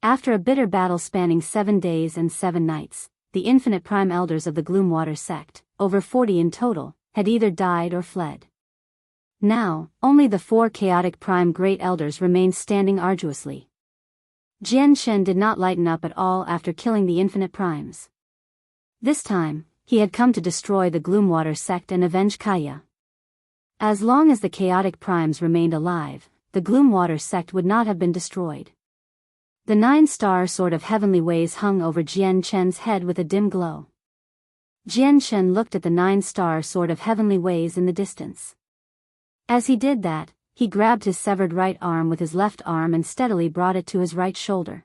After a bitter battle spanning 7 days and 7 nights, the infinite prime elders of the Gloomwater sect, over 40 in total, had either died or fled. Now, only the 4 chaotic prime great elders remained standing arduously. Jian-Chen did not lighten up at all after killing the infinite primes. This time, he had come to destroy the Gloomwater sect and avenge Kaya. As long as the chaotic primes remained alive, the Gloomwater sect would not have been destroyed. The 9-star sword of heavenly ways hung over Jian Chen's head with a dim glow. Jian Chen looked at the 9-star sword of heavenly ways in the distance. As he did that, he grabbed his severed right arm with his left arm and steadily brought it to his right shoulder.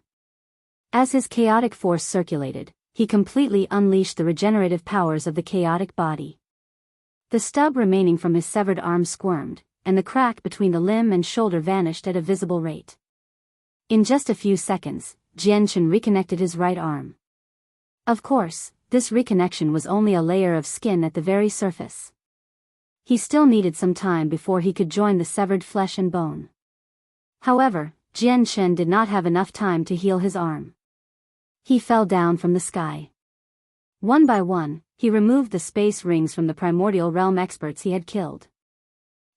As his chaotic force circulated, he completely unleashed the regenerative powers of the chaotic body. The stub remaining from his severed arm squirmed, and the crack between the limb and shoulder vanished at a visible rate. In just a few seconds, Jian Chen reconnected his right arm. Of course, this reconnection was only a layer of skin at the very surface. He still needed some time before he could join the severed flesh and bone. However, Jian Chen did not have enough time to heal his arm. He fell down from the sky. One by one, he removed the space rings from the Primordial Realm experts he had killed.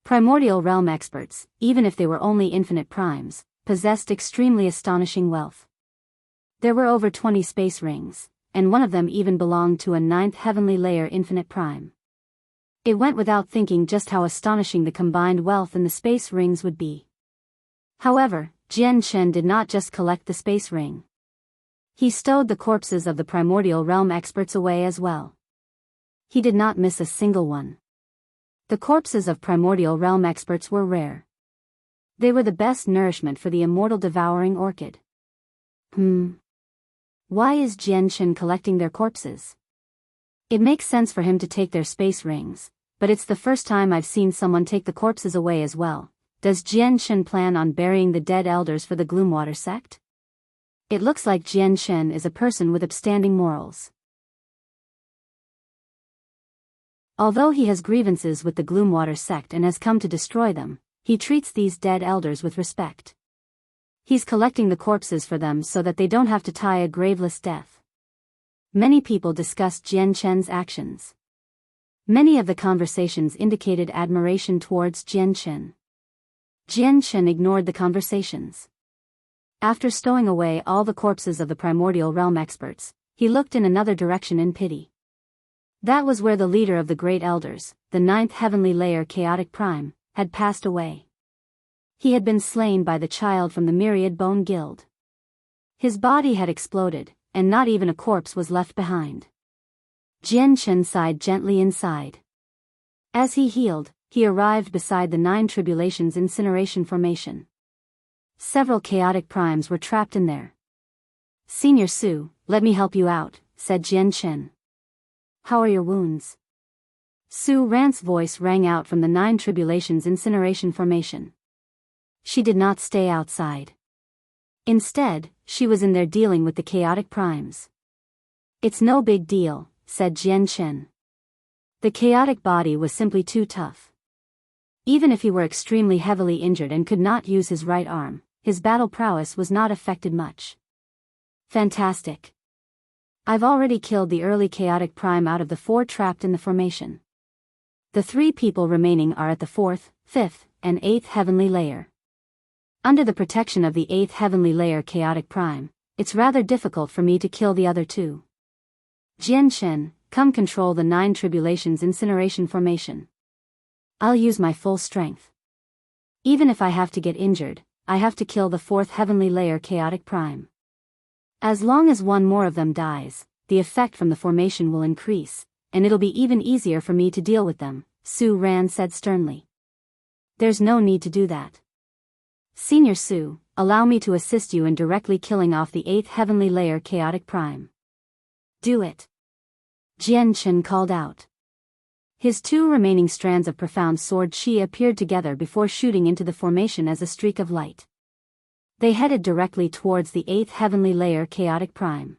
Primordial Realm experts, even if they were only infinite primes, possessed extremely astonishing wealth. There were over 20 space rings, and one of them even belonged to a 9th heavenly layer infinite prime. It went without thinking just how astonishing the combined wealth in the space rings would be. However, Jian Chen did not just collect the space ring. He stowed the corpses of the Primordial Realm experts away as well. He did not miss a single one. The corpses of Primordial Realm experts were rare. They were the best nourishment for the immortal devouring orchid. Why is Jian Chen collecting their corpses? It makes sense for him to take their space rings, but it's the first time I've seen someone take the corpses away as well. Does Jian Chen plan on burying the dead elders for the Gloomwater sect? It looks like Jian Chen is a person with upstanding morals. Although he has grievances with the Gloomwater sect and has come to destroy them, he treats these dead elders with respect. He's collecting the corpses for them so that they don't have to die a graveless death. Many people discussed Jian Chen's actions. Many of the conversations indicated admiration towards Jian Chen. Jian Chen ignored the conversations. After stowing away all the corpses of the Primordial Realm experts, he looked in another direction in pity. That was where the leader of the Great Elders, the 9th heavenly layer Chaotic Prime, had passed away. He had been slain by the child from the Myriad Bone Guild. His body had exploded, and not even a corpse was left behind. Jian Chen sighed gently inside. As he healed, he arrived beside the 9 Tribulations incineration formation. Several chaotic primes were trapped in there. "Senior Su, let me help you out," said Jian Chen. "How are your wounds?" Su Ran's voice rang out from the 9 Tribulations incineration formation. She did not stay outside. Instead, she was in there dealing with the chaotic primes. "It's no big deal," said Jian Chen. The chaotic body was simply too tough. Even if he were extremely heavily injured and could not use his right arm, his battle prowess was not affected much. "Fantastic. I've already killed the early chaotic prime out of the 4 trapped in the formation. The 3 people remaining are at the 4th, 5th, and 8th heavenly layer. Under the protection of the 8th heavenly layer chaotic prime, it's rather difficult for me to kill the other 2. Jian Chen, come control the 9 Tribulations incineration formation. I'll use my full strength. Even if I have to get injured, I have to kill the 4th heavenly layer chaotic prime. As long as one more of them dies, the effect from the formation will increase, and it'll be even easier for me to deal with them," Su Ran said sternly. "There's no need to do that. Senior Su, allow me to assist you in directly killing off the 8th heavenly layer chaotic prime." "Do it," Jian Chen called out. His 2 remaining strands of profound sword chi appeared together before shooting into the formation as a streak of light. They headed directly towards the 8th heavenly layer chaotic prime.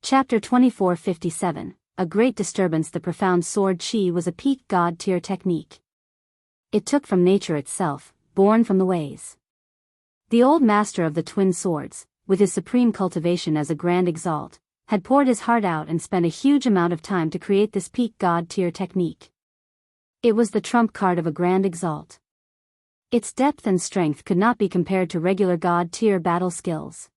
Chapter 2457, A Great Disturbance. The profound sword chi was a peak god tier technique. It took from nature itself, born from the ways. The old master of the twin swords, with his supreme cultivation as a grand exalt, had poured his heart out and spent a huge amount of time to create this peak god tier technique. It was the trump card of a grand exalt. Its depth and strength could not be compared to regular god tier battle skills.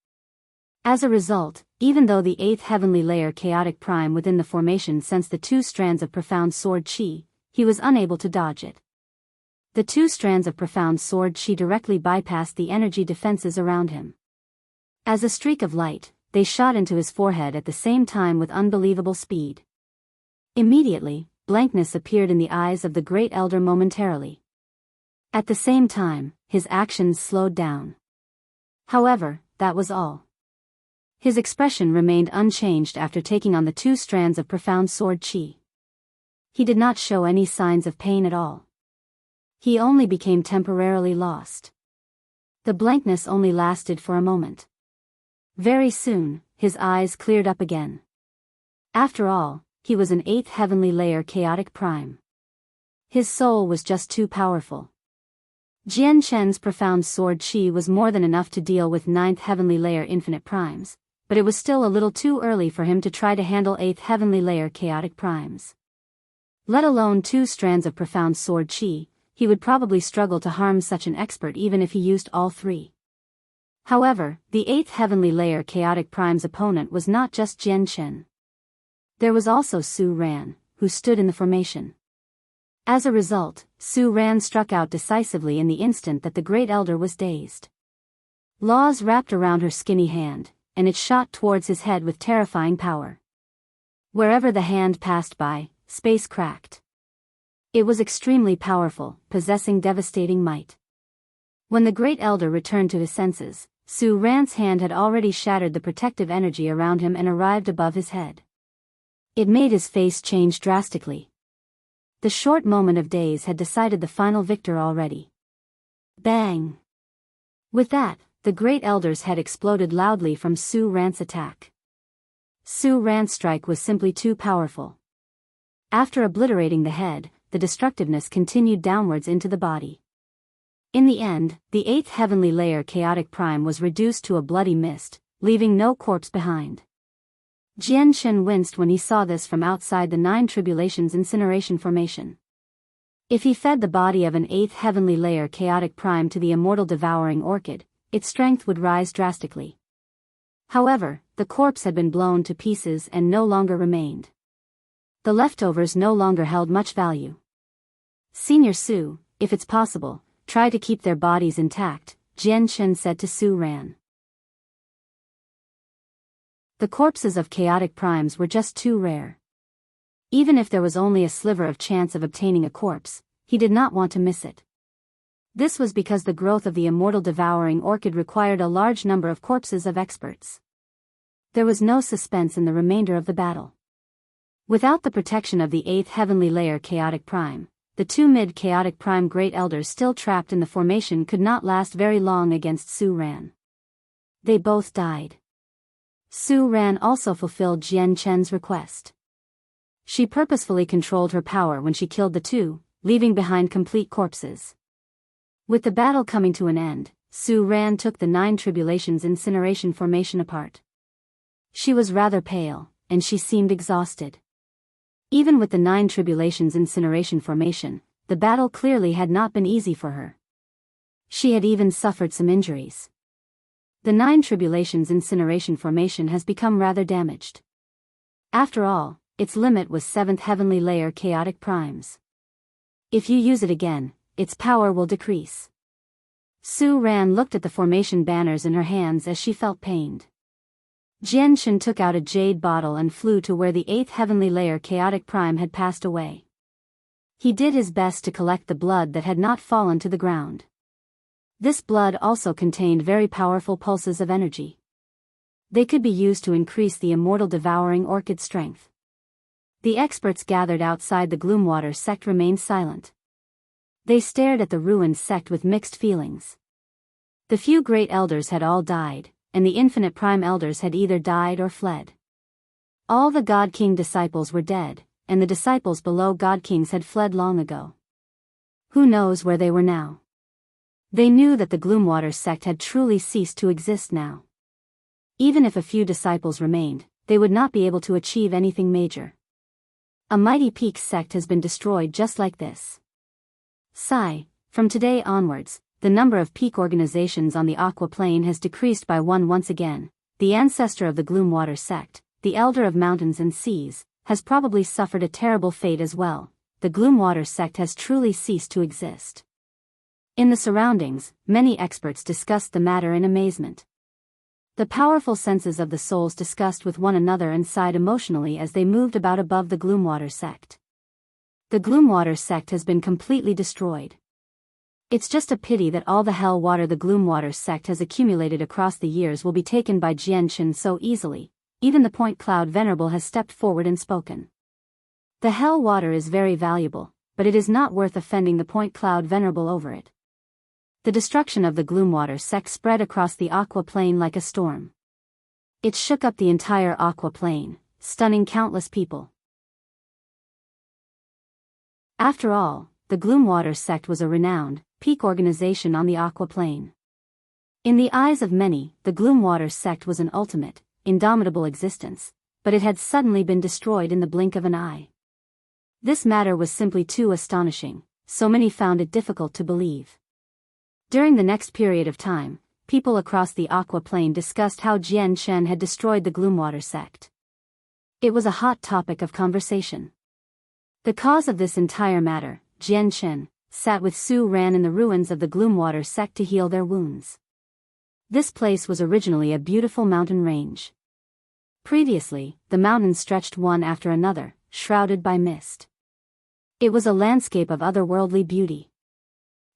As a result, even though the 8th heavenly layer chaotic prime within the formation sensed the 2 strands of profound sword chi, he was unable to dodge it. The 2 strands of profound sword chi directly bypassed the energy defenses around him. As a streak of light, they shot into his forehead at the same time with unbelievable speed. Immediately, blankness appeared in the eyes of the Great Elder momentarily. At the same time, his actions slowed down. However, that was all. His expression remained unchanged after taking on the 2 strands of profound sword chi. He did not show any signs of pain at all. He only became temporarily lost. The blankness only lasted for a moment. Very soon, his eyes cleared up again. After all, he was an 8th heavenly layer chaotic prime. His soul was just too powerful. Jian Chen's profound sword chi was more than enough to deal with 9th heavenly layer infinite primes, but it was still a little too early for him to try to handle 8th heavenly layer chaotic primes. Let alone 2 strands of profound sword chi, he would probably struggle to harm such an expert even if he used all 3. However, the 8th heavenly layer chaotic prime's opponent was not just Jian Chen. There was also Su Ran, who stood in the formation. As a result, Su Ran struck out decisively in the instant that the Great Elder was dazed. Laws wrapped around her skinny hand, and it shot towards his head with terrifying power. Wherever the hand passed by, space cracked. It was extremely powerful, possessing devastating might. When the Great Elder returned to his senses, Su Ran's hand had already shattered the protective energy around him and arrived above his head. It made his face change drastically. The short moment of daze had decided the final victor already. Bang! With that, the Great Elder's head exploded loudly from Su Ran's attack. Su Ran's strike was simply too powerful. After obliterating the head, the destructiveness continued downwards into the body. In the end, the 8th heavenly layer chaotic prime was reduced to a bloody mist, leaving no corpse behind. Jian Chen winced when he saw this from outside the 9 Tribulations incineration formation. If he fed the body of an 8th heavenly layer chaotic prime to the immortal devouring orchid, its strength would rise drastically. However, the corpse had been blown to pieces and no longer remained. The leftovers no longer held much value. Senior Su, if it's possible, try to keep their bodies intact, Jian Chen said to Su Ran. The corpses of chaotic primes were just too rare. Even if there was only a sliver of chance of obtaining a corpse, he did not want to miss it. This was because the growth of the immortal devouring orchid required a large number of corpses of experts. There was no suspense in the remainder of the battle. Without the protection of the 8th heavenly layer chaotic prime, the 2 mid-chaotic prime Great Elders still trapped in the formation could not last very long against Su Ran. They both died. Su Ran also fulfilled Jian Chen's request. She purposefully controlled her power when she killed the 2, leaving behind complete corpses. With the battle coming to an end, Su Ran took the 9 Tribulations incineration formation apart. She was rather pale, and she seemed exhausted. Even with the 9 Tribulations incineration formation, the battle clearly had not been easy for her. She had even suffered some injuries. The 9 Tribulations incineration formation has become rather damaged. After all, its limit was 7th heavenly layer chaotic primes. If you use it again, its power will decrease. Su Ran looked at the formation banners in her hands as she felt pained. Jian Chen took out a jade bottle and flew to where the 8th heavenly layer chaotic prime had passed away. He did his best to collect the blood that had not fallen to the ground. This blood also contained very powerful pulses of energy. They could be used to increase the immortal devouring orchid strength. The experts gathered outside the Gloomwater sect remained silent. They stared at the ruined sect with mixed feelings. The few great elders had all died, and the infinite prime elders had either died or fled. All the God King disciples were dead, and the disciples below God Kings had fled long ago. Who knows where they were now? They knew that the Gloomwater sect had truly ceased to exist now. Even if a few disciples remained, they would not be able to achieve anything major. A mighty peak sect has been destroyed just like this. Sigh, from today onwards, the number of peak organizations on the Aqua Plane has decreased by 1 once again. The ancestor of the Gloomwater sect, the elder of mountains and seas, has probably suffered a terrible fate as well. The Gloomwater sect has truly ceased to exist. In the surroundings, many experts discussed the matter in amazement. The powerful senses of the souls discussed with one another and sighed emotionally as they moved about above the Gloomwater Sect. The Gloomwater Sect has been completely destroyed. It's just a pity that all the hell water the Gloomwater Sect has accumulated across the years will be taken by Jianshan so easily. Even the Point Cloud Venerable has stepped forward and spoken. The hell water is very valuable, but it is not worth offending the Point Cloud Venerable over it. The destruction of the Gloomwater Sect spread across the Aqua Plane like a storm. It shook up the entire Aqua Plane, stunning countless people. After all, the Gloomwater Sect was a renowned, peak organization on the Aqua Plane. In the eyes of many, the Gloomwater Sect was an ultimate, indomitable existence, but it had suddenly been destroyed in the blink of an eye. This matter was simply too astonishing, so many found it difficult to believe. During the next period of time, people across the Aqua Plane discussed how Jianshan had destroyed the Gloomwater Sect. It was a hot topic of conversation. The cause of this entire matter, Jianshan, sat with Su Ran in the ruins of the Gloomwater Sect to heal their wounds. This place was originally a beautiful mountain range. Previously, the mountains stretched one after another, shrouded by mist. It was a landscape of otherworldly beauty.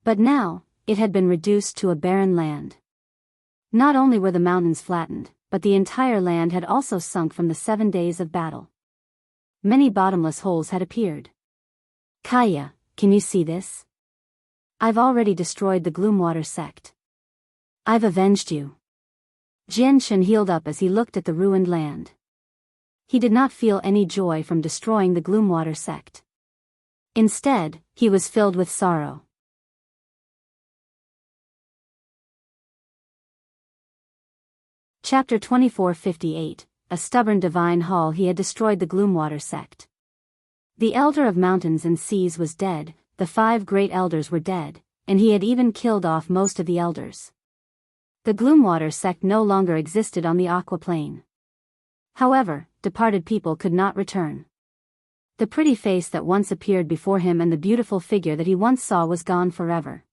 But now, it had been reduced to a barren land. Not only were the mountains flattened, but the entire land had also sunk from the 7 days of battle. Many bottomless holes had appeared. Kaya, can you see this? I've already destroyed the Gloomwater Sect. I've avenged you. Jianshan healed up as he looked at the ruined land. He did not feel any joy from destroying the Gloomwater Sect. Instead, he was filled with sorrow. Chapter 2458, A Stubborn Divine Hall. He had destroyed the Gloomwater Sect. The Elder of Mountains and Seas was dead, the 5 great elders were dead, and he had even killed off most of the elders. The Gloomwater Sect no longer existed on the Aqua Plane. However, departed people could not return. The pretty face that once appeared before him and the beautiful figure that he once saw was gone forever.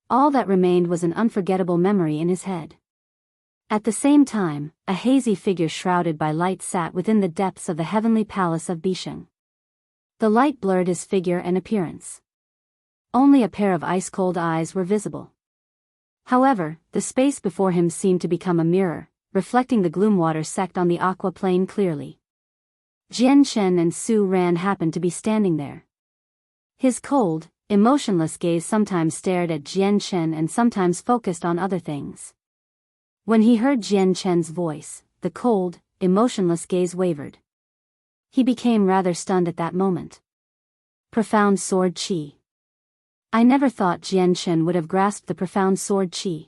All that remained was an unforgettable memory in his head. At the same time, a hazy figure shrouded by light sat within the depths of the heavenly palace of Bisheng. The light blurred his figure and appearance. Only a pair of ice-cold eyes were visible. However, the space before him seemed to become a mirror, reflecting the Gloomwater Sect on the Aqua Plane clearly. Jianshan and Su Ran happened to be standing there. His cold, emotionless gaze sometimes stared at Jianshan and sometimes focused on other things. When he heard Jianshan's voice, the cold, emotionless gaze wavered. He became rather stunned at that moment. Profound Sword Chi. I never thought Jianshan would have grasped the Profound Sword Chi.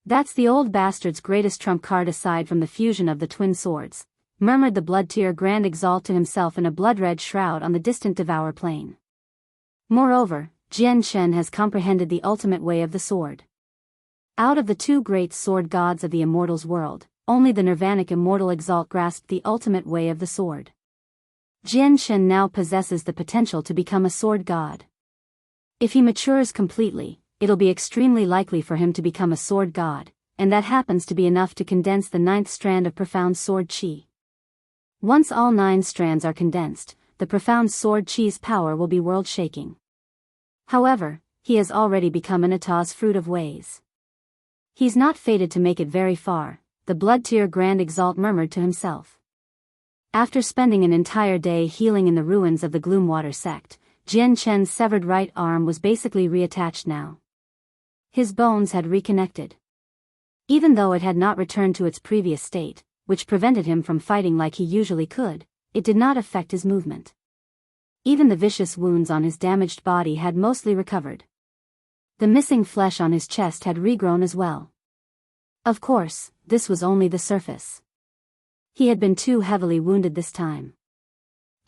That's the old bastard's greatest trump card aside from the fusion of the twin swords, murmured the blood-tier Grand Exalt to himself in a blood-red shroud on the distant Devour Plane. Moreover, Jianshan has comprehended the ultimate way of the sword. Out of the 2 great sword gods of the Immortals world, only the Nirvanic Immortal Exalt grasped the ultimate way of the sword. Jianshan now possesses the potential to become a sword god. If he matures completely, it'll be extremely likely for him to become a sword god, and that happens to be enough to condense the 9th strand of Profound Sword Chi. Once all 9 strands are condensed, the Profound Sword Chi's power will be world-shaking. However, he has already become an Ata's fruit of ways. He's not fated to make it very far, the blood-tier Grand Exalt murmured to himself. After spending an entire day healing in the ruins of the Gloomwater Sect, Jianshan's severed right arm was basically reattached now. His bones had reconnected. Even though it had not returned to its previous state, which prevented him from fighting like he usually could, it did not affect his movement. Even the vicious wounds on his damaged body had mostly recovered. The missing flesh on his chest had regrown as well. Of course, this was only the surface. He had been too heavily wounded this time.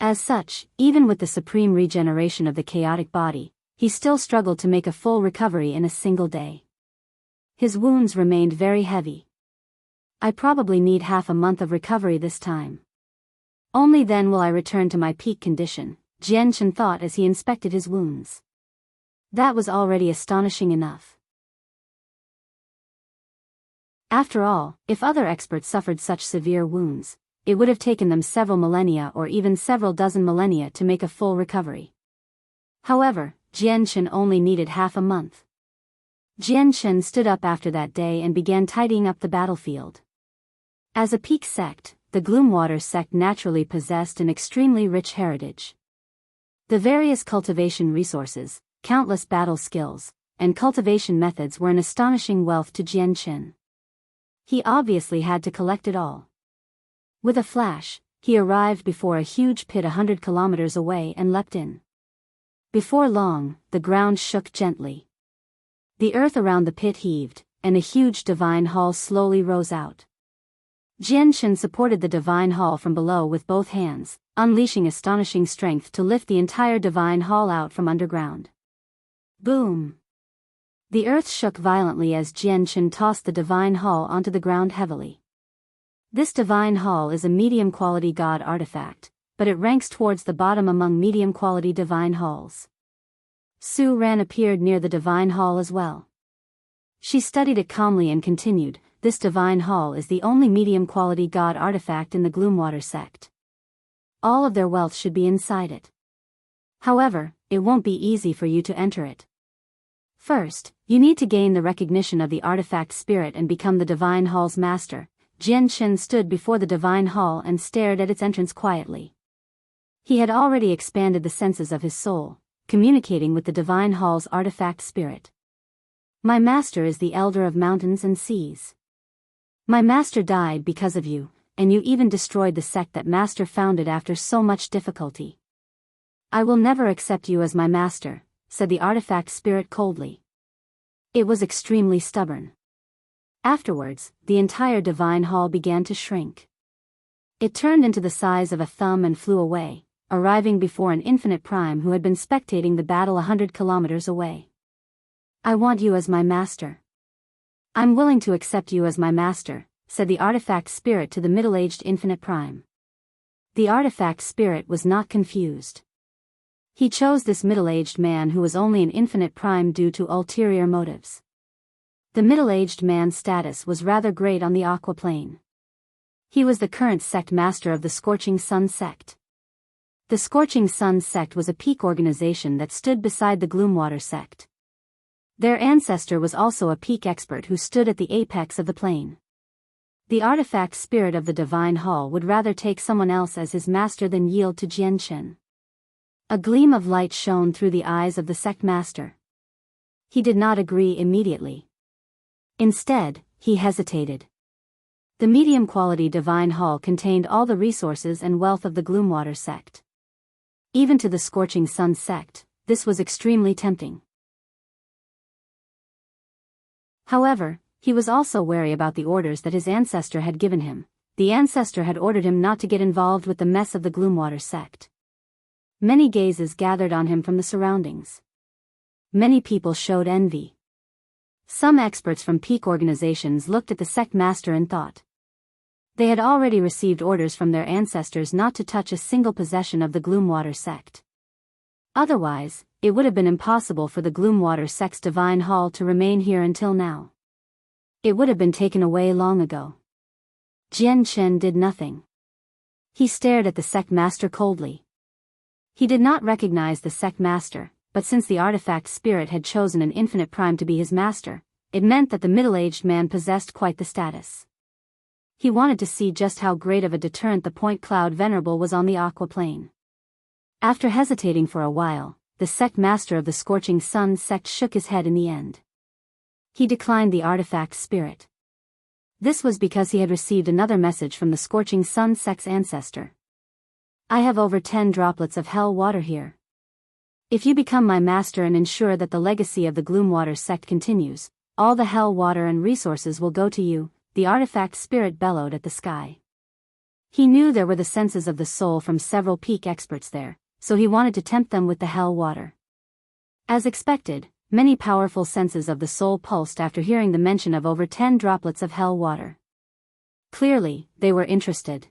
As such, even with the supreme regeneration of the chaotic body, he still struggled to make a full recovery in a single day. His wounds remained very heavy. I probably need half a month of recovery this time. Only then will I return to my peak condition, Jianshan thought as he inspected his wounds. That was already astonishing enough. After all, if other experts suffered such severe wounds, it would have taken them several millennia or even several dozen millennia to make a full recovery. However, Jianchen only needed half a month. Jianchen stood up after that day and began tidying up the battlefield. As a peak sect, the Gloomwater sect naturally possessed an extremely rich heritage. The various cultivation resources, countless battle skills, and cultivation methods were an astonishing wealth to Jianchen. He obviously had to collect it all. With a flash, he arrived before a huge pit 100 kilometers away and leapt in. Before long, the ground shook gently. The earth around the pit heaved, and a huge divine hall slowly rose out. Jianchen supported the divine hall from below with both hands, unleashing astonishing strength to lift the entire divine hall out from underground. Boom! The earth shook violently as Jianchen tossed the divine hall onto the ground heavily. This divine hall is a medium-quality god artifact, but it ranks towards the bottom among medium-quality divine halls. Su Ran appeared near the divine hall as well. She studied it calmly and continued, "This divine hall is the only medium-quality god artifact in the Gloomwater sect. All of their wealth should be inside it. However, it won't be easy for you to enter it. First, you need to gain the recognition of the artifact spirit and become the divine hall's master." Jianchen stood before the divine hall and stared at its entrance quietly. He had already expanded the senses of his soul, communicating with the divine hall's artifact spirit. "My master is the elder of mountains and seas. My master died because of you, and you even destroyed the sect that master founded after so much difficulty. I will never accept you as my master," said the artifact spirit coldly. It was extremely stubborn. Afterwards, the entire divine hall began to shrink. It turned into the size of a thumb and flew away, arriving before an infinite prime who had been spectating the battle 100 kilometers away. "I want you as my master. I'm willing to accept you as my master," said the artifact spirit to the middle-aged infinite prime. The artifact spirit was not confused. He chose this middle-aged man who was only an infinite prime due to ulterior motives. The middle-aged man's status was rather great on the Aqua Plane. He was the current sect master of the Scorching Sun sect. The Scorching Sun sect was a peak organization that stood beside the Gloomwater sect. Their ancestor was also a peak expert who stood at the apex of the plane. The artifact spirit of the Divine Hall would rather take someone else as his master than yield to Jianchen. A gleam of light shone through the eyes of the sect master. He did not agree immediately. Instead, he hesitated. The medium-quality Divine Hall contained all the resources and wealth of the Gloomwater sect. Even to the Scorching Sun sect, this was extremely tempting. However, he was also wary about the orders that his ancestor had given him. The ancestor had ordered him not to get involved with the mess of the Gloomwater sect. Many gazes gathered on him from the surroundings. Many people showed envy. Some experts from peak organizations looked at the sect master and thought. They had already received orders from their ancestors not to touch a single possession of the Gloomwater sect. Otherwise, it would have been impossible for the Gloomwater sect's Divine Hall to remain here until now. It would have been taken away long ago. Jianchen did nothing. He stared at the sect master coldly. He did not recognize the sect master, but since the artifact spirit had chosen an infinite prime to be his master, it meant that the middle-aged man possessed quite the status. He wanted to see just how great of a deterrent the point cloud Venerable was on the Aqua Plane. After hesitating for a while, the sect master of the Scorching Sun sect shook his head in the end. He declined the artifact spirit. This was because he had received another message from the Scorching Sun sect's ancestor. "I have over 10 droplets of hell water here. If you become my master and ensure that the legacy of the Gloomwater sect continues, all the hell water and resources will go to you," the artifact spirit bellowed at the sky. He knew there were the senses of the soul from several peak experts there, so he wanted to tempt them with the hell water. As expected, many powerful senses of the soul pulsed after hearing the mention of over 10 droplets of hell water. Clearly, they were interested.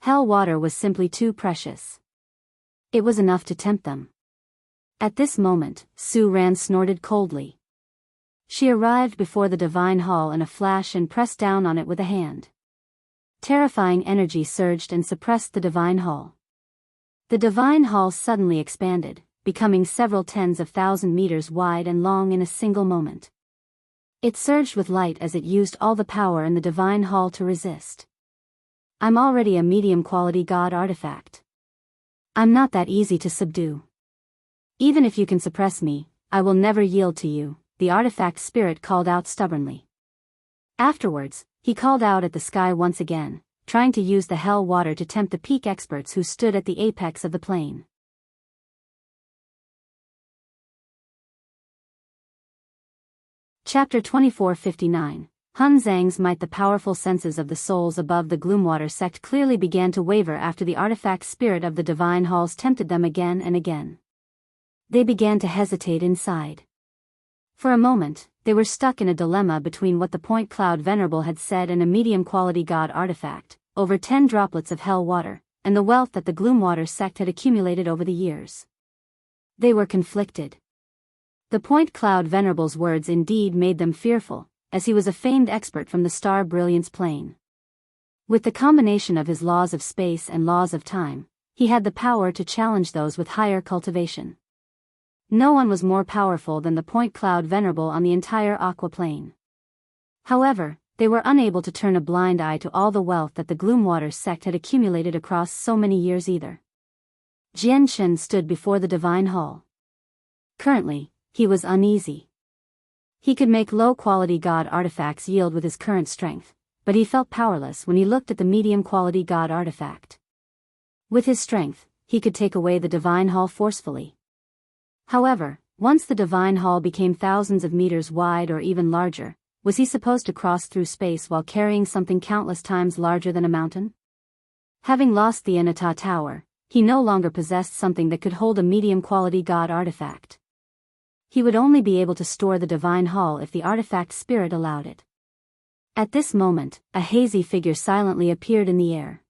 Hell water was simply too precious. It was enough to tempt them. At this moment, Su Ran snorted coldly. She arrived before the Divine Hall in a flash and pressed down on it with a hand. Terrifying energy surged and suppressed the Divine Hall. The Divine Hall suddenly expanded, becoming several tens of thousand meters wide and long in a single moment. It surged with light as it used all the power in the Divine Hall to resist. I'm already a medium-quality god artifact. I'm not that easy to subdue. Even if you can suppress me, I will never yield to you, the artifact spirit called out stubbornly. Afterwards, he called out at the sky once again, trying to use the hell water to tempt the peak experts who stood at the apex of the plane. Chapter 2459. Hun Zhang's might. The powerful senses of the souls above the Gloomwater sect clearly began to waver after the artifact spirit of the Divine Halls tempted them again and again. They began to hesitate inside. For a moment, they were stuck in a dilemma between what the Point Cloud Venerable had said and a medium-quality god artifact, over 10 droplets of hell water, and the wealth that the Gloomwater sect had accumulated over the years. They were conflicted. The Point Cloud Venerable's words indeed made them fearful, as he was a famed expert from the Star Brilliance plane. With the combination of his laws of space and laws of time, he had the power to challenge those with higher cultivation. No one was more powerful than the Point Cloud Venerable on the entire Aqua plane. However, they were unable to turn a blind eye to all the wealth that the Gloomwater sect had accumulated across so many years either. Jian Shen stood before the Divine Hall. Currently, he was uneasy. He could make low-quality god artifacts yield with his current strength, but he felt powerless when he looked at the medium-quality god artifact. With his strength, he could take away the Divine Hall forcefully. However, once the Divine Hall became thousands of meters wide or even larger, was he supposed to cross through space while carrying something countless times larger than a mountain? Having lost the Inata Tower, he no longer possessed something that could hold a medium-quality god artifact. He would only be able to store the Divine Hall if the artifact spirit allowed it. At this moment, a hazy figure silently appeared in the air.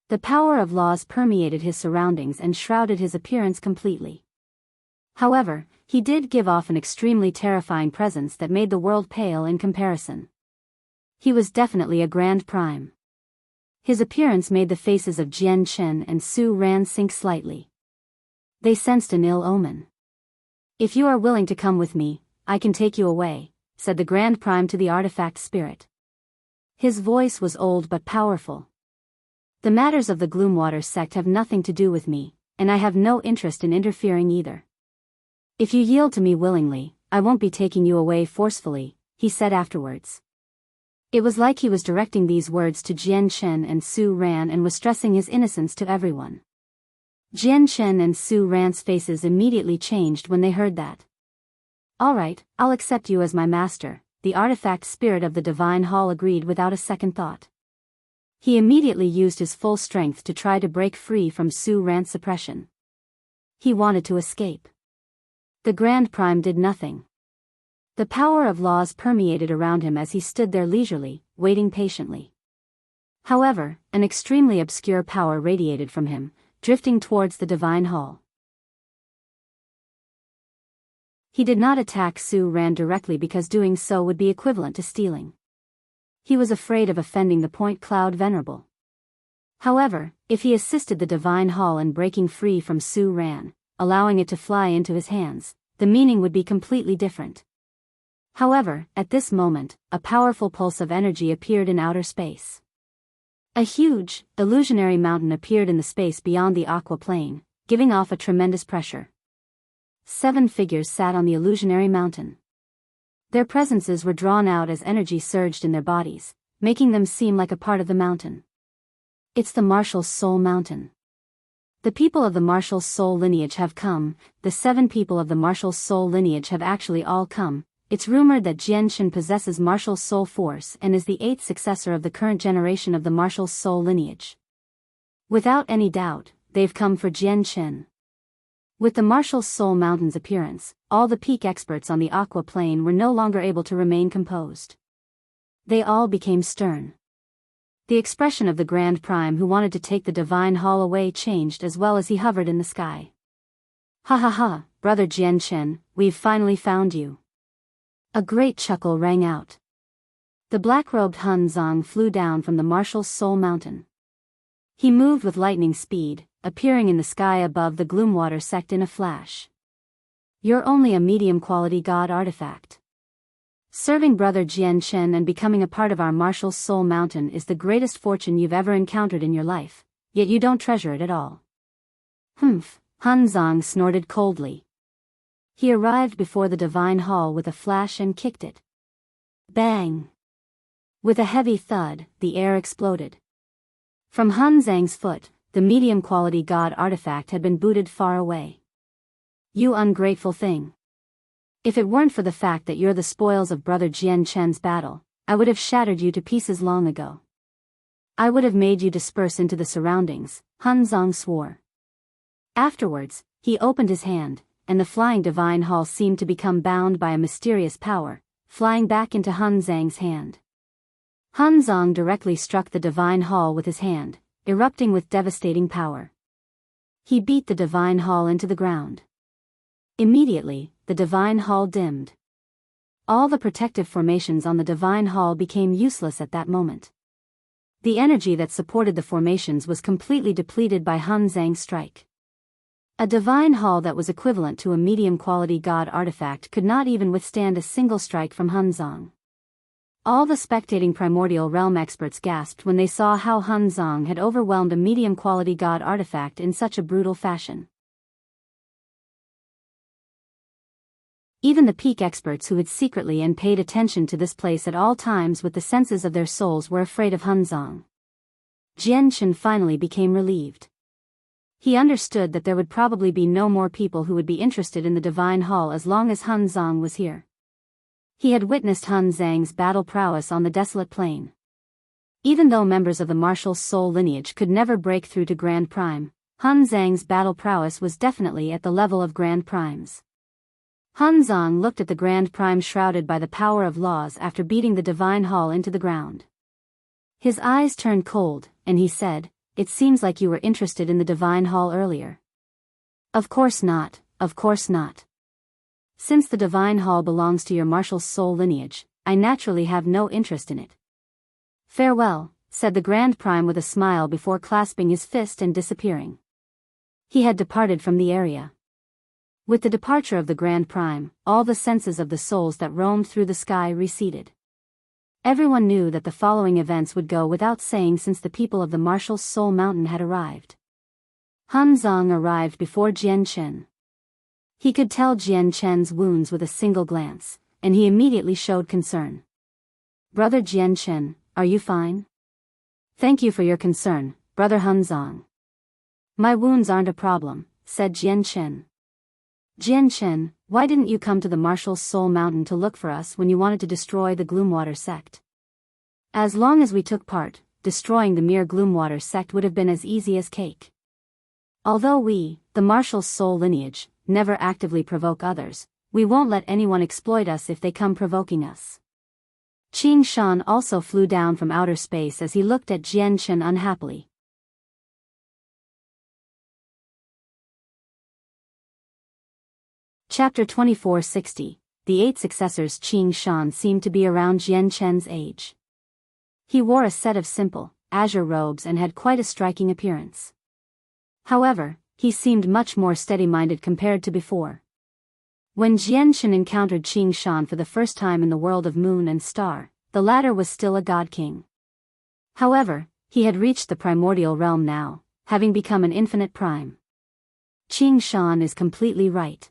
The power of laws permeated his surroundings and shrouded his appearance completely. However, he did give off an extremely terrifying presence that made the world pale in comparison. He was definitely a Grand Prime. His appearance made the faces of Jian Chen and Su Ran sink slightly. They sensed an ill omen. "If you are willing to come with me, I can take you away," said the Grand Prime to the artifact spirit. His voice was old but powerful. "The matters of the Gloomwater sect have nothing to do with me, and I have no interest in interfering either. If you yield to me willingly, I won't be taking you away forcefully," he said afterwards. It was like he was directing these words to Jian Chen and Su Ran and was stressing his innocence to everyone. Jian Chen and Su Ran's faces immediately changed when they heard that. "All right, I'll accept you as my master," the artifact spirit of the Divine Hall agreed without a second thought. He immediately used his full strength to try to break free from Su Ran's suppression. He wanted to escape. The Grand Prime did nothing. The power of laws permeated around him as he stood there leisurely, waiting patiently. However, an extremely obscure power radiated from him, drifting towards the Divine Hall. He did not attack Su Ran directly because doing so would be equivalent to stealing. He was afraid of offending the Point Cloud Venerable. However, if he assisted the Divine Hall in breaking free from Su Ran, allowing it to fly into his hands, the meaning would be completely different. However, at this moment, a powerful pulse of energy appeared in outer space. A huge, illusionary mountain appeared in the space beyond the Aqua plane, giving off a tremendous pressure. 7 figures sat on the illusionary mountain. Their presences were drawn out as energy surged in their bodies, making them seem like a part of the mountain. It's the Martial Soul Mountain. The people of the Martial Soul lineage have come, the 7 people of the Martial Soul lineage have actually all come. It's rumored that Jian Shen possesses Martial Soul Force and is the 8th successor of the current generation of the Martial Soul lineage. Without any doubt, they've come for Jian Shen. With the Martial Soul Mountain's appearance, all the peak experts on the Aqua plane were no longer able to remain composed. They all became stern. The expression of the Grand Prime who wanted to take the Divine Hall away changed as well as he hovered in the sky. "Ha ha ha, Brother Jianchen, we've finally found you." A great chuckle rang out. The black-robed Han Zang flew down from the Martial Soul Mountain. He moved with lightning speed, appearing in the sky above the Gloomwater Sect in a flash. "You're only a medium-quality god artifact. Serving Brother Jianchen and becoming a part of our Martial Soul Mountain is the greatest fortune you've ever encountered in your life, yet you don't treasure it at all." "Humph," Han Zang snorted coldly. He arrived before the Divine Hall with a flash and kicked it. Bang! With a heavy thud, the air exploded. From Han Zhang's foot, the medium-quality god artifact had been booted far away. "You ungrateful thing. If it weren't for the fact that you're the spoils of Brother Jianchen's battle, I would have shattered you to pieces long ago. I would have made you disperse into the surroundings," Han Zhang swore. Afterwards, he opened his hand, and the flying Divine Hall seemed to become bound by a mysterious power, flying back into Han Zhang's hand. Han Zhang directly struck the Divine Hall with his hand, erupting with devastating power. He beat the Divine Hall into the ground. Immediately, the Divine Hall dimmed. All the protective formations on the Divine Hall became useless at that moment. The energy that supported the formations was completely depleted by Han Zhang's strike. A Divine Hall that was equivalent to a medium-quality god artifact could not even withstand a single strike from Han Zhang. All the spectating Primordial Realm experts gasped when they saw how Han Zhang had overwhelmed a medium-quality god artifact in such a brutal fashion. Even the peak experts who had secretly and paid attention to this place at all times with the senses of their souls were afraid of Han Zhang. Jianchen finally became relieved. He understood that there would probably be no more people who would be interested in the Divine Hall as long as Han Zhang was here. He had witnessed Han Zhang's battle prowess on the desolate plain. Even though members of the Martial Soul lineage could never break through to Grand Prime, Han Zhang's battle prowess was definitely at the level of Grand Primes. Han Zhang looked at the Grand Prime shrouded by the power of laws after beating the Divine Hall into the ground. His eyes turned cold, and he said, "It seems like you were interested in the Divine Hall earlier." "Of course not, of course not. Since the Divine Hall belongs to your Martial Soul lineage, I naturally have no interest in it." "Farewell," said the Grand Prime with a smile before clasping his fist and disappearing. He had departed from the area. With the departure of the Grand Prime, all the senses of the souls that roamed through the sky receded. Everyone knew that the following events would go without saying since the people of the Martial Soul Mountain had arrived. Han Zhang arrived before Jianchen. He could tell Jianchen's wounds with a single glance, and he immediately showed concern. "Brother Jianchen, are you fine?" "Thank you for your concern, Brother Han Zhang." "My wounds aren't a problem," said Jianchen. "Jianchen, why didn't you come to the Martial Soul Mountain to look for us when you wanted to destroy the Gloomwater Sect?" "As long as we took part, destroying the mere Gloomwater Sect would have been as easy as cake. Although we, the Martial Soul lineage, never actively provoke others, we won't let anyone exploit us if they come provoking us." Qing Shan also flew down from outer space as he looked at Jianchen unhappily. Chapter 2460. The 8 Successors. Qing Shan seemed to be around Jianchen's age. He wore a set of simple, azure robes and had quite a striking appearance. However, he seemed much more steady-minded compared to before. When Jianchen encountered Qing Shan for the first time in the world of Moon and Star, the latter was still a god king. However, he had reached the primordial realm now, having become an infinite prime. Qing Shan is completely right.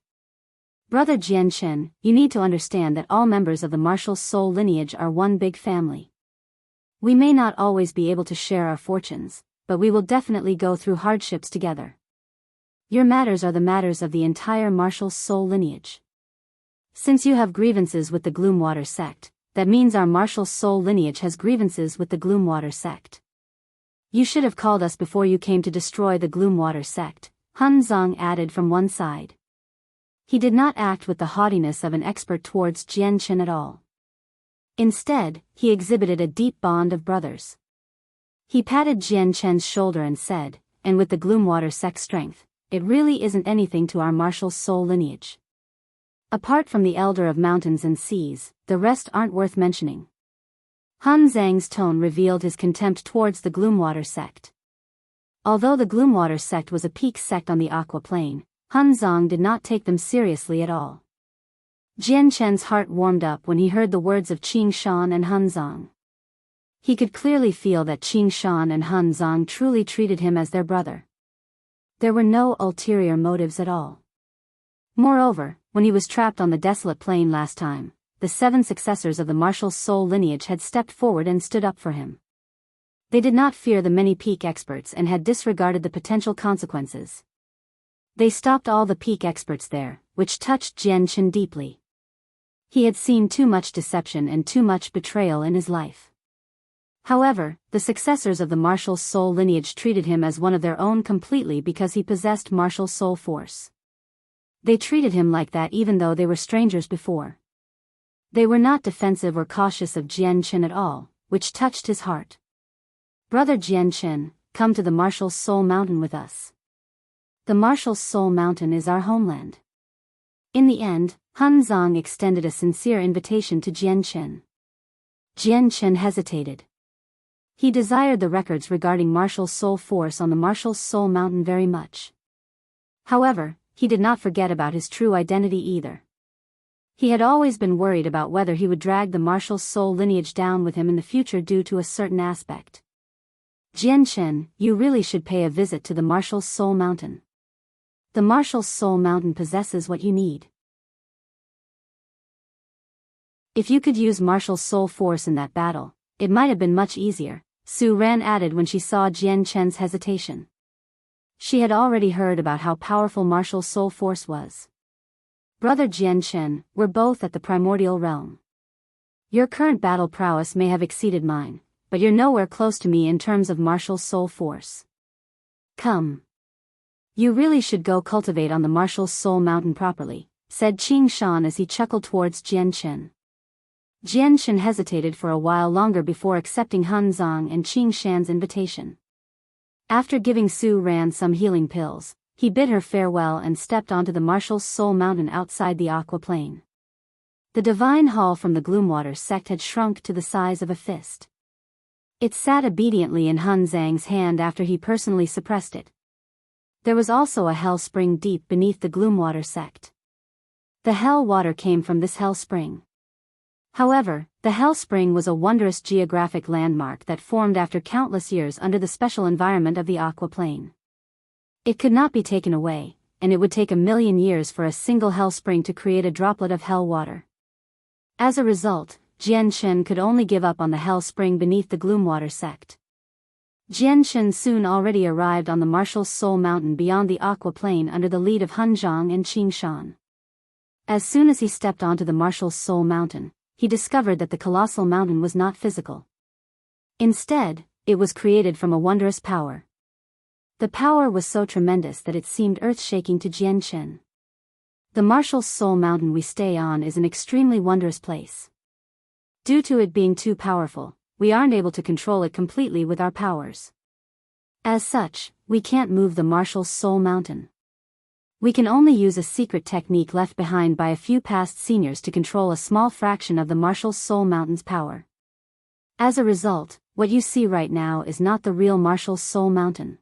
Brother Jianchen, you need to understand that all members of the Martial Soul lineage are one big family. We may not always be able to share our fortunes, but we will definitely go through hardships together. Your matters are the matters of the entire Martial Soul lineage. Since you have grievances with the Gloomwater Sect, that means our Martial Soul lineage has grievances with the Gloomwater Sect. You should have called us before you came to destroy the Gloomwater Sect, Han Zhang added from one side. He did not act with the haughtiness of an expert towards Jianchen at all. Instead, he exhibited a deep bond of brothers. He patted Jianchen's shoulder and said, "And with the Gloomwater Sect strength, it really isn't anything to our martial soul lineage. Apart from the Elder of Mountains and Seas, the rest aren't worth mentioning. Han Zhang's tone revealed his contempt towards the Gloomwater sect. Although the Gloomwater sect was a peak sect on the Aqua Plane, Han Zhang did not take them seriously at all. Jian Chen's heart warmed up when he heard the words of Qing Shan and Han Zhang. He could clearly feel that Qing Shan and Han Zhang truly treated him as their brother. There were no ulterior motives at all. Moreover, when he was trapped on the desolate plain last time, the 7 successors of the martial soul lineage had stepped forward and stood up for him. They did not fear the many peak experts and had disregarded the potential consequences. They stopped all the peak experts there, which touched Jian Chen deeply. He had seen too much deception and too much betrayal in his life. However, the successors of the martial soul lineage treated him as one of their own completely because he possessed martial soul force. They treated him like that even though they were strangers before. They were not defensive or cautious of Jian Chen at all, which touched his heart. Brother Jian Chen, come to the Martial Soul Mountain with us. The Martial Soul Mountain is our homeland. In the end, Han Zhang extended a sincere invitation to Jian Chen. Jian Chen hesitated. He desired the records regarding martial soul force on the Martial Soul Mountain very much. However, he did not forget about his true identity either. He had always been worried about whether he would drag the martial soul lineage down with him in the future due to a certain aspect. Jian Chen, you really should pay a visit to the Martial Soul Mountain. The Martial Soul Mountain possesses what you need. If you could use martial soul force in that battle, it might have been much easier, Su Ran added when she saw Jian Chen's hesitation. She had already heard about how powerful martial soul force was. Brother Jian Chen, we're both at the primordial realm. Your current battle prowess may have exceeded mine, but you're nowhere close to me in terms of martial soul force. Come. You really should go cultivate on the Martial Soul Mountain properly, said Qing Shan as he chuckled towards Jian Chen. Jian Chen hesitated for a while longer before accepting Han Zhang and Qing Shan's invitation. After giving Su Ran some healing pills, he bid her farewell and stepped onto the Martial Soul Mountain outside the Aqua Plane. The divine hall from the Gloomwater sect had shrunk to the size of a fist. It sat obediently in Han Zhang's hand after he personally suppressed it. There was also a hell spring deep beneath the Gloomwater sect. The hell water came from this hell spring. However, the hell spring was a wondrous geographic landmark that formed after countless years under the special environment of the Aqua Plane. It could not be taken away, and it would take 1,000,000 years for a single hell spring to create a droplet of hell water. As a result, Jian Chen could only give up on the hell spring beneath the Gloomwater sect. Jian Chen soon already arrived on the Martial Soul Mountain beyond the Aqua Plane under the lead of Han Zhang and Qing Shan. As soon as he stepped onto the Martial Soul Mountain, he discovered that the colossal mountain was not physical. Instead, it was created from a wondrous power. The power was so tremendous that it seemed earth-shaking to Jian Chen. The Martial Soul Mountain we stay on is an extremely wondrous place. Due to it being too powerful, we aren't able to control it completely with our powers. As such, we can't move the Martial Soul Mountain. We can only use a secret technique left behind by a few past seniors to control a small fraction of the Martial Soul Mountain's power. As a result, what you see right now is not the real Martial Soul Mountain.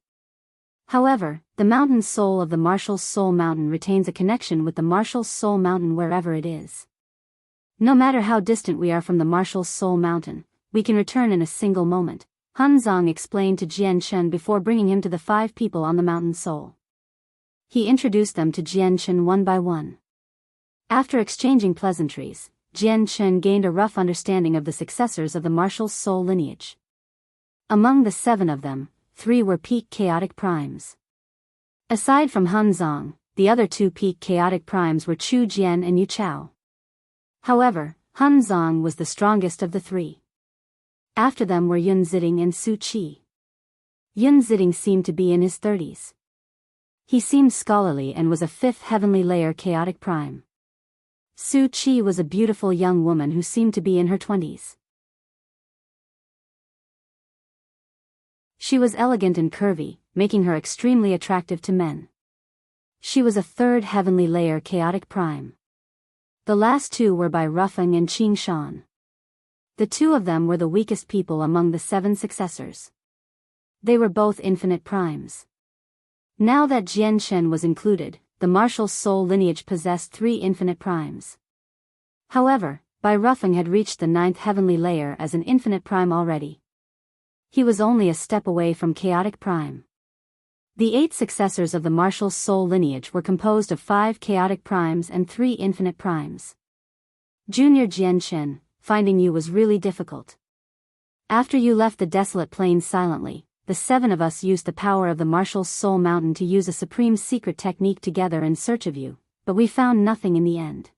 However, the mountain soul of the Martial Soul Mountain retains a connection with the Martial Soul Mountain wherever it is. No matter how distant we are from the Martial Soul Mountain, we can return in a single moment, Han Zhang explained to Jian Chen before bringing him to the 5 people on the mountain soul. He introduced them to Jian Chen one by one. After exchanging pleasantries, Jian Chen gained a rough understanding of the successors of the Martial Soul lineage. Among the 7 of them, 3 were peak chaotic primes. Aside from Han Zhang, the other 2 peak chaotic primes were Chu Jian and Yu Chao. However, Han Zhang was the strongest of the 3. After them were Yun Ziding and Su Qi. Yun Ziding seemed to be in his 30s. He seemed scholarly and was a 5th heavenly layer chaotic prime. Su Qi was a beautiful young woman who seemed to be in her 20s. She was elegant and curvy, making her extremely attractive to men. She was a third heavenly layer chaotic prime. The last two were by Fang and Qing Shan. The two of them were the weakest people among the 7 successors. They were both infinite primes. Now that Jian Shen was included, the martial soul lineage possessed 3 infinite primes. However, Bai Fang had reached the 9th heavenly layer as an infinite prime already. He was only a step away from chaotic prime. The 8 successors of the martial soul lineage were composed of 5 chaotic primes and 3 infinite primes. Junior Jian Shen, finding you was really difficult. After you left the desolate plains silently, the 7 of us used the power of the martial soul mountain to use a supreme secret technique together in search of you, but we found nothing in the end.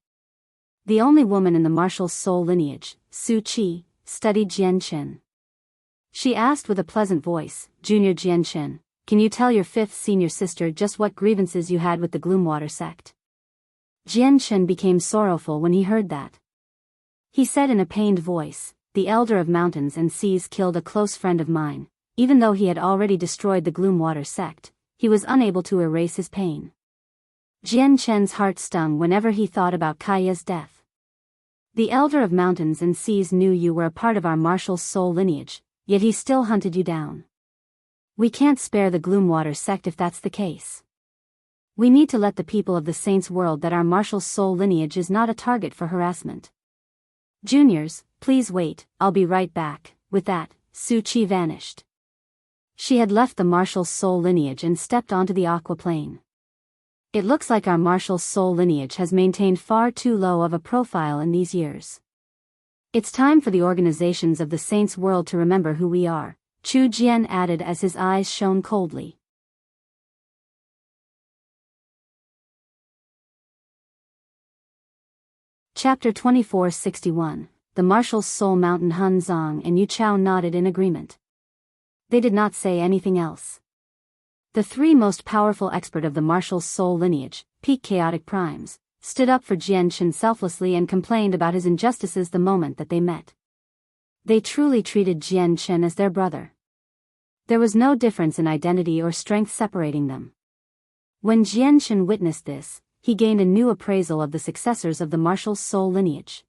The only woman in the martial soul lineage, Su Qi, studied Jian Shen. She asked with a pleasant voice, Junior Jian Shen, can you tell your 5th senior sister just what grievances you had with the Gloomwater sect? Jian Shen became sorrowful when he heard that. He said in a pained voice, the Elder of Mountains and Seas killed a close friend of mine. Even though he had already destroyed the Gloomwater sect, he was unable to erase his pain. Jian Shen's heart stung whenever he thought about Kaya's death. The Elder of Mountains and Seas knew you were a part of our martial soul lineage, yet he still hunted you down. We can't spare the Gloomwater sect if that's the case. We need to let the people of the Saints' world that our martial soul lineage is not a target for harassment. Juniors, please wait, I'll be right back. With that, Su Qi vanished. She had left the martial soul lineage and stepped onto the aqua plane. It looks like our martial soul lineage has maintained far too low of a profile in these years. It's time for the organizations of the Saints' world to remember who we are, Chu Jian added as his eyes shone coldly. Chapter 2461, The Martial Soul Mountain. Han Zang and Yu Chao nodded in agreement. They did not say anything else. The 3 most powerful expert of the martial soul lineage, peak chaotic primes, stood up for Jian Shen selflessly and complained about his injustices the moment that they met. They truly treated Jian Shen as their brother. There was no difference in identity or strength separating them. When Jian Shen witnessed this, he gained a new appraisal of the successors of the martial soul lineage.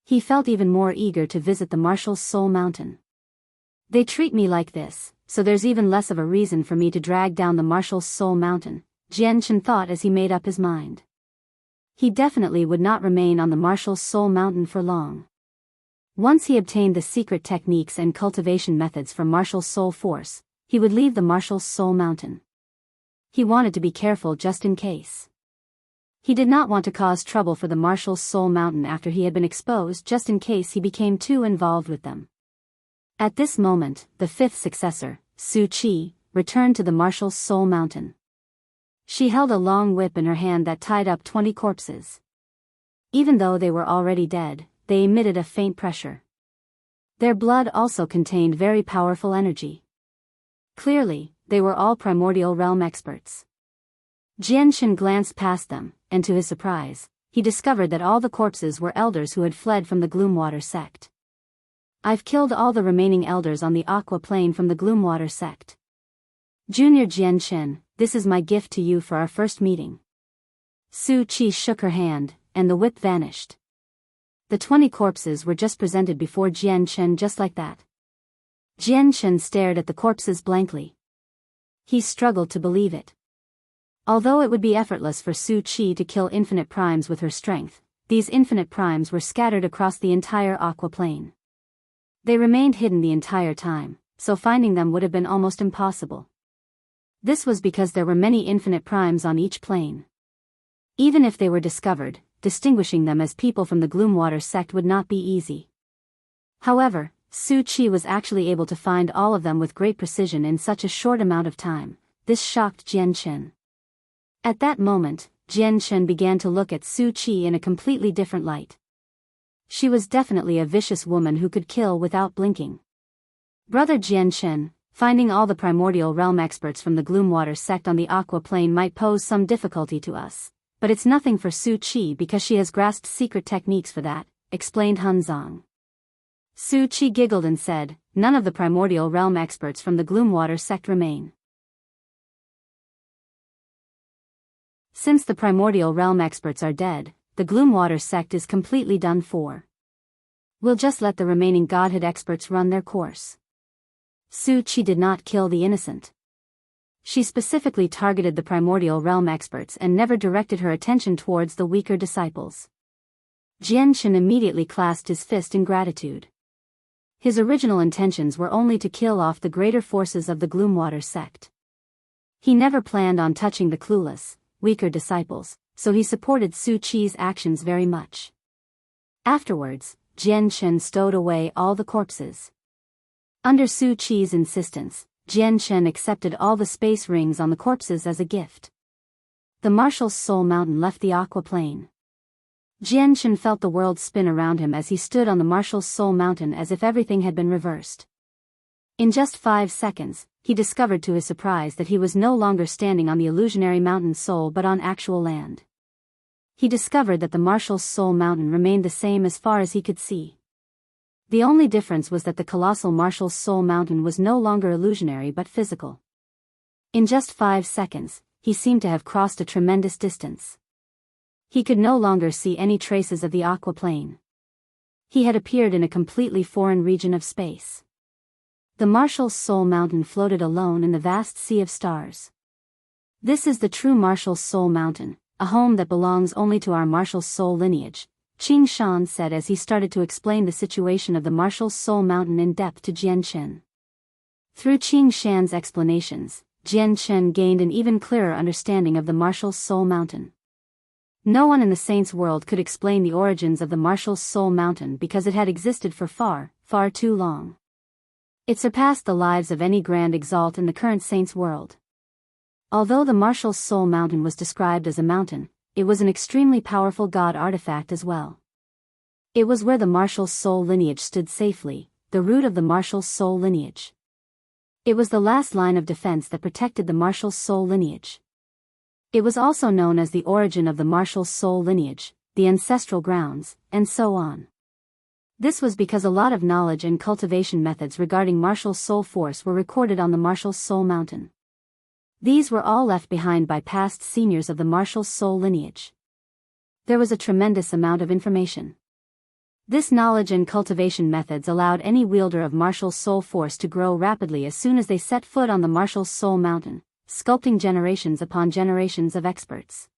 He felt even more eager to visit the martial soul mountain. They treat me like this, so there's even less of a reason for me to drag down the martial soul mountain, Jian Shen thought as he made up his mind. He definitely would not remain on the martial soul mountain for long. Once he obtained the secret techniques and cultivation methods for martial soul force, he would leave the martial soul mountain. He wanted to be careful just in case. He did not want to cause trouble for the martial soul mountain after he had been exposed just in case he became too involved with them. At this moment, the 5th successor, Su Qi, returned to the martial soul mountain. She held a long whip in her hand that tied up 20 corpses. Even though they were already dead, they emitted a faint pressure. Their blood also contained very powerful energy. Clearly, they were all primordial realm experts. Jian Shen glanced past them, and to his surprise, he discovered that all the corpses were elders who had fled from the Gloomwater sect. I've killed all the remaining elders on the aqua plane from the Gloomwater sect. Junior Jian Shen, this is my gift to you for our first meeting. Su Qi shook her hand, and the whip vanished. The 20 corpses were just presented before Jian Shen just like that. Jian Shen stared at the corpses blankly. He struggled to believe it. Although it would be effortless for Su Qi to kill infinite primes with her strength, these infinite primes were scattered across the entire aqua plane. They remained hidden the entire time, so finding them would have been almost impossible. This was because there were many infinite primes on each plane. Even if they were discovered, distinguishing them as people from the Gloomwater sect would not be easy. However, Su Qi was actually able to find all of them with great precision in such a short amount of time. This shocked Jian Shen. At that moment, Jian Shen began to look at Su Qi in a completely different light. She was definitely a vicious woman who could kill without blinking. Brother Jian Shen, finding all the primordial realm experts from the Gloomwater sect on the aqua plane might pose some difficulty to us, but it's nothing for Su Qi because she has grasped secret techniques for that, explained Han Zang. Su Qi giggled and said, none of the primordial realm experts from the Gloomwater sect remain. Since the Primordial Realm experts are dead, the Gloomwater sect is completely done for. We'll just let the remaining Godhead experts run their course. Su Qi did not kill the innocent. She specifically targeted the Primordial Realm experts and never directed her attention towards the weaker disciples. Jian Shen immediately clasped his fist in gratitude. His original intentions were only to kill off the greater forces of the Gloomwater sect. He never planned on touching the clueless, weaker disciples, so he supported Su Qi's actions very much. Afterwards, Jian Shen stowed away all the corpses. Under Su Qi's insistence, Jian Shen accepted all the space rings on the corpses as a gift. The Marshal's Soul Mountain left the Aqua Plane. Jian Shen felt the world spin around him as he stood on the Marshal's Soul Mountain as if everything had been reversed. In just 5 seconds, he discovered to his surprise that he was no longer standing on the illusionary mountain soul but on actual land. He discovered that the Marshal's Soul Mountain remained the same as far as he could see. The only difference was that the colossal Marshal's Soul Mountain was no longer illusionary but physical. In just 5 seconds, he seemed to have crossed a tremendous distance. He could no longer see any traces of the Aqua Plane. He had appeared in a completely foreign region of space. The Marshal's Soul Mountain floated alone in the vast sea of stars. This is the true Marshal's Soul Mountain, a home that belongs only to our Marshal's Soul lineage, Qing Shan said as he started to explain the situation of the Marshal's Soul Mountain in depth to Jian Shen. Through Qing Shan's explanations, Jian Shen gained an even clearer understanding of the Marshal's Soul Mountain. No one in the Saints' world could explain the origins of the Marshal's Soul Mountain because it had existed for far, far too long. It surpassed the lives of any Grand Exalt in the current Saints' world. Although the Marshal's Soul Mountain was described as a mountain, it was an extremely powerful god artifact as well. It was where the Marshal's Soul lineage stood safely, the root of the Marshal's Soul lineage. It was the last line of defense that protected the Marshal's Soul lineage. It was also known as the origin of the Marshal's Soul lineage, the ancestral grounds, and so on. This was because a lot of knowledge and cultivation methods regarding Marshal's Soul Force were recorded on the Marshal's Soul Mountain. These were all left behind by past seniors of the Marshal's Soul lineage. There was a tremendous amount of information. This knowledge and cultivation methods allowed any wielder of Marshal's Soul Force to grow rapidly as soon as they set foot on the Marshal's Soul Mountain, sculpting generations upon generations of experts.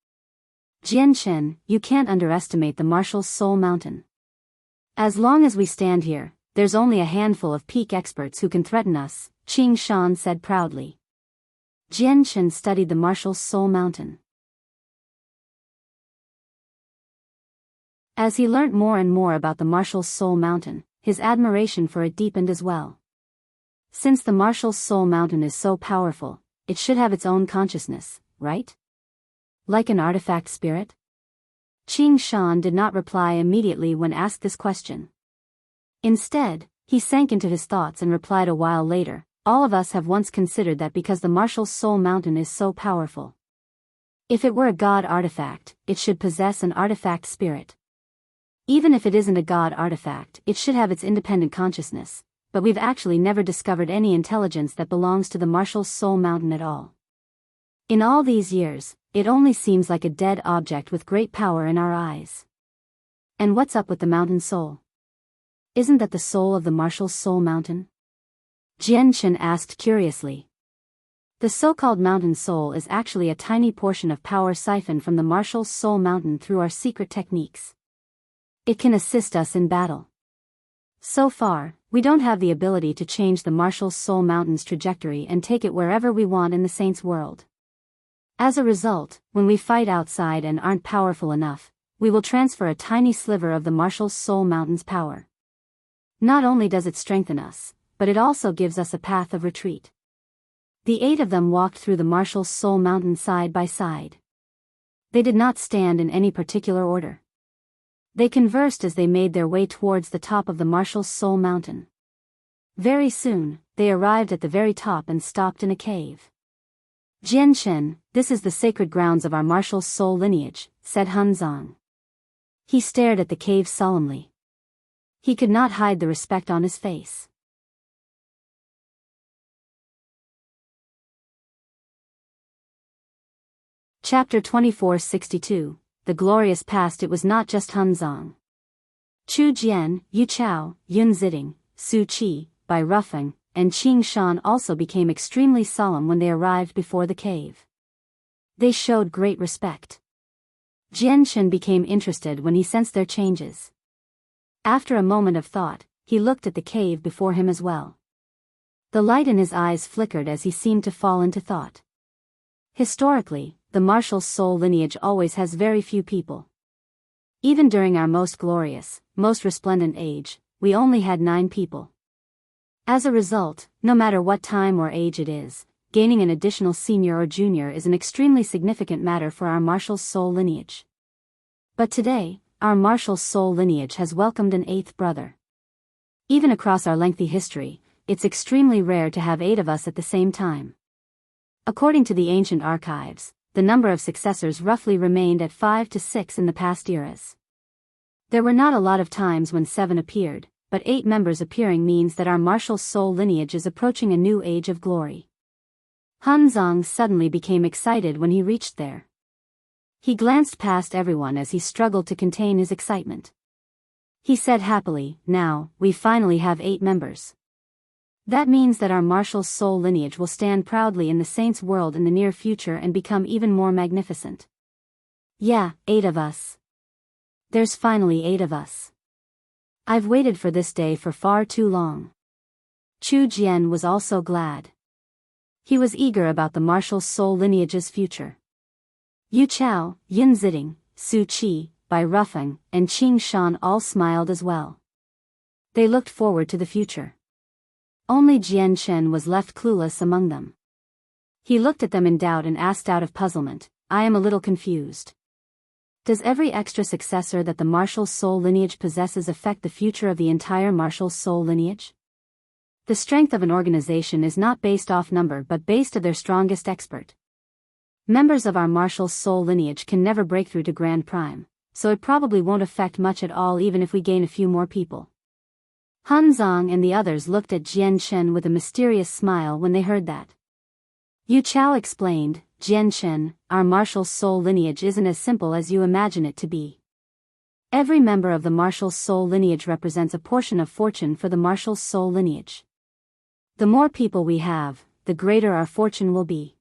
Jian Shen, you can't underestimate the Marshal's Soul Mountain. As long as we stand here, there's only a handful of peak experts who can threaten us, Qing Shan said proudly. Jian Shen studied the Marshal's Soul Mountain. As he learnt more and more about the Marshal's Soul Mountain, his admiration for it deepened as well. Since the Marshal's Soul Mountain is so powerful, it should have its own consciousness, right? Like an artifact spirit? Qing Shan did not reply immediately when asked this question. Instead, he sank into his thoughts and replied a while later, all of us have once considered that because the Marshal's Soul Mountain is so powerful. If it were a god artifact, it should possess an artifact spirit. Even if it isn't a god artifact, it should have its independent consciousness, but we've actually never discovered any intelligence that belongs to the Marshal's Soul Mountain at all. In all these years, it only seems like a dead object with great power in our eyes. And what's up with the mountain soul? Isn't that the soul of the Marshal's Soul Mountain? Jian Shen asked curiously. The so-called mountain soul is actually a tiny portion of power siphoned from the Marshal's Soul Mountain through our secret techniques. It can assist us in battle. So far, we don't have the ability to change the Marshal's Soul Mountain's trajectory and take it wherever we want in the Saints' world. As a result, when we fight outside and aren't powerful enough, we will transfer a tiny sliver of the Marshal's Soul Mountain's power. Not only does it strengthen us, but it also gives us a path of retreat. The 8 of them walked through the Marshal's Soul Mountain side by side. They did not stand in any particular order. They conversed as they made their way towards the top of the Marshal's Soul Mountain. Very soon, they arrived at the very top and stopped in a cave. Jian Shen, this is the sacred grounds of our Marshal's Soul lineage, said Zang. He stared at the cave solemnly. He could not hide the respect on his face. Chapter 2462, The Glorious Past. It was not just Han Zang. Chu Jian, Yu Chao, Yun Ziding, Su Qi, Bai Rufeng, and Qing Shan also became extremely solemn when they arrived before the cave. They showed great respect. Jian Shen became interested when he sensed their changes. After a moment of thought, he looked at the cave before him as well. The light in his eyes flickered as he seemed to fall into thought. Historically, the martial soul lineage always has very few people. Even during our most glorious, most resplendent age, we only had 9 people. As a result, no matter what time or age it is, gaining an additional senior or junior is an extremely significant matter for our martial soul lineage. But today, our martial soul lineage has welcomed an 8th brother. Even across our lengthy history, it's extremely rare to have 8 of us at the same time. According to the ancient archives, the number of successors roughly remained at 5 to 6 in the past eras. There were not a lot of times when 7 appeared, but 8 members appearing means that our martial soul lineage is approaching a new age of glory. Han Zang suddenly became excited when he reached there. He glanced past everyone as he struggled to contain his excitement. He said happily, "Now, we finally have 8 members. That means that our martial soul lineage will stand proudly in the saints' world in the near future and become even more magnificent. Yeah, 8 of us. There's finally 8 of us. I've waited for this day for far too long." Chu Jian was also glad. He was eager about the martial soul lineage's future. Yu Chao, Yun Ziding, Su Qi, Bai Rufeng, and Qing Shan all smiled as well. They looked forward to the future. Only Jian Shen was left clueless among them. He looked at them in doubt and asked out of puzzlement, "I am a little confused. Does every extra successor that the martial soul lineage possesses affect the future of the entire martial soul lineage? The strength of an organization is not based off number but based on their strongest expert. Members of our martial soul lineage can never break through to Grand Prime, so it probably won't affect much at all even if we gain a few more people." Han Zang and the others looked at Jian Shen with a mysterious smile when they heard that. Yu Chao explained, "Jian Shen, our martial soul lineage isn't as simple as you imagine it to be. Every member of the martial soul lineage represents a portion of fortune for the martial soul lineage. The more people we have, the greater our fortune will be.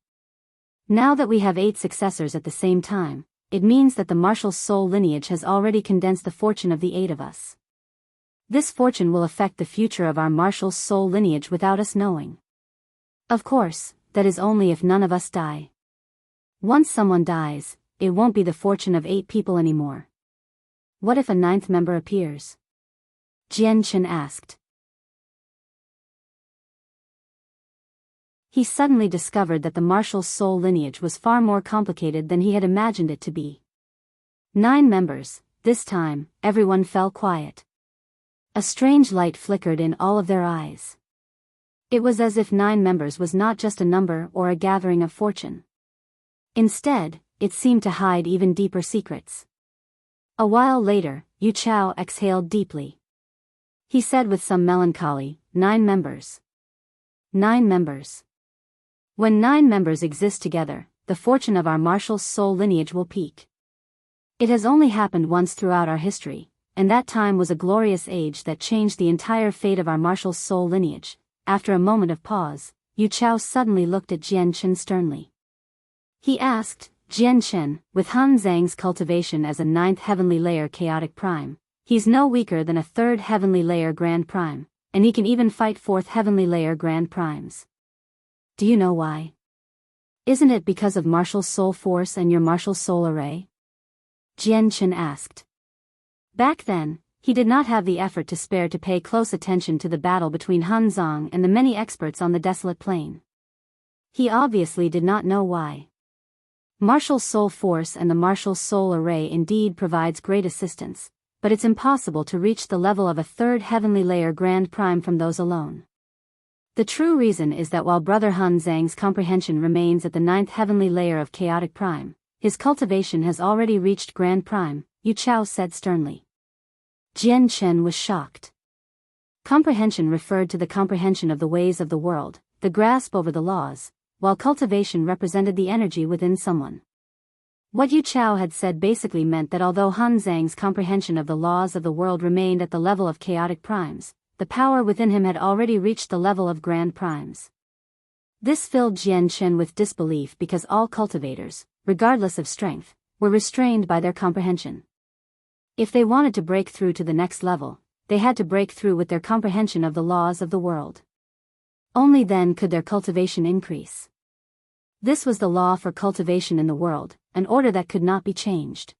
Now that we have 8 successors at the same time, it means that the martial soul lineage has already condensed the fortune of the 8 of us. This fortune will affect the future of our martial soul lineage without us knowing. Of course, that is only if none of us die. Once someone dies, it won't be the fortune of 8 people anymore. What if a 9th member appears?" Jian Chen asked. He suddenly discovered that the martial soul lineage was far more complicated than he had imagined it to be. 9 members, this time, everyone fell quiet. A strange light flickered in all of their eyes. It was as if 9 members was not just a number or a gathering of fortune. Instead, it seemed to hide even deeper secrets. A while later, Yu Chao exhaled deeply. He said with some melancholy, 9 members. 9 members. When 9 members exist together, the fortune of our martial soul lineage will peak. It has only happened once throughout our history, and that time was a glorious age that changed the entire fate of our martial soul lineage. After a moment of pause, Yu Chao suddenly looked at Jian Chen sternly. He asked, "Jian Chen, with Han Zhang's cultivation as a 9th heavenly layer chaotic prime, he's no weaker than a 3rd heavenly layer grand prime, and he can even fight 4th heavenly layer grand primes. Do you know why? Isn't it because of martial soul force and your martial soul array?" Jian Chen asked. Back then, he did not have the effort to spare to pay close attention to the battle between Han Zang and the many experts on the desolate plain. He obviously did not know why. Martial soul force and the martial soul array indeed provides great assistance, but it's impossible to reach the level of a 3rd heavenly layer grand prime from those alone. The true reason is that while Brother Han Zhang's comprehension remains at the 9th heavenly layer of chaotic prime, his cultivation has already reached grand prime, Yu Chao said sternly. Jian Chen was shocked. Comprehension referred to the comprehension of the ways of the world, the grasp over the laws, while cultivation represented the energy within someone. What Yu Chao had said basically meant that although Han Zhang's comprehension of the laws of the world remained at the level of chaotic primes, the power within him had already reached the level of grand primes. This filled Jian Chen with disbelief because all cultivators, regardless of strength, were restrained by their comprehension. If they wanted to break through to the next level, they had to break through with their comprehension of the laws of the world. Only then could their cultivation increase. This was the law for cultivation in the world, an order that could not be changed.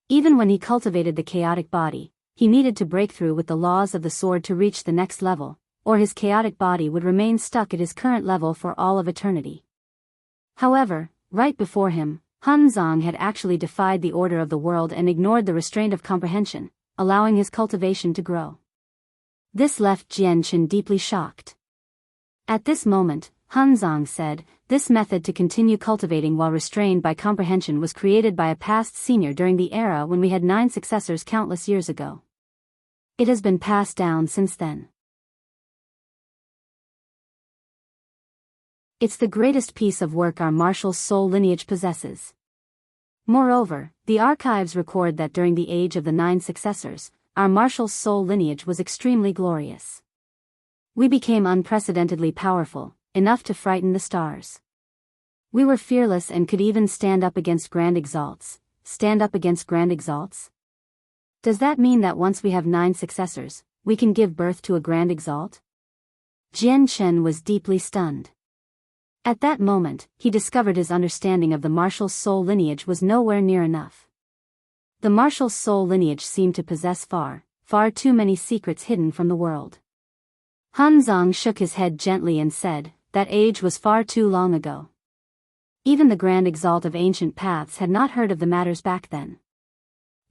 Even when he cultivated the chaotic body, he needed to break through with the laws of the sword to reach the next level, or his chaotic body would remain stuck at his current level for all of eternity. However, right before him, Han Zhang had actually defied the order of the world and ignored the restraint of comprehension, allowing his cultivation to grow. This left Jian Chen deeply shocked. At this moment, Han Zhang said, "This method to continue cultivating while restrained by comprehension was created by a past senior during the era when we had 9 successors countless years ago. It has been passed down since then. It's the greatest piece of work our martial soul lineage possesses. Moreover, the archives record that during the age of the 9 successors, our martial soul lineage was extremely glorious. We became unprecedentedly powerful, enough to frighten the stars. We were fearless and could even stand up against grand exalts. Stand up against grand exalts? Does that mean that once we have 9 successors, we can give birth to a grand exalt?" Jian Chen was deeply stunned. At that moment, he discovered his understanding of the martial soul lineage was nowhere near enough. The martial soul lineage seemed to possess far, far too many secrets hidden from the world. Han Zhang shook his head gently and said, "That age was far too long ago. Even the Grand Exalt of ancient paths had not heard of the matters back then.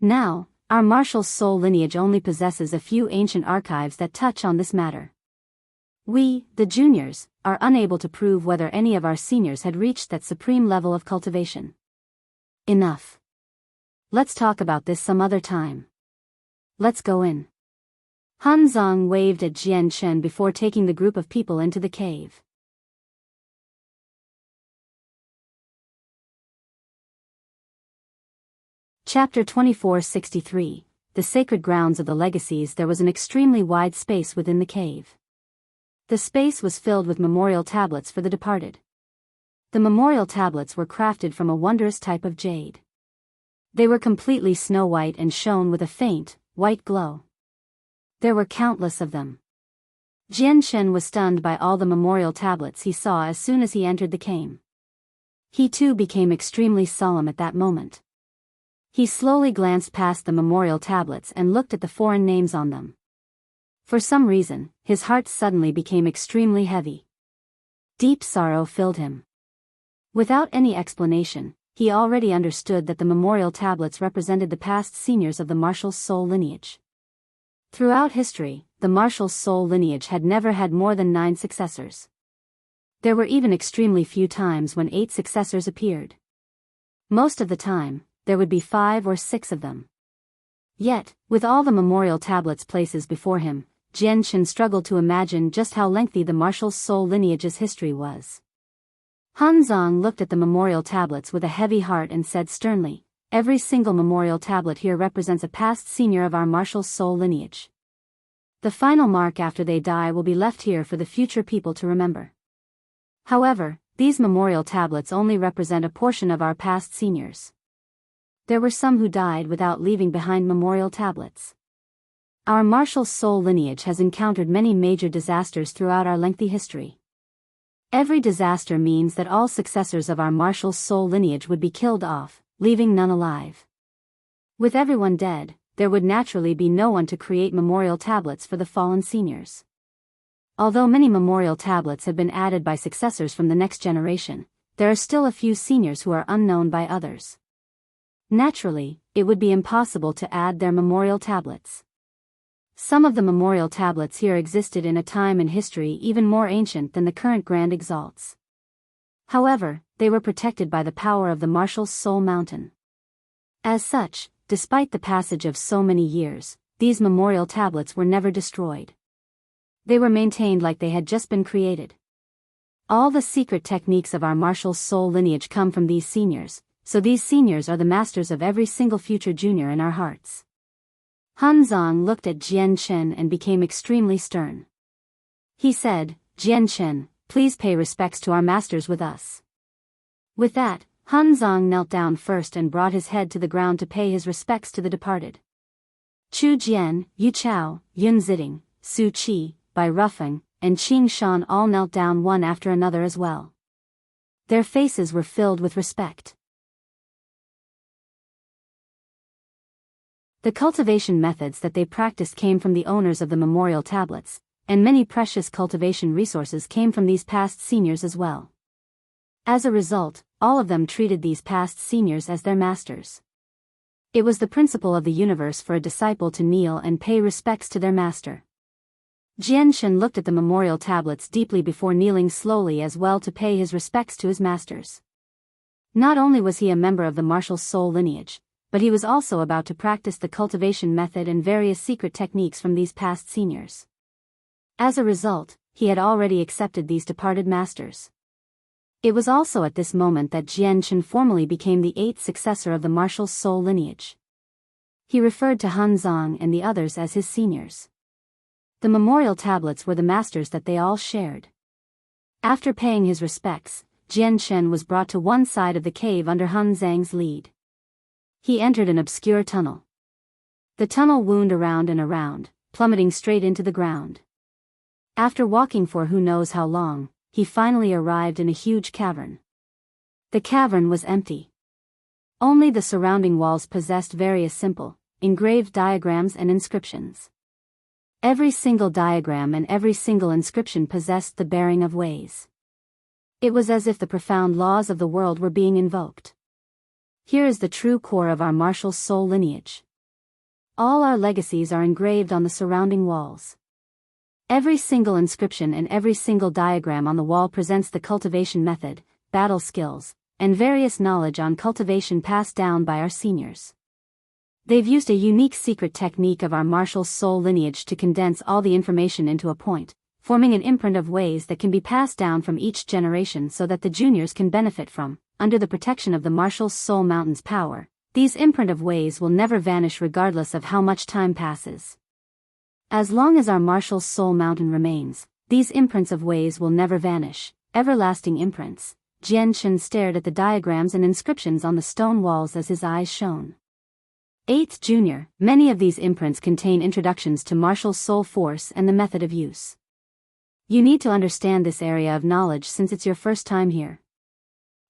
Now, our martial soul lineage only possesses a few ancient archives that touch on this matter. We, the juniors, are unable to prove whether any of our seniors had reached that supreme level of cultivation. Enough. Let's talk about this some other time. Let's go in." Han Zhang waved at Jian Chen before taking the group of people into the cave. Chapter 2463, The Sacred Grounds of the Legacies. There was an extremely wide space within the cave. The space was filled with memorial tablets for the departed. The memorial tablets were crafted from a wondrous type of jade. They were completely snow-white and shone with a faint, white glow. There were countless of them. Jian Chen was stunned by all the memorial tablets he saw as soon as he entered the cave. He too became extremely solemn at that moment. He slowly glanced past the memorial tablets and looked at the foreign names on them. For some reason, his heart suddenly became extremely heavy. Deep sorrow filled him. Without any explanation, he already understood that the memorial tablets represented the past seniors of the martial soul lineage. Throughout history, the martial soul lineage had never had more than 9 successors. There were even extremely few times when 8 successors appeared. Most of the time, there would be 5 or 6 of them. Yet, with all the memorial tablets places before him, Jian Chen struggled to imagine just how lengthy the martial soul lineage's history was. Han Zhang looked at the memorial tablets with a heavy heart and said sternly, "Every single memorial tablet here represents a past senior of our martial soul lineage. The final mark after they die will be left here for the future people to remember. However, these memorial tablets only represent a portion of our past seniors. There were some who died without leaving behind memorial tablets. Our martial soul lineage has encountered many major disasters throughout our lengthy history. Every disaster means that all successors of our martial soul lineage would be killed off, leaving none alive. With everyone dead, there would naturally be no one to create memorial tablets for the fallen seniors. Although many memorial tablets have been added by successors from the next generation, there are still a few seniors who are unknown by others. Naturally, it would be impossible to add their memorial tablets. Some of the memorial tablets here existed in a time in history even more ancient than the current Grand Exalts. However, they were protected by the power of the martial soul mountain. As such, despite the passage of so many years, these memorial tablets were never destroyed. They were maintained like they had just been created. All the secret techniques of our martial soul lineage come from these seniors, so these seniors are the masters of every single future junior in our hearts. Han Zang looked at Jian Chen and became extremely stern. He said, Jian Chen, please pay respects to our masters with us. With that, Han Zang knelt down first and brought his head to the ground to pay his respects to the departed. Chu Jian, Yu Chao, Yun Ziding, Su Qi, Bai Rufeng, and Qing Shan all knelt down one after another as well. Their faces were filled with respect. The cultivation methods that they practiced came from the owners of the memorial tablets, and many precious cultivation resources came from these past seniors as well. As a result, all of them treated these past seniors as their masters. It was the principle of the universe for a disciple to kneel and pay respects to their master. Jian Shen looked at the memorial tablets deeply before kneeling slowly as well to pay his respects to his masters. Not only was he a member of the martial soul lineage, but he was also about to practice the cultivation method and various secret techniques from these past seniors. As a result, he had already accepted these departed masters. It was also at this moment that Jian Chen formally became the 8th successor of the martial soul lineage. He referred to Han Zang and the others as his seniors. The memorial tablets were the masters that they all shared. After paying his respects, Jian Chen was brought to one side of the cave under Han Zhang's lead. He entered an obscure tunnel. The tunnel wound around and around, plummeting straight into the ground. After walking for who knows how long, he finally arrived in a huge cavern. The cavern was empty. Only the surrounding walls possessed various simple, engraved diagrams and inscriptions. Every single diagram and every single inscription possessed the bearing of ways. It was as if the profound laws of the world were being invoked. Here is the true core of our martial soul lineage. All our legacies are engraved on the surrounding walls. Every single inscription and every single diagram on the wall presents the cultivation method, battle skills, and various knowledge on cultivation passed down by our seniors. They've used a unique secret technique of our martial soul lineage to condense all the information into a point, forming an imprint of ways that can be passed down from each generation so that the juniors can benefit from, under the protection of the martial soul mountain's power. These imprint of ways will never vanish regardless of how much time passes. As long as our martial soul mountain remains, these imprints of ways will never vanish, everlasting imprints. Jian Chen stared at the diagrams and inscriptions on the stone walls as his eyes shone. 8th Junior, many of these imprints contain introductions to martial soul force and the method of use. You need to understand this area of knowledge since it's your first time here.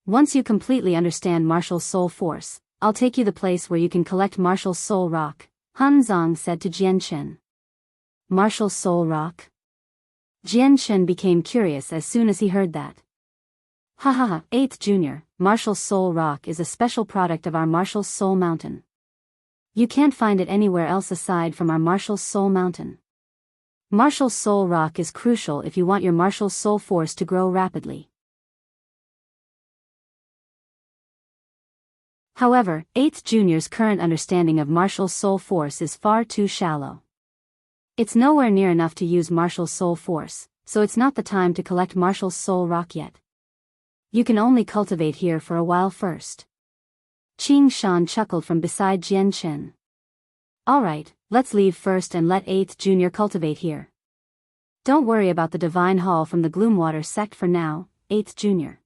Once you completely understand martial soul force, I'll take you the place where you can collect martial soul rock, Han Zang said to Jian Chen. Martial soul rock? Jian Chen became curious as soon as he heard that. Ha, 8th Junior, martial soul rock is a special product of our martial soul mountain. You can't find it anywhere else aside from our martial soul mountain. Martial soul rock is crucial if you want your martial soul force to grow rapidly. However, 8th Junior's current understanding of martial soul force is far too shallow. It's nowhere near enough to use martial soul force, so it's not the time to collect martial soul rock yet. You can only cultivate here for a while first. Qing Shan chuckled from beside Jian Chen. Alright, let's leave first and let 8th Junior cultivate here. Don't worry about the divine hall from the Gloomwater sect for now, 8th Junior.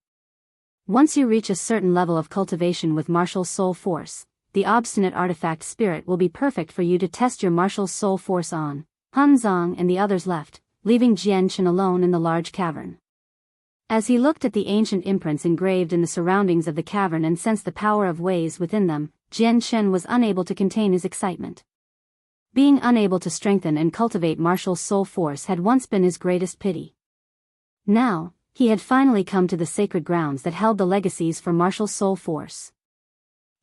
Once you reach a certain level of cultivation with martial soul force, the obstinate artifact spirit will be perfect for you to test your martial soul force on. Han Zang and the others left, leaving Jian Chen alone in the large cavern. As he looked at the ancient imprints engraved in the surroundings of the cavern and sensed the power of ways within them, Jian Chen was unable to contain his excitement. Being unable to strengthen and cultivate martial soul force had once been his greatest pity. Now, he had finally come to the sacred grounds that held the legacies for martial soul force.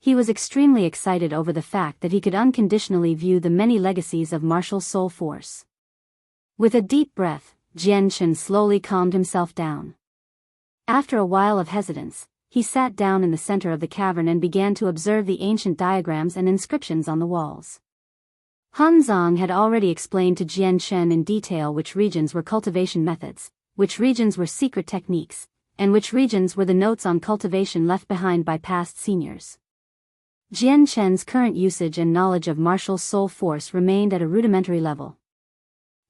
He was extremely excited over the fact that he could unconditionally view the many legacies of martial soul force. With a deep breath, Jian Chen slowly calmed himself down. After a while of hesitance, he sat down in the center of the cavern and began to observe the ancient diagrams and inscriptions on the walls. Han Zang had already explained to Jian Chen in detail which regions were cultivation methods, which regions were secret techniques, and which regions were the notes on cultivation left behind by past seniors. Jian Chen's current usage and knowledge of martial soul force remained at a rudimentary level.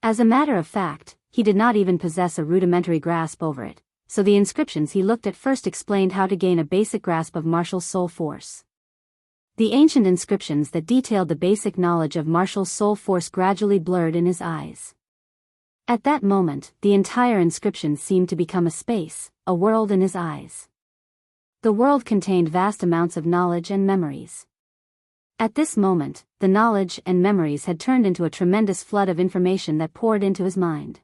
As a matter of fact, he did not even possess a rudimentary grasp over it, so the inscriptions he looked at first explained how to gain a basic grasp of martial soul force. The ancient inscriptions that detailed the basic knowledge of martial soul force gradually blurred in his eyes. At that moment, the entire inscription seemed to become a space, a world in his eyes. The world contained vast amounts of knowledge and memories. At this moment, the knowledge and memories had turned into a tremendous flood of information that poured into his mind.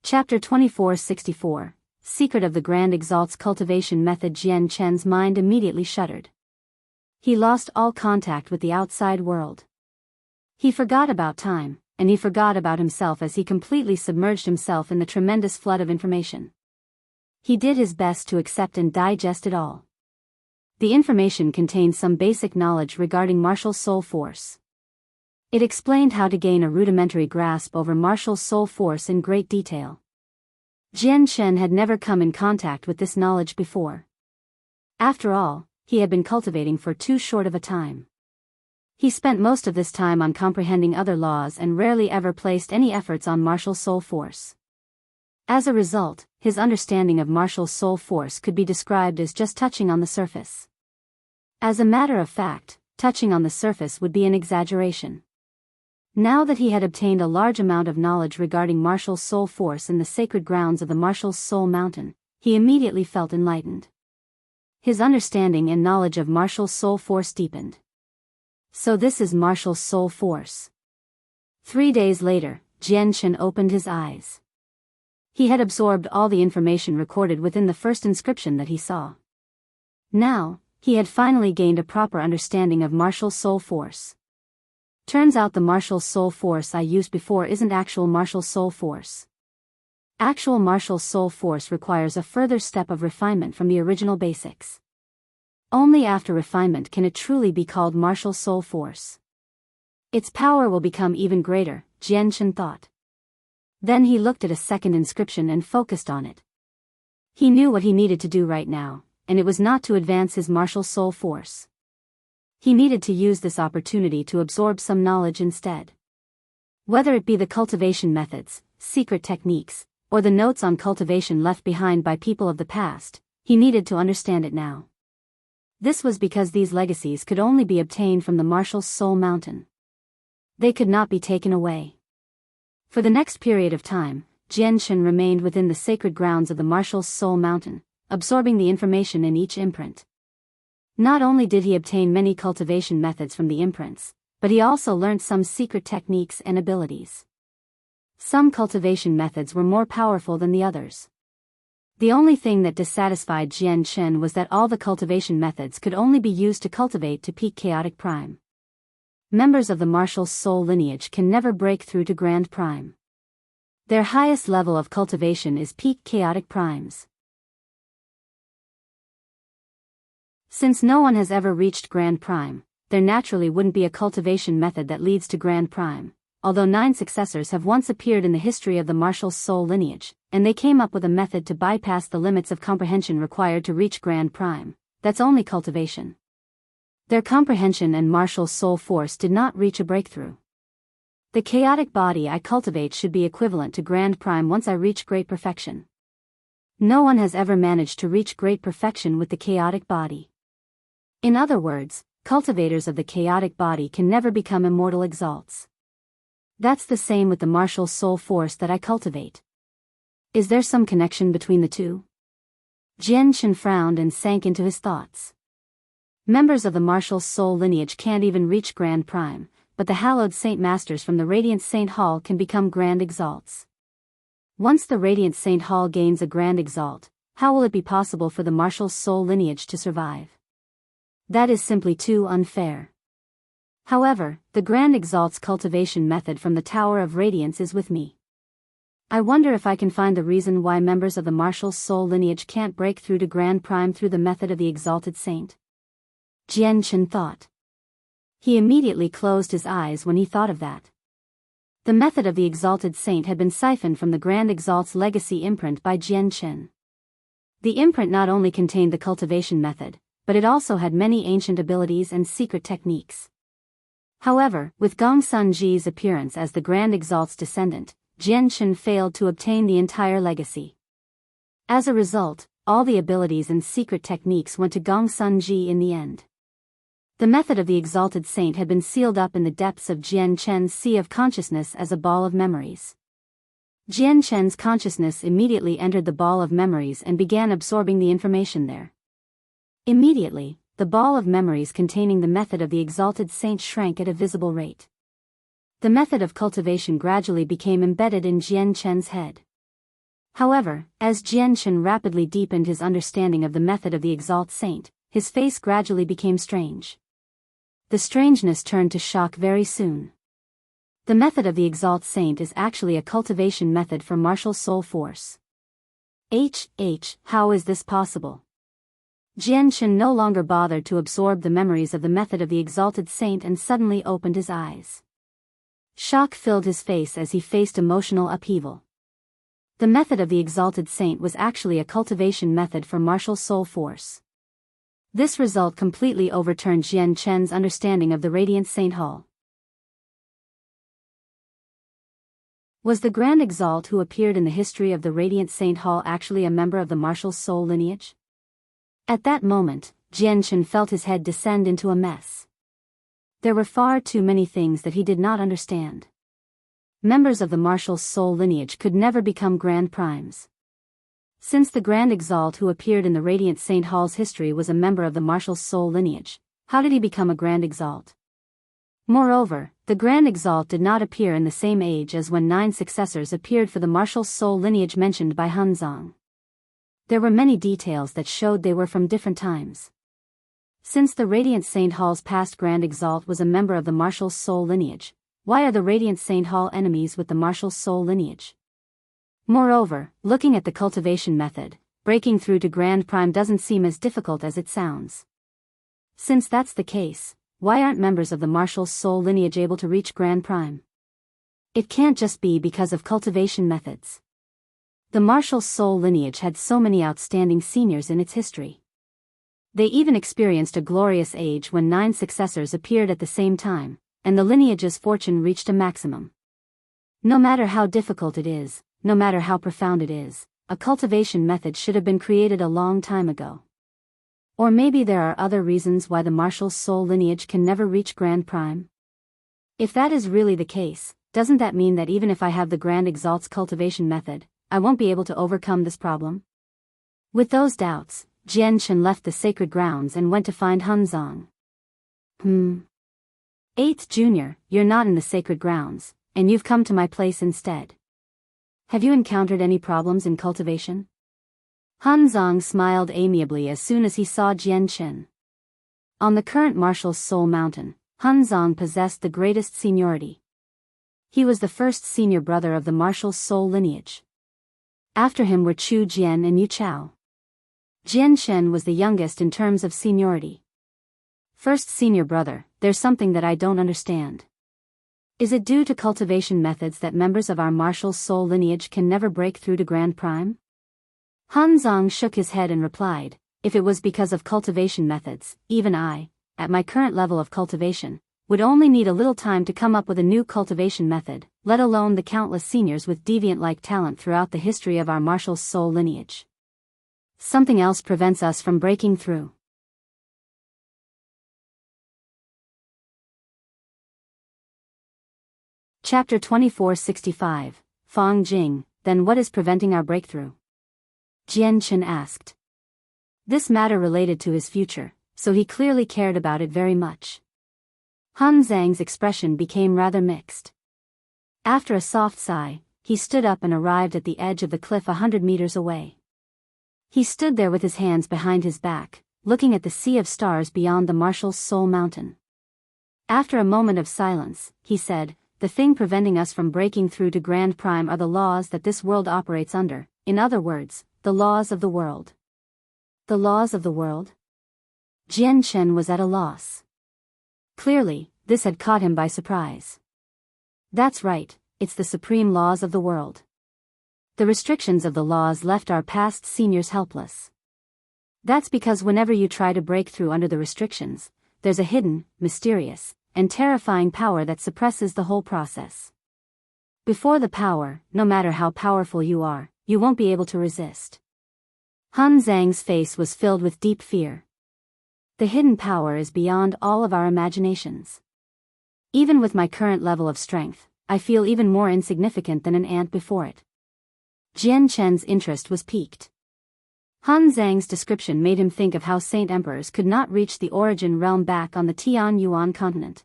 Chapter 2464, Secret of the Grand Exalt's Cultivation Method. Jian Chen's mind immediately shuddered. He lost all contact with the outside world. He forgot about time, and he forgot about himself as he completely submerged himself in the tremendous flood of information. He did his best to accept and digest it all. The information contained some basic knowledge regarding martial soul force. It explained how to gain a rudimentary grasp over martial soul force in great detail. Jian Chen had never come in contact with this knowledge before. After all, he had been cultivating for too short of a time. He spent most of this time on comprehending other laws and rarely ever placed any efforts on martial soul force. As a result, his understanding of martial soul force could be described as just touching on the surface. As a matter of fact, touching on the surface would be an exaggeration. Now that he had obtained a large amount of knowledge regarding martial soul force in the sacred grounds of the Martial Soul Mountain, he immediately felt enlightened. His understanding and knowledge of martial soul force deepened. So this is martial soul force. 3 days later, Jian Chen opened his eyes. He had absorbed all the information recorded within the first inscription that he saw. Now, he had finally gained a proper understanding of martial soul force. Turns out the martial soul force I used before isn't actual martial soul force. Actual martial soul force requires a further step of refinement from the original basics. Only after refinement can it truly be called martial soul force. Its power will become even greater, Jian Chen thought. Then he looked at a second inscription and focused on it. He knew what he needed to do right now, and it was not to advance his martial soul force. He needed to use this opportunity to absorb some knowledge instead. Whether it be the cultivation methods, secret techniques, or the notes on cultivation left behind by people of the past, he needed to understand it now. This was because these legacies could only be obtained from the Martial Soul Mountain. They could not be taken away. For the next period of time, Jian Chen remained within the sacred grounds of the Martial Soul Mountain, absorbing the information in each imprint. Not only did he obtain many cultivation methods from the imprints, but he also learned some secret techniques and abilities. Some cultivation methods were more powerful than the others. The only thing that dissatisfied Jian Chen was that all the cultivation methods could only be used to cultivate to peak chaotic prime. Members of the martial soul lineage can never break through to grand prime. Their highest level of cultivation is peak chaotic primes. Since no one has ever reached Grand Prime, there naturally wouldn't be a cultivation method that leads to Grand Prime, although 9 successors have once appeared in the history of the martial soul lineage, and they came up with a method to bypass the limits of comprehension required to reach Grand Prime. That's only cultivation. Their comprehension and martial soul force did not reach a breakthrough. The chaotic body I cultivate should be equivalent to Grand Prime once I reach great perfection. No one has ever managed to reach great perfection with the chaotic body. In other words, cultivators of the chaotic body can never become immortal exalts. That's the same with the martial soul force that I cultivate. Is there some connection between the two? Jian Chen frowned and sank into his thoughts. Members of the martial soul lineage can't even reach Grand Prime, but the hallowed Saint Masters from the Radiant Saint Hall can become Grand Exalts. Once the Radiant Saint Hall gains a Grand Exalt, how will it be possible for the martial soul lineage to survive? That is simply too unfair. However, the Grand Exalt's cultivation method from the Tower of Radiance is with me. I wonder if I can find the reason why members of the martial soul lineage can't break through to Grand Prime through the method of the Exalted Saint. Jian Chen thought. He immediately closed his eyes when he thought of that. The method of the Exalted Saint had been siphoned from the Grand Exalt's legacy imprint by Jian Chen. The imprint not only contained the cultivation method, but it also had many ancient abilities and secret techniques. However, with Gong Sun Ji's appearance as the Grand Exalt's descendant, Jian Chen failed to obtain the entire legacy. As a result, all the abilities and secret techniques went to Gong Sun Ji in the end. The method of the Exalted Saint had been sealed up in the depths of Jian Chen's sea of consciousness as a ball of memories. Jian Chen's consciousness immediately entered the ball of memories and began absorbing the information there. Immediately, the ball of memories containing the method of the Exalted Saint shrank at a visible rate. The method of cultivation gradually became embedded in Jian Chen's head. However, as Jian Chen rapidly deepened his understanding of the method of the Exalt Saint, his face gradually became strange. The strangeness turned to shock very soon. The method of the Exalt Saint is actually a cultivation method for martial soul force. How is this possible? Jian Chen no longer bothered to absorb the memories of the method of the Exalted Saint and suddenly opened his eyes. Shock filled his face as he faced emotional upheaval. The method of the Exalted Saint was actually a cultivation method for martial soul force. This result completely overturned Jian Chen's understanding of the Radiant Saint Hall. Was the Grand Exalt who appeared in the history of the Radiant Saint Hall actually a member of the martial soul lineage? At that moment, Jian Chen felt his head descend into a mess. There were far too many things that he did not understand. Members of the martial soul lineage could never become Grand Primes. Since the Grand Exalt who appeared in the Radiant Saint Hall's history was a member of the martial soul lineage, how did he become a Grand Exalt? Moreover, the Grand Exalt did not appear in the same age as when 9 successors appeared for the martial soul lineage mentioned by Zang. There were many details that showed they were from different times. Since the Radiant Saint Hall's past Grand Exalt was a member of the martial soul lineage, why are the Radiant Saint Hall enemies with the martial soul lineage? Moreover, looking at the cultivation method, breaking through to Grand Prime doesn't seem as difficult as it sounds. Since that's the case, why aren't members of the martial soul lineage able to reach Grand Prime? It can't just be because of cultivation methods. The martial soul lineage had so many outstanding seniors in its history. They even experienced a glorious age when 9 successors appeared at the same time, and the lineage's fortune reached a maximum. No matter how difficult it is, no matter how profound it is, a cultivation method should have been created a long time ago. Or maybe there are other reasons why the martial soul lineage can never reach Grand Prime? If that is really the case, doesn't that mean that even if I have the Grand Exalt's cultivation method, I won't be able to overcome this problem? With those doubts, Jian Chen left the sacred grounds and went to find Zang. 8th Junior, you're not in the sacred grounds, and you've come to my place instead. Have you encountered any problems in cultivation? Zang smiled amiably as soon as he saw Jian Chen. On the current martial soul mountain, Zang possessed the greatest seniority. He was the first senior brother of the martial soul lineage. After him were Chu Jian and Yu Chao. Jian Chen was the youngest in terms of seniority. First senior brother, there's something that I don't understand. Is it due to cultivation methods that members of our martial soul lineage can never break through to Grand Prime? Zang shook his head and replied, if it was because of cultivation methods, even I, at my current level of cultivation, would only need a little time to come up with a new cultivation method, let alone the countless seniors with deviant-like talent throughout the history of our martial soul lineage. Something else prevents us from breaking through. Chapter 2465, Fang Jing, then what is preventing our breakthrough? Jian Chen asked. This matter related to his future, so he clearly cared about it very much. Zang's expression became rather mixed. After a soft sigh, he stood up and arrived at the edge of the cliff 100 meters away. He stood there with his hands behind his back, looking at the sea of stars beyond the martial soul mountain. After a moment of silence, he said, the thing preventing us from breaking through to Grand Prime are the laws that this world operates under, in other words, the laws of the world. The laws of the world? Jian Chen was at a loss. Clearly, this had caught him by surprise. That's right, it's the supreme laws of the world. The restrictions of the laws left our past seniors helpless. That's because whenever you try to break through under the restrictions, there's a hidden, mysterious, and terrifying power that suppresses the whole process. Before the power, no matter how powerful you are, you won't be able to resist. Han Zhang's face was filled with deep fear. The hidden power is beyond all of our imaginations. Even with my current level of strength, I feel even more insignificant than an ant before it. Jian Chen's interest was piqued. Han Zhang's description made him think of how Saint Emperors could not reach the origin realm back on the Tian Yuan continent.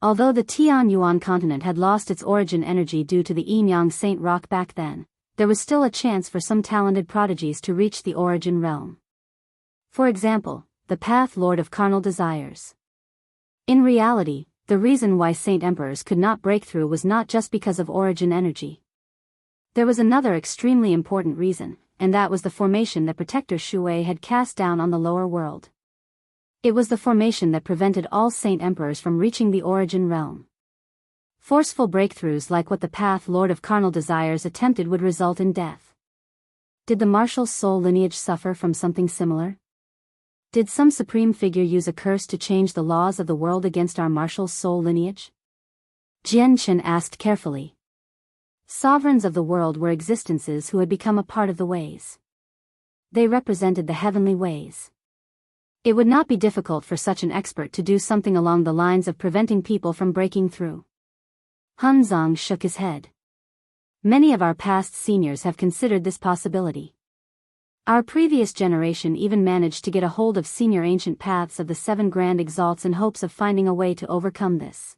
Although the Tian Yuan continent had lost its origin energy due to the Enyang Saint Rock back then, there was still a chance for some talented prodigies to reach the origin realm. For example, the Path Lord of Carnal Desires. In reality, the reason why Saint Emperors could not break through was not just because of origin energy. There was another extremely important reason, and that was the formation that Protector Shui had cast down on the lower world. It was the formation that prevented all Saint Emperors from reaching the origin realm. Forceful breakthroughs like what the Path Lord of Carnal Desires attempted would result in death. Did the martial soul lineage suffer from something similar? Did some supreme figure use a curse to change the laws of the world against our martial soul lineage? Jian Chen asked carefully. Sovereigns of the world were existences who had become a part of the ways. They represented the heavenly ways. It would not be difficult for such an expert to do something along the lines of preventing people from breaking through. Han Zhang shook his head. Many of our past seniors have considered this possibility. Our previous generation even managed to get a hold of senior ancient paths of the 7 grand exalts in hopes of finding a way to overcome this.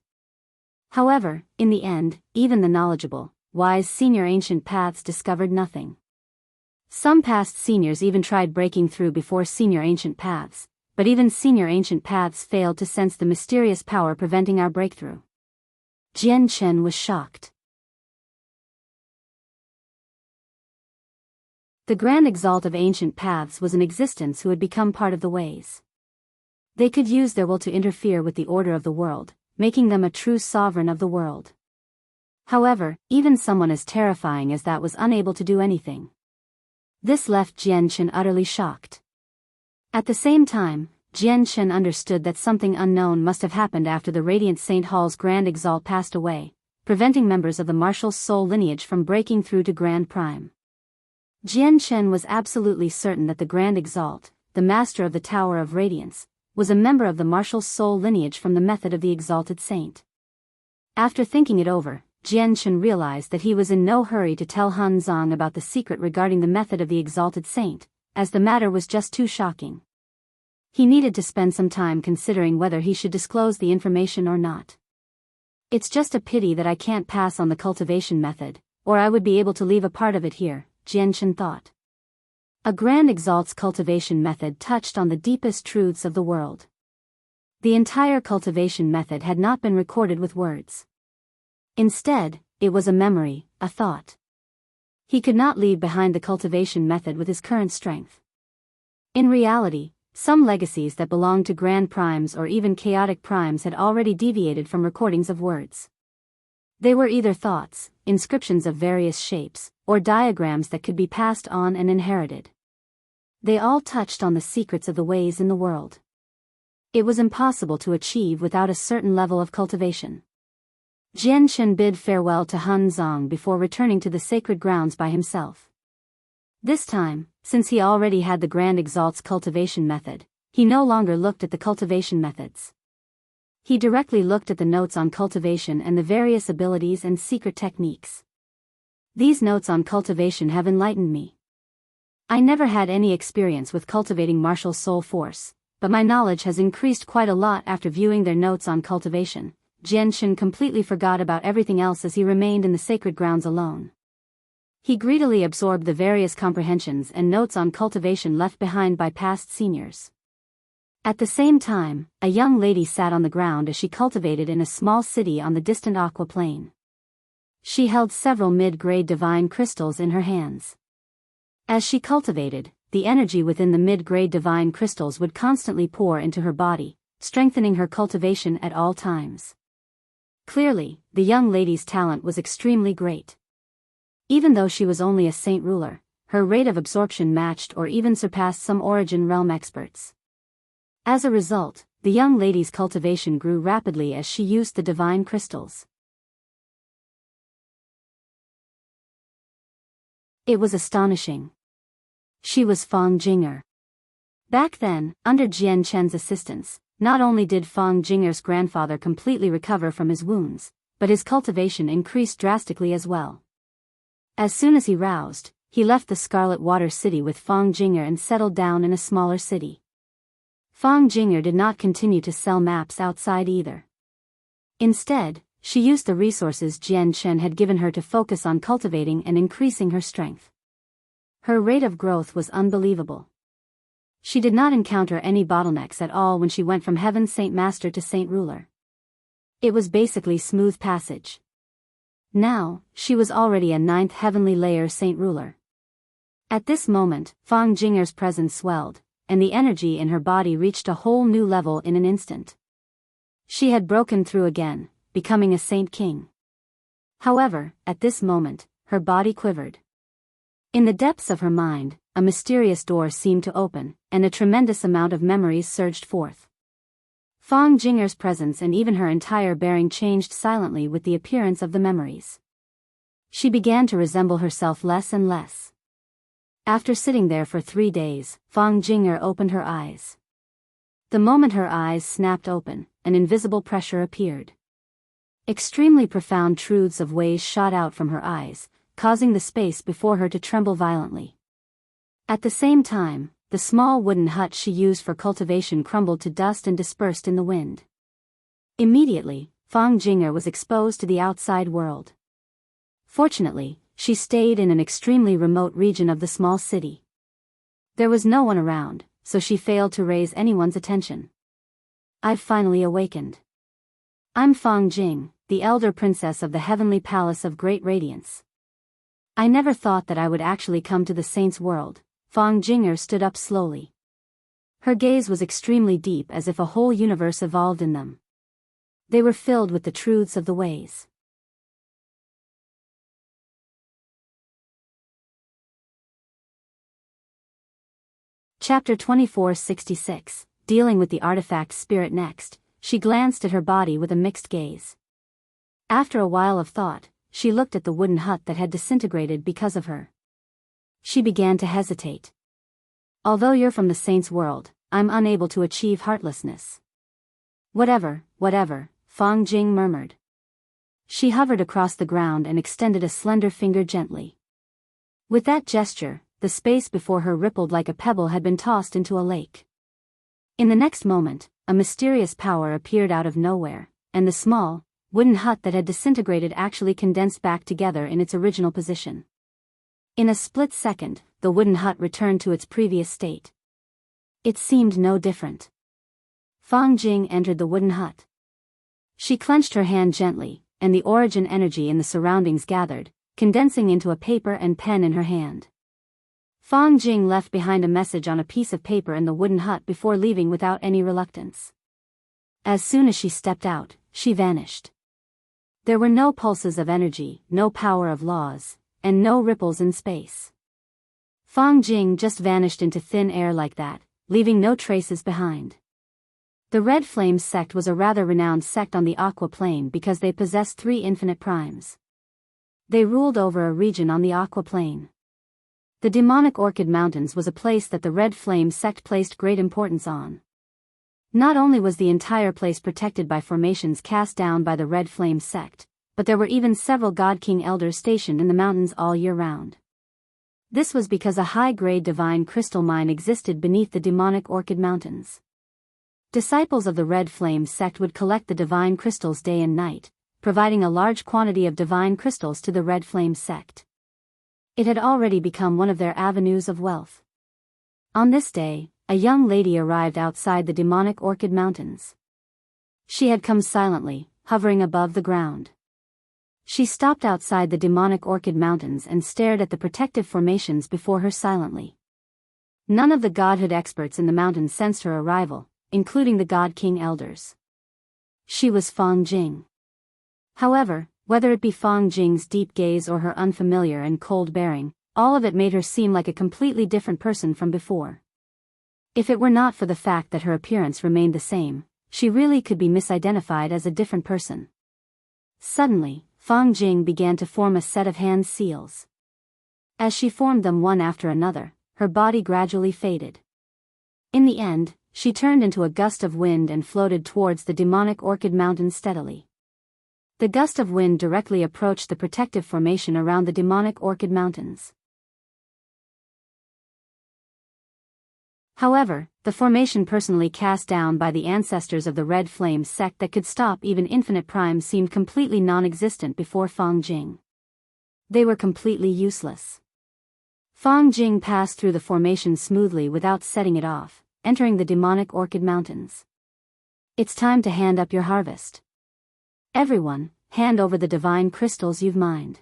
However, in the end, even the knowledgeable, wise senior ancient paths discovered nothing. Some past seniors even tried breaking through before senior ancient paths, but even senior ancient paths failed to sense the mysterious power preventing our breakthrough. Jian Chen was shocked. The Grand Exalt of Ancient Paths was an existence who had become part of the ways. They could use their will to interfere with the order of the world, making them a true sovereign of the world. However, even someone as terrifying as that was unable to do anything. This left Jian Chen utterly shocked. At the same time, Jian Chen understood that something unknown must have happened after the Radiant Saint Hall's Grand Exalt passed away, preventing members of the martial soul lineage from breaking through to Grand Prime. Jian Chen was absolutely certain that the Grand Exalt, the master of the Tower of Radiance, was a member of the martial soul lineage from the method of the Exalted Saint. After thinking it over, Jian Chen realized that he was in no hurry to tell Han Zhang about the secret regarding the method of the Exalted Saint, as the matter was just too shocking. He needed to spend some time considering whether he should disclose the information or not. It's just a pity that I can't pass on the cultivation method, or I would be able to leave a part of it here, Jian Chen thought. A Grand Exalt's cultivation method touched on the deepest truths of the world. The entire cultivation method had not been recorded with words. Instead, it was a memory, a thought. He could not leave behind the cultivation method with his current strength. In reality, some legacies that belonged to Grand Primes or even Chaotic Primes had already deviated from recordings of words. They were either thoughts, inscriptions of various shapes, or diagrams that could be passed on and inherited. They all touched on the secrets of the ways in the world. It was impossible to achieve without a certain level of cultivation. Jian Chen bid farewell to Han Zhang before returning to the sacred grounds by himself. This time, since he already had the Grand Exalt's cultivation method, he no longer looked at the cultivation methods. He directly looked at the notes on cultivation and the various abilities and secret techniques. These notes on cultivation have enlightened me. I never had any experience with cultivating martial soul force, but my knowledge has increased quite a lot after viewing their notes on cultivation. Jian Chen completely forgot about everything else as he remained in the sacred grounds alone. He greedily absorbed the various comprehensions and notes on cultivation left behind by past seniors. At the same time, a young lady sat on the ground as she cultivated in a small city on the distant Aqua Plain. She held several mid-grade divine crystals in her hands. As she cultivated, the energy within the mid-grade divine crystals would constantly pour into her body, strengthening her cultivation at all times. Clearly, the young lady's talent was extremely great. Even though she was only a saint ruler, her rate of absorption matched or even surpassed some Origin realm experts. As a result, the young lady's cultivation grew rapidly as she used the divine crystals. It was astonishing. She was Fang Jinger. Back then, under Jian Chen's assistance, not only did Fang Jinger's grandfather completely recover from his wounds, but his cultivation increased drastically as well. As soon as he roused, he left the Scarlet Water City with Fang Jinger and settled down in a smaller city. Fang Jinger did not continue to sell maps outside either. Instead, she used the resources Jian Chen had given her to focus on cultivating and increasing her strength. Her rate of growth was unbelievable. She did not encounter any bottlenecks at all when she went from Heaven Saint Master to Saint Ruler. It was basically smooth passage. Now, she was already a 9th heavenly layer Saint Ruler. At this moment, Fang Jinger's presence swelled, and the energy in her body reached a whole new level in an instant. She had broken through again, becoming a Saint King. However, at this moment, her body quivered. In the depths of her mind, a mysterious door seemed to open, and a tremendous amount of memories surged forth. Fang Jinger's presence and even her entire bearing changed silently with the appearance of the memories. She began to resemble herself less and less. After sitting there for 3 days, Fang Jinger opened her eyes. The moment her eyes snapped open, an invisible pressure appeared. Extremely profound truths of ways shot out from her eyes, causing the space before her to tremble violently. At the same time, the small wooden hut she used for cultivation crumbled to dust and dispersed in the wind. Immediately, Fang Jinger was exposed to the outside world. Fortunately, she stayed in an extremely remote region of the small city. There was no one around, so she failed to raise anyone's attention. I've finally awakened. I'm Fang Jing, the elder princess of the heavenly palace of great radiance. I never thought that I would actually come to the saints' world. Fang Jinger stood up slowly. Her gaze was extremely deep, as if a whole universe evolved in them. They were filled with the truths of the ways. Chapter 2466, Dealing with the Artifact Spirit. Next, she glanced at her body with a mixed gaze. After a while of thought, she looked at the wooden hut that had disintegrated because of her. She began to hesitate. Although you're from the saints' world, I'm unable to achieve heartlessness. Whatever, Fang Jing murmured. She hovered across the ground and extended a slender finger gently. With that gesture, the space before her rippled like a pebble had been tossed into a lake. In the next moment, a mysterious power appeared out of nowhere, and the small, wooden hut that had disintegrated actually condensed back together in its original position. In a split second, the wooden hut returned to its previous state. It seemed no different. Fang Jing entered the wooden hut. She clenched her hand gently, and the origin energy in the surroundings gathered, condensing into a paper and pen in her hand. Fang Jing left behind a message on a piece of paper in the wooden hut before leaving without any reluctance. As soon as she stepped out, she vanished. There were no pulses of energy, no power of laws, and no ripples in space. Fang Jing just vanished into thin air like that, leaving no traces behind. The Red Flame Sect was a rather renowned sect on the Aqua Plane because they possessed 3 infinite primes. They ruled over a region on the Aqua Plane. The demonic Orchid Mountains was a place that the Red Flame Sect placed great importance on. Not only was the entire place protected by formations cast down by the Red Flame Sect, but there were even several God King elders stationed in the mountains all year round. This was because a high-grade divine crystal mine existed beneath the demonic Orchid Mountains. Disciples of the Red Flame Sect would collect the divine crystals day and night, providing a large quantity of divine crystals to the Red Flame Sect. It had already become one of their avenues of wealth. On this day, a young lady arrived outside the demonic Orchid Mountains. She had come silently, hovering above the ground. She stopped outside the demonic Orchid Mountains and stared at the protective formations before her silently. None of the godhood experts in the mountains sensed her arrival, including the God King elders. She was Fang Jing. However, whether it be Fang Jing's deep gaze or her unfamiliar and cold bearing, all of it made her seem like a completely different person from before. If it were not for the fact that her appearance remained the same, she really could be misidentified as a different person. Suddenly, Fang Jing began to form a set of hand seals. As she formed them one after another, her body gradually faded. In the end, she turned into a gust of wind and floated towards the demonic Orchid Mountain steadily. The gust of wind directly approached the protective formation around the demonic Orchid Mountains. However, the formation personally cast down by the ancestors of the Red Flame sect that could stop even infinite prime seemed completely non-existent before Fang Jing. They were completely useless. Fang Jing passed through the formation smoothly without setting it off, entering the demonic Orchid Mountains. It's time to hand up your harvest. Everyone, hand over the divine crystals you've mined.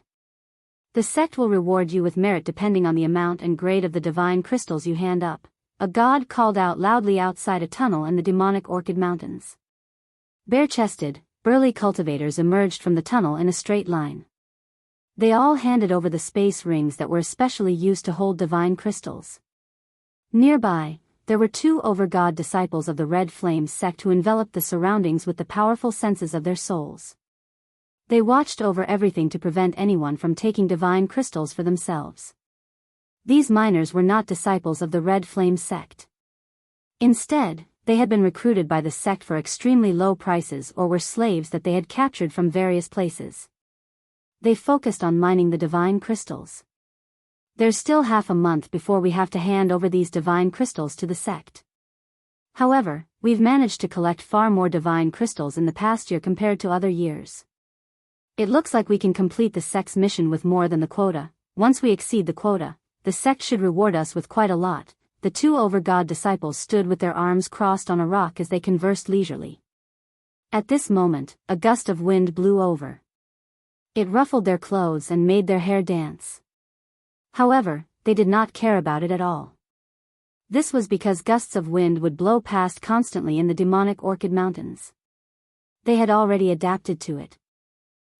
The sect will reward you with merit depending on the amount and grade of the divine crystals you hand up. A god called out loudly outside a tunnel in the demonic Orchid Mountains. Bare-chested, burly cultivators emerged from the tunnel in a straight line. They all handed over the space rings that were especially used to hold divine crystals. Nearby, there were 2 over-god disciples of the Red Flame sect who enveloped the surroundings with the powerful senses of their souls. They watched over everything to prevent anyone from taking divine crystals for themselves. These miners were not disciples of the Red Flame sect. Instead, they had been recruited by the sect for extremely low prices or were slaves that they had captured from various places. They focused on mining the divine crystals. There's still half a month before we have to hand over these divine crystals to the sect. However, we've managed to collect far more divine crystals in the past year compared to other years. It looks like we can complete the sect's mission with more than the quota. Once we exceed the quota, the sect should reward us with quite a lot. The 2 over-god disciples stood with their arms crossed on a rock as they conversed leisurely. At this moment, a gust of wind blew over. It ruffled their clothes and made their hair dance. However, they did not care about it at all. This was because gusts of wind would blow past constantly in the demonic Orchid Mountains. They had already adapted to it.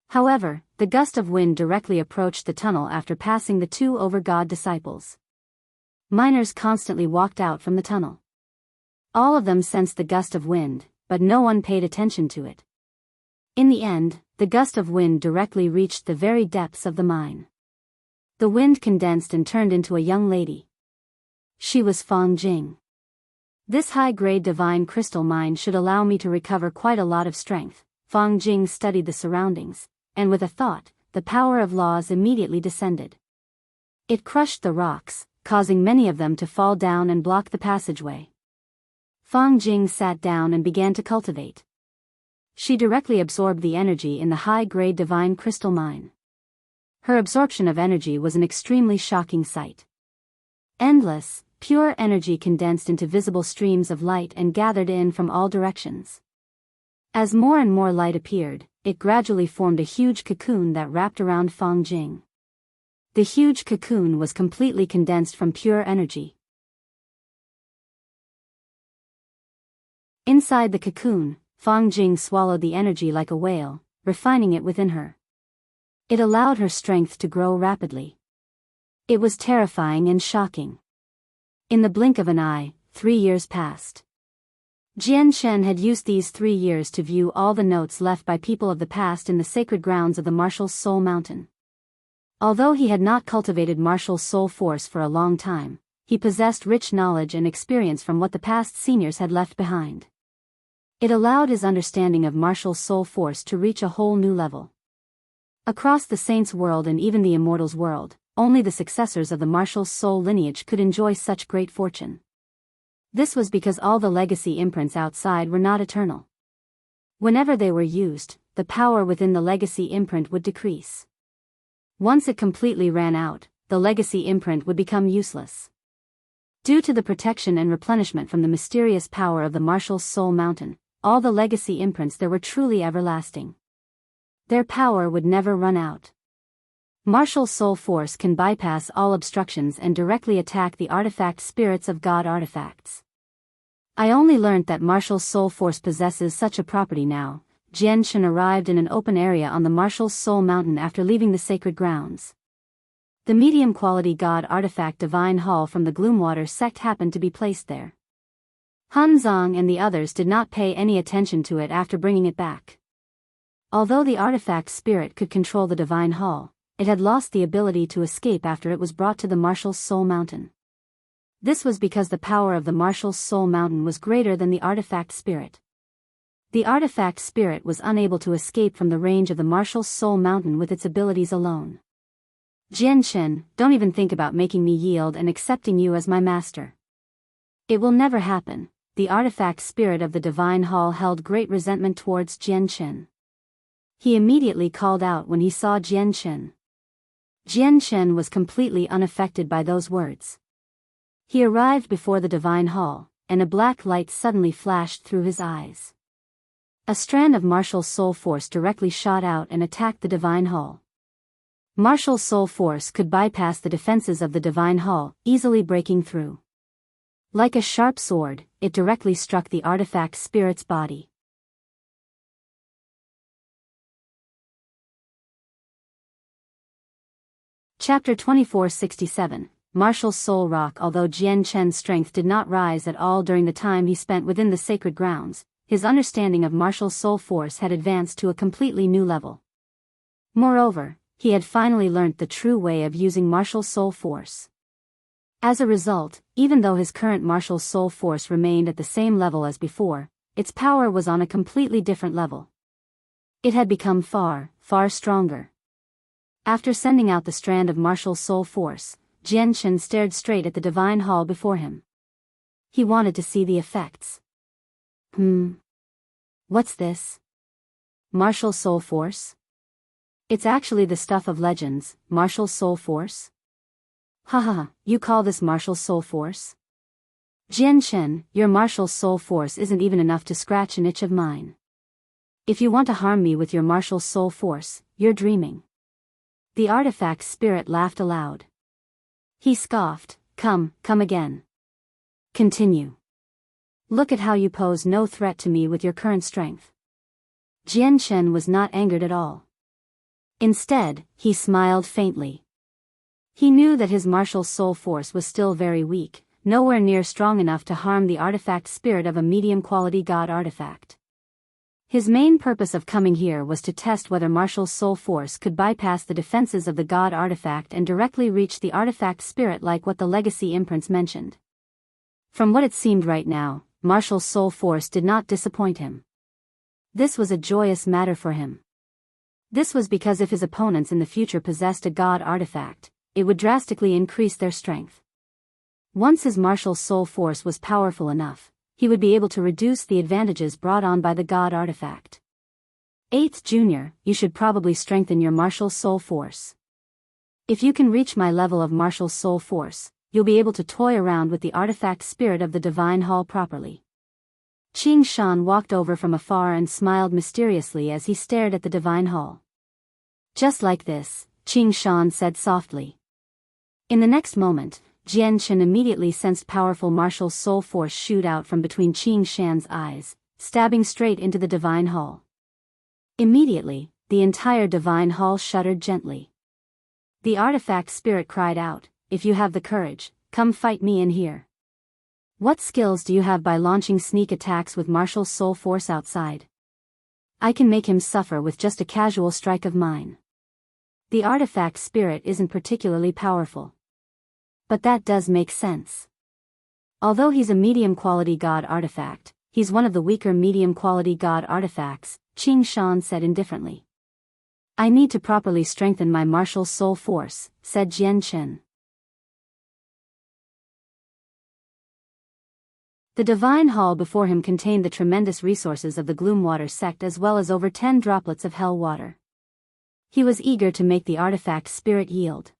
However, the gust of wind directly approached the tunnel after passing the 2 over-god disciples. Miners constantly walked out from the tunnel. All of them sensed the gust of wind, but no one paid attention to it. In the end, the gust of wind directly reached the very depths of the mine. The wind condensed and turned into a young lady. She was Fang Jing. This high-grade divine crystal mine should allow me to recover quite a lot of strength. Fang Jing studied the surroundings, and with a thought, the power of laws immediately descended. It crushed the rocks, causing many of them to fall down and block the passageway. Fang Jing sat down and began to cultivate. She directly absorbed the energy in the high-grade divine crystal mine. Her absorption of energy was an extremely shocking sight. Endless, pure energy condensed into visible streams of light and gathered in from all directions. As more and more light appeared, it gradually formed a huge cocoon that wrapped around Fang Jing. The huge cocoon was completely condensed from pure energy. Inside the cocoon, Fang Jing swallowed the energy like a whale, refining it within her. It allowed her strength to grow rapidly. It was terrifying and shocking. In the blink of an eye, 3 years passed. Jian Shen had used these 3 years to view all the notes left by people of the past in the sacred grounds of the Martial Soul Mountain. Although he had not cultivated martial soul force for a long time, he possessed rich knowledge and experience from what the past seniors had left behind. It allowed his understanding of martial soul force to reach a whole new level. Across the Saints' world and even the Immortals' world, only the successors of the martial soul lineage could enjoy such great fortune. This was because all the legacy imprints outside were not eternal. Whenever they were used, the power within the legacy imprint would decrease. Once it completely ran out, the legacy imprint would become useless. Due to the protection and replenishment from the mysterious power of the Martial Soul Mountain, all the legacy imprints there were truly everlasting. Their power would never run out. Martial Soul Force can bypass all obstructions and directly attack the artifact spirits of God artifacts. I only learnt that Martial Soul Force possesses such a property now, Jian Shen arrived in an open area on the Marshal's Soul Mountain after leaving the sacred grounds. The medium-quality god artifact Divine Hall from the Gloomwater sect happened to be placed there. Han Zang and the others did not pay any attention to it after bringing it back. Although the artifact spirit could control the Divine Hall, it had lost the ability to escape after it was brought to the Marshal's Soul Mountain. This was because the power of the Marshal's Soul Mountain was greater than the artifact spirit. The artifact spirit was unable to escape from the range of the Marshal's Soul Mountain with its abilities alone. Jian Shen, don't even think about making me yield and accepting you as my master. It will never happen. The artifact spirit of the Divine Hall held great resentment towards Jian Shen. He immediately called out when he saw Jian Shen. Jian Shen was completely unaffected by those words. He arrived before the Divine Hall, and a black light suddenly flashed through his eyes. A strand of martial soul force directly shot out and attacked the Divine Hall. Martial soul force could bypass the defenses of the Divine Hall, easily breaking through. Like a sharp sword, it directly struck the artifact spirit's body. Chapter 2467, Martial Soul Rock. Although Jian Shen's strength did not rise at all during the time he spent within the sacred grounds, his understanding of martial soul force had advanced to a completely new level. Moreover, he had finally learnt the true way of using martial soul force. As a result, even though his current martial soul force remained at the same level as before, its power was on a completely different level. It had become far, far stronger. After sending out the strand of martial soul force, Jian Shen stared straight at the Divine Hall before him. He wanted to see the effects. What's this? Martial soul force? It's actually the stuff of legends, martial soul force? Haha, you call this martial soul force? Jian Shen, your martial soul force isn't even enough to scratch an itch of mine. If you want to harm me with your martial soul force, you're dreaming. The artifact spirit laughed aloud. He scoffed, come again. Continue. Look at how you pose no threat to me with your current strength. Jian Shen was not angered at all. Instead, he smiled faintly. He knew that his martial soul force was still very weak, nowhere near strong enough to harm the artifact spirit of a medium-quality god artifact. His main purpose of coming here was to test whether martial soul force could bypass the defenses of the god artifact and directly reach the artifact spirit like what the legacy imprints mentioned. From what it seemed right now, martial soul force did not disappoint him. This was a joyous matter for him. This was because if his opponents in the future possessed a god artifact, it would drastically increase their strength. Once his martial soul force was powerful enough, he would be able to reduce the advantages brought on by the god artifact. 8th Junior, you should probably strengthen your martial soul force. If you can reach my level of martial soul force, you'll be able to toy around with the artifact spirit of the Divine Hall properly. Qing Shan walked over from afar and smiled mysteriously as he stared at the Divine Hall. Just like this, Qing Shan said softly. In the next moment, Jian Shen immediately sensed powerful martial soul force shoot out from between Qing Shan's eyes, stabbing straight into the Divine Hall. Immediately, the entire Divine Hall shuddered gently. The artifact spirit cried out, if you have the courage, come fight me in here. What skills do you have by launching sneak attacks with martial soul force outside? I can make him suffer with just a casual strike of mine. The artifact spirit isn't particularly powerful. But that does make sense. Although he's a medium-quality god artifact, he's one of the weaker medium-quality god artifacts, Qing Shan said indifferently. I need to properly strengthen my martial soul force, said Jian Shen. The Divine Hall before him contained the tremendous resources of the Gloomwater sect as well as over 10 droplets of hell water. He was eager to make the artifact spirit yield.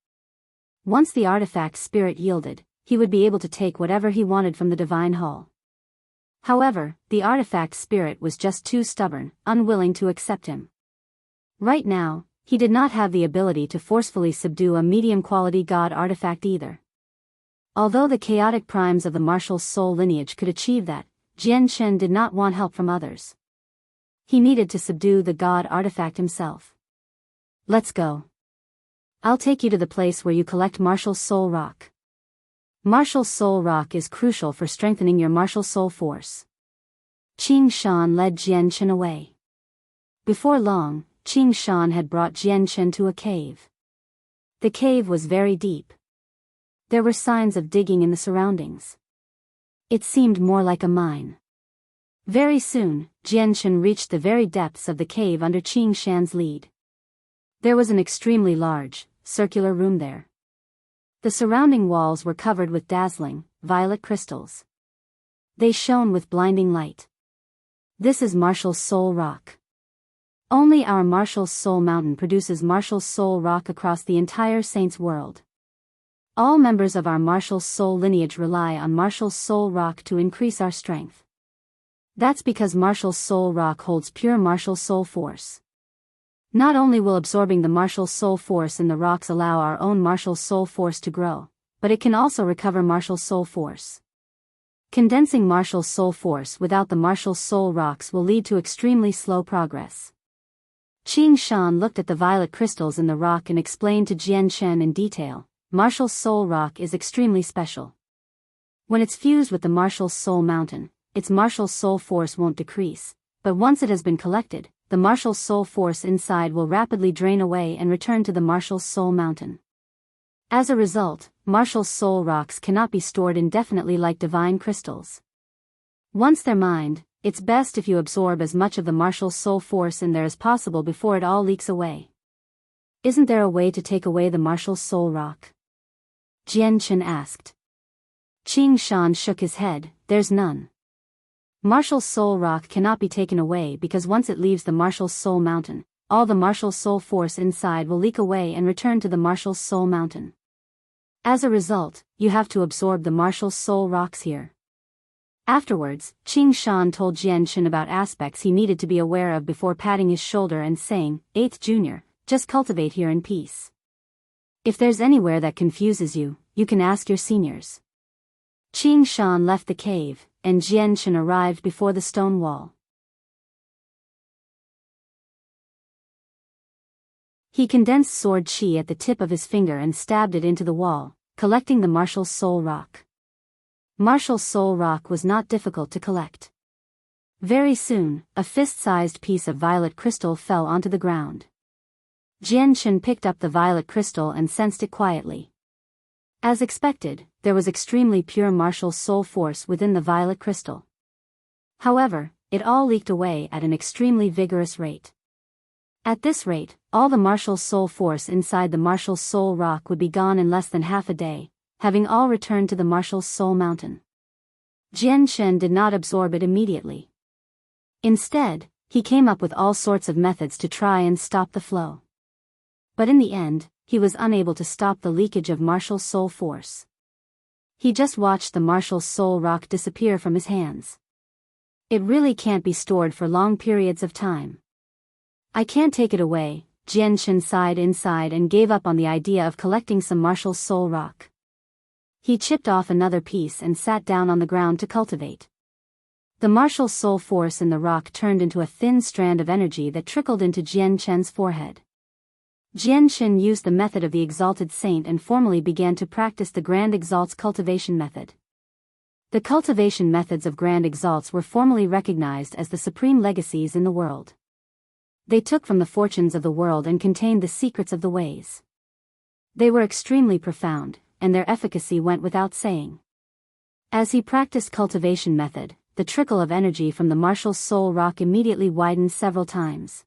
Once the artifact spirit yielded, he would be able to take whatever he wanted from the Divine Hall. However, the artifact spirit was just too stubborn, unwilling to accept him. Right now, he did not have the ability to forcefully subdue a medium-quality god artifact either. Although the chaotic primes of the martial soul lineage could achieve that, Jian Shen did not want help from others. He needed to subdue the god artifact himself. Let's go. I'll take you to the place where you collect Martial Soul Rock. Martial Soul Rock is crucial for strengthening your martial soul force. Qing Shan led Jian Chen away. Before long, Qing Shan had brought Jian Chen to a cave. The cave was very deep. There were signs of digging in the surroundings. It seemed more like a mine. Very soon, Jian Chen reached the very depths of the cave under Qing Shan's lead. There was an extremely large, circular room there. The surrounding walls were covered with dazzling, violet crystals. They shone with blinding light. This is Martial Soul Rock. Only our Martial Soul Mountain produces Martial Soul Rock across the entire Saints world. All members of our Martial Soul lineage rely on Martial Soul Rock to increase our strength. That's because Martial Soul Rock holds pure Martial Soul Force. Not only will absorbing the Martial Soul Force in the rocks allow our own Martial Soul Force to grow, but it can also recover Martial Soul Force. Condensing Martial Soul Force without the Martial Soul Rocks will lead to extremely slow progress. Qing Shan looked at the violet crystals in the rock and explained to Jian Chen in detail, Martial Soul Rock is extremely special. When it's fused with the Martial Soul Mountain, its Martial Soul Force won't decrease, but once it has been collected, the Martial Soul Force inside will rapidly drain away and return to the Martial Soul Mountain. As a result, Martial Soul Rocks cannot be stored indefinitely like divine crystals. Once they're mined, it's best if you absorb as much of the Martial Soul Force in there as possible before it all leaks away. Isn't there a way to take away the Martial Soul Rock? Jian Chen asked. Qing Shan shook his head, there's none. Martial Soul Rock cannot be taken away because once it leaves the Martial Soul Mountain, all the Martial Soul Force inside will leak away and return to the Martial Soul Mountain. As a result, you have to absorb the Martial Soul Rocks here. Afterwards, Qing Shan told Jian Chen about aspects he needed to be aware of before patting his shoulder and saying, 8th Junior, just cultivate here in peace. If there's anywhere that confuses you, you can ask your seniors. Qing Shan left the cave, and Jian Chen arrived before the stone wall. He condensed sword chi at the tip of his finger and stabbed it into the wall, collecting the Martial Soul Rock. Martial Soul Rock was not difficult to collect. Very soon, a fist-sized piece of violet crystal fell onto the ground. Jian Chen picked up the violet crystal and sensed it quietly. As expected, there was extremely pure Martial Soul Force within the violet crystal. However, it all leaked away at an extremely vigorous rate. At this rate, all the Martial Soul Force inside the Martial Soul Rock would be gone in less than half a day, having all returned to the Martial Soul Mountain. Jian Chen did not absorb it immediately. Instead, he came up with all sorts of methods to try and stop the flow. But in the end, he was unable to stop the leakage of Martial Soul Force. He just watched the Martial Soul Rock disappear from his hands. It really can't be stored for long periods of time. I can't take it away, Jian Chen sighed inside and gave up on the idea of collecting some Martial Soul Rock. He chipped off another piece and sat down on the ground to cultivate. The Martial Soul Force in the rock turned into a thin strand of energy that trickled into Jian Chen's forehead. Jian Chen used the method of the Exalted Saint and formally began to practice the Grand Exalt's cultivation method. The cultivation methods of Grand Exalts were formally recognized as the supreme legacies in the world. They took from the fortunes of the world and contained the secrets of the ways. They were extremely profound, and their efficacy went without saying. As he practiced cultivation method, the trickle of energy from the Martial Soul Rock immediately widened several times.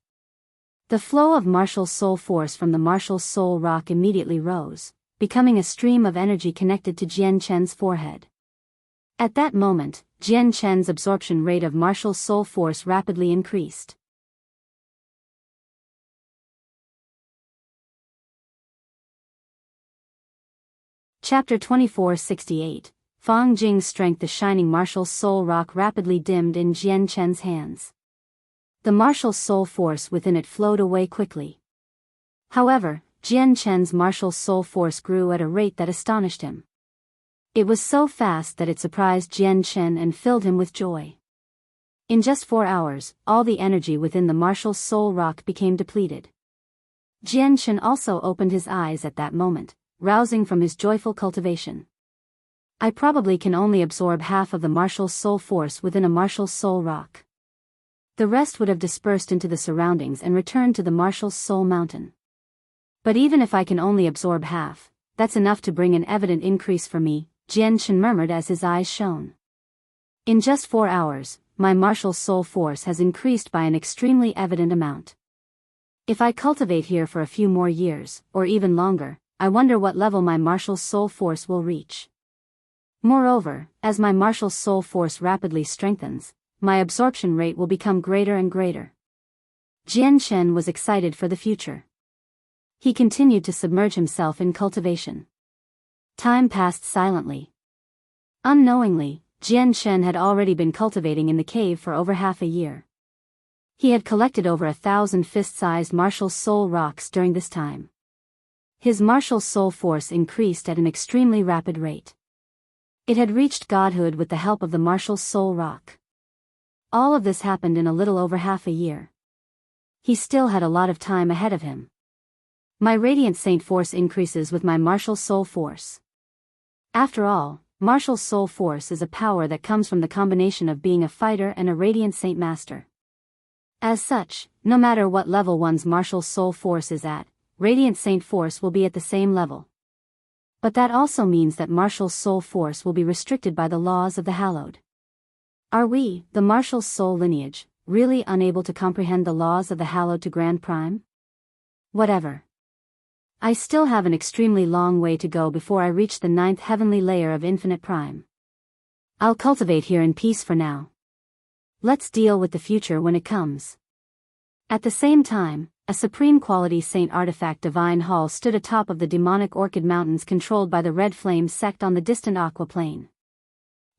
The flow of Martial Soul Force from the Martial Soul Rock immediately rose, becoming a stream of energy connected to Jian Chen's forehead. At that moment, Jian Chen's absorption rate of Martial Soul Force rapidly increased. Chapter 2468, Fang Jing's strength. The shining Martial Soul Rock rapidly dimmed in Jian Chen's hands. The Martial Soul Force within it flowed away quickly. However, Jian Chen's Martial Soul Force grew at a rate that astonished him. It was so fast that it surprised Jian Chen and filled him with joy. In just 4 hours, all the energy within the marshal's soul rock became depleted. Jian Shen also opened his eyes at that moment, rousing from his joyful cultivation. I probably can only absorb half of the marshal's soul force within a marshal's soul rock. The rest would have dispersed into the surroundings and returned to the marshal's soul mountain. But even if I can only absorb half, that's enough to bring an evident increase for me, Jian Shen murmured as his eyes shone. In just 4 hours, my marshal's soul force has increased by an extremely evident amount. If I cultivate here for a few more years, or even longer, I wonder what level my marshal's soul force will reach. Moreover, as my marshal's soul force rapidly strengthens, my absorption rate will become greater and greater. Jian Shen was excited for the future. He continued to submerge himself in cultivation. Time passed silently. Unknowingly, Jian Shen had already been cultivating in the cave for over half a year. He had collected over 1,000 fist-sized martial soul rocks during this time. His martial soul force increased at an extremely rapid rate. It had reached godhood with the help of the martial soul rock. All of this happened in a little over half a year. He still had a lot of time ahead of him. My radiant saint force increases with my martial soul force. After all, martial soul force is a power that comes from the combination of being a fighter and a radiant saint master. As such, no matter what level one's martial soul force is at, radiant saint force will be at the same level. But that also means that martial soul force will be restricted by the laws of the hallowed. Are we, the martial soul lineage, really unable to comprehend the laws of the hallowed to Grand Prime? Whatever. I still have an extremely long way to go before I reach the 9th heavenly layer of Infinite Prime. I'll cultivate here in peace for now. Let's deal with the future when it comes. At the same time, a supreme quality saint artifact divine hall stood atop of the demonic orchid mountains controlled by the Red Flame sect on the distant Aqua Plain.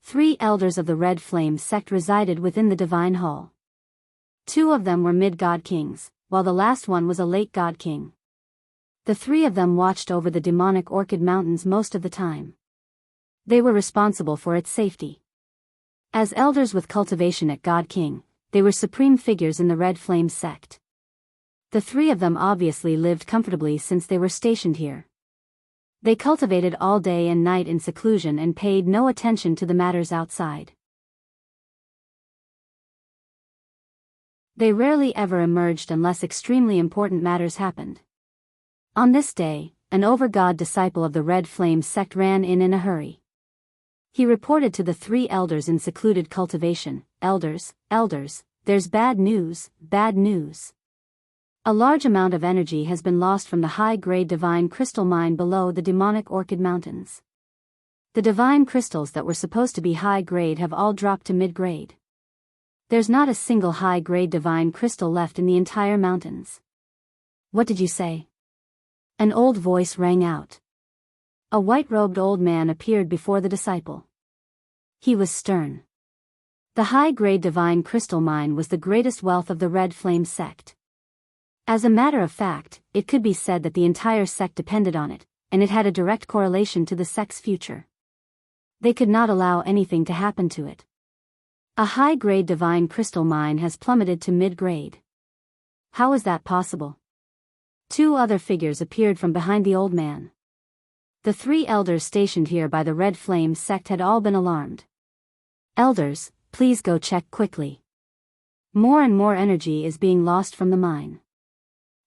3 elders of the Red Flame sect resided within the divine hall. 2 of them were mid-god kings, while the last one was a late god king. The 3 of them watched over the demonic orchid mountains most of the time. They were responsible for its safety. As elders with cultivation at God King, they were supreme figures in the Red Flame sect. The 3 of them obviously lived comfortably since they were stationed here. They cultivated all day and night in seclusion and paid no attention to the matters outside. They rarely ever emerged unless extremely important matters happened. On this day, an over-god disciple of the Red Flame sect ran in a hurry. He reported to the 3 elders in secluded cultivation, Elders, there's bad news, bad news. A large amount of energy has been lost from the high-grade divine crystal mine below the demonic orchid mountains. The divine crystals that were supposed to be high-grade have all dropped to mid-grade. There's not a single high-grade divine crystal left in the entire mountains. What did you say? An old voice rang out. A white-robed old man appeared before the disciple. He was stern. The high-grade divine crystal mine was the greatest wealth of the Red Flame sect. As a matter of fact, it could be said that the entire sect depended on it, and it had a direct correlation to the sect's future. They could not allow anything to happen to it. A high-grade divine crystal mine has plummeted to mid-grade. How is that possible? 2 other figures appeared from behind the old man. The 3 elders stationed here by the Red Flame sect had all been alarmed. Elders, please go check quickly. More and more energy is being lost from the mine.